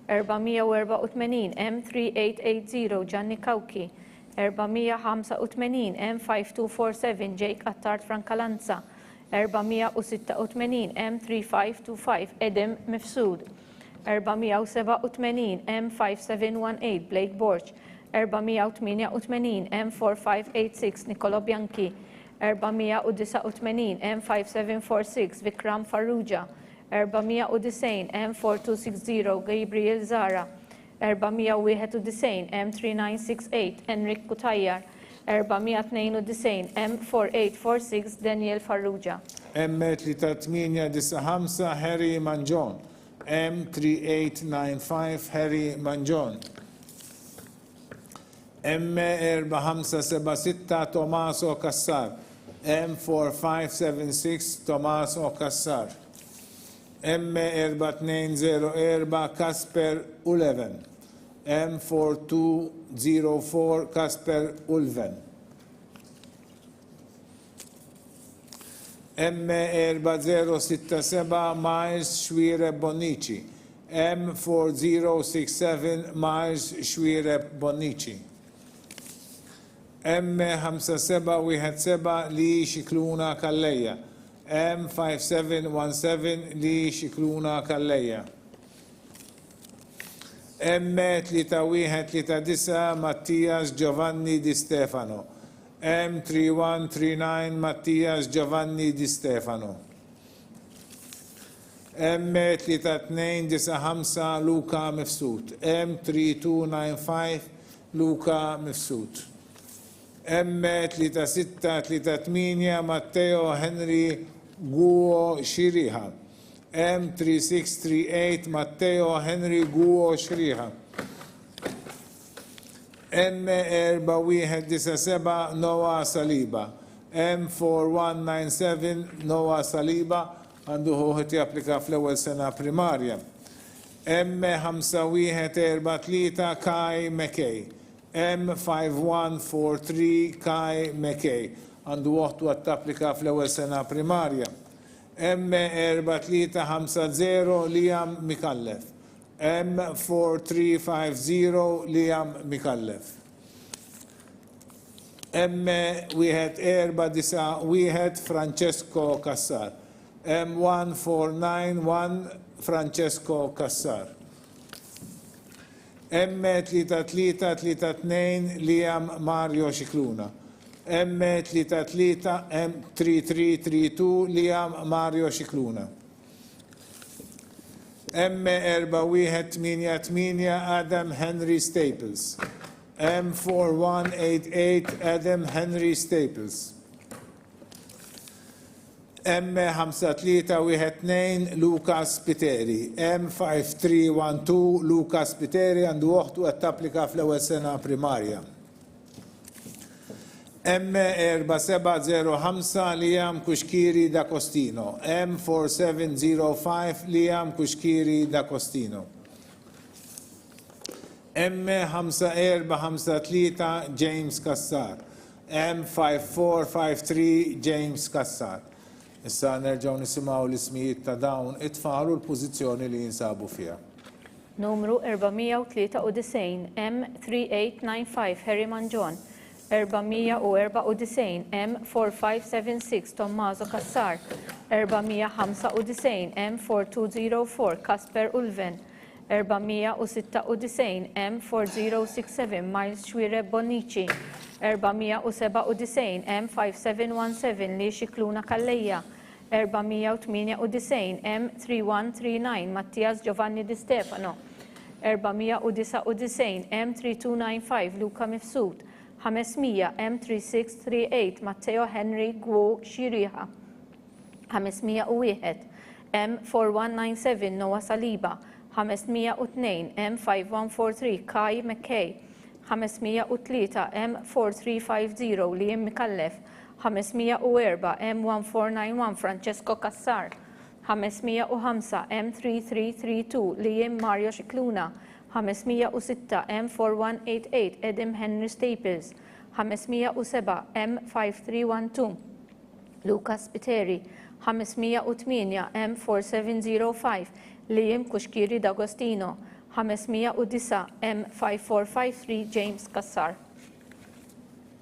484 M3880 Gianni Kauki, 485 M5247 Jake Attard Francalanza, 486 M3525 Edem Mifsud, 487 M5718 Blake Borch, 488 M4586 Nicolo Bianchi, 489 M5746 Vikram Farrugia, 490 M4260 Gabriel Zara, 491 M3968 Enric Kutajjar, 492 M4846 Daniel Farrugia. M3895 Harry Manjon, M3895 Harry Manjon, M4576 Tommaso Cassar, M4576 Tommaso Cassar, M4204 Kasper Ulven, M4204 Kasper Ulven, M4067 Miles Schwire Bonici, M4067 Miles Schwire Bonici, M5717 Li Xikluna Kalleja, M5717 Li Xikluna Kalleja, M3139 Mattias Giovanni Di Stefano, M3139 Mattias Giovanni Di Stefano, M3295 Luca Mifsud, M3295 Luca Mifsud, M3638 Matteo Henry Guo Shiriha, M3638 Matteo Henry Guo Shiriha, M4197 Noah Saliba, M4197 Noah Saliba għandu ħuħet japplika fl-ewwel sena primarja. M5143 Kai McKay, M5143 Kai McKay għandu uħtu għat-applika fl-ewwel sena primarja. M4350 Liam Mikallef, M4350 Liam Mikallef, M1491 Francesco Cassar, M1491 Francesco Cassar, M3332 Liam Mario Xikluna, M3332 Liam Mario Xikluna, M4188 Adam Henry Staples, M4188 Adam Henry Staples, M5312 Lucas Piteri, M5312 Lucas Piteri għandu uħtu għat-tapplika fl-ewwel sena primarja. M4705 Liam Kuxkiri da Costino, M4705 Liam Kuxkiri da Costino, M5453 James Cassar, M5453 James Cassar. Issa nerġgħu nisimgħu l-ismijiet ta' dawn it-tfal u l-pożizzjoni li jinsabu fiha. Numru 493 M3895 Harry Manjon, 494 M4576 Tommaso Cassar, 495 M4204 Kasper Ulven, 496 M4067 Miles Schwire Bonici, 497 M5717 Li Xikluna Kalleja, 498 M3139 Mattias Giovanni Di Stefano, 499 M3295 Luca Mifsud, 500 M3638 Matteo Henry Guo Shiriha, 501 M4197 Noah Saliba, 502 M5143 Kai McKay, 503 M4350 Liam Mikallef, 504 M1491 Francesco Cassar, 505 M3332 Liam Mario Xikluna, 506 M4188 Edim Henry Staples, 507 M5312 Lucas Piteri, 508 M4705 Liam Kuxkiri D'Agostino, 509 M5453 James Cassar.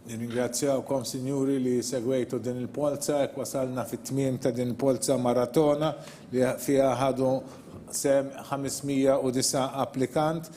Ringrazzjawkom, Sinjuri, li segwejtu din il-polza, wasalna fit-tmiem ta' din il-polza maratona li fiha ħadu sem 509 applikant.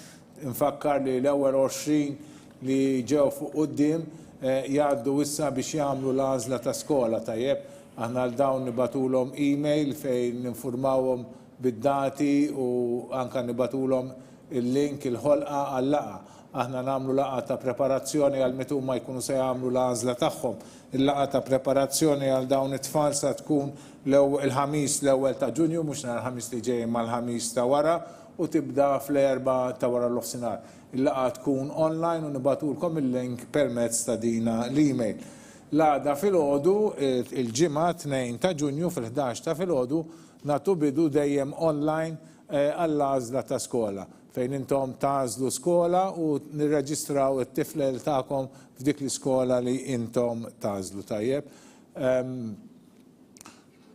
Infakkar li l-ewwel 20 li ġew fuq quddiem jgħaddu issa biex jagħmlu l-għażla ta' skola tajjeb. Aħna l dawn nibatulhom email fejn ninformawhom bid-dati u anka nibatulhom il-link il-ħolqa għall-laqa. Aħna nagħmlu laqa ta' preparazzjoni għal meta huma jkunu se jagħmlu l-għażla tagħhom. Il-laqa ta' preparazzjoni għal dawn it-tfal sa tkun il-ħamis l-ewwel ta' Ġunju, mhux nhar il-ħamis li ġej mal-ħamis ta' wara, u tibda fl-4 ta' wara l-offsinar. Il-laqa tkun online u nibatulkom il-link permezz ta' dina l-email. L-għada fil-ħodu, il-ġimgħa 2 ta' Ġunju fil-11 ta' fil-ħodu nagħtu bidu dejjem online għall-għażla ta' skola, fejn intom tażlu skola u nirreġistraw it-tifel tagħkom f'dik l-iskola li intom tażlu tajjeb.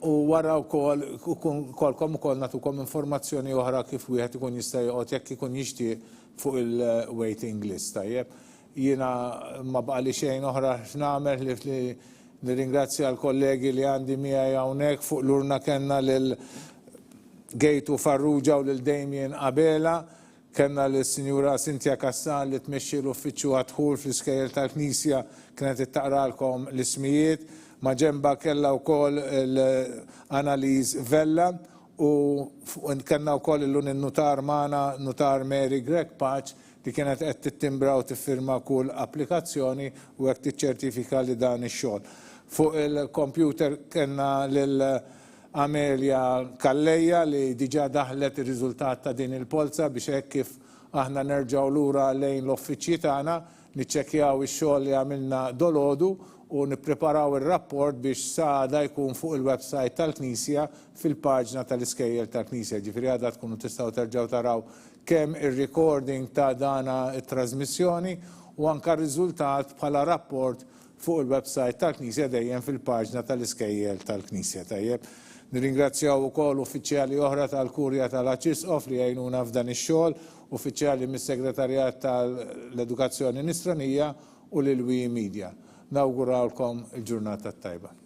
U wara wkoll ukoll nagħtukom informazzjoni oħra kif wieħed ikun jista' joqgħod jekk ikun jixtieq fuq il-waiting list tajjeb. Jiena ma baqali xejn oħra x'nagħmel li nirringrazzja l-kollegi li għandi miegħi hawnhekk fuq l-urna kellna lil Gejtu Farrugia u lil Damien Abela, kellna lis-Sinjura Cynthia Kassal li tmexxi l-uffiċċju Dħul fl-Iskejjel tal-Knisja kienet ittaqralkom l-ismijiet, ma' ġenba kellha wkoll Annalise Vella u kellna wkoll illum in-nutar magħna Nutar Mary Greg Patch li kienet qed tittimbra u tiffirma kull applikazzjoni u hekk tiċċertifika li dan ix-xogħol. Fuq il-computer kellna lil Amelia Kalleja li diġà daħlet ir-riżultat ta' din il-Polza biex hekk kif aħna nerġgħu lura lejn l-uffiċċji tagħna niċċekkjaw ix-xogħol li għamilna dolodu u nippreparaw ir-rapport biex sada jkun fuq il-website tal-Knisja fil-paġna tal-Iskejjel tal-Knisja. Ġifieri għadha tkunu tistgħu terġgħu taraw kemm ir-recording ta' dana it-trasmissjoni u anke r-riżultat bħala rapport fuq il-website tal-Knisja dejjem fil-paġna tal-Iskejjel tal-Knisja tajjeb. Nirringrazzjaw ukoll uffiċjali oħra tal-Kurja tal-Arċisqof li jgħinuna f'dan ix-xogħol, uffiċjali mis-Segretarjat tal-Edukazzjoni Nisranija u lil Media. Nawgurawlkom il-ġurnata tajba.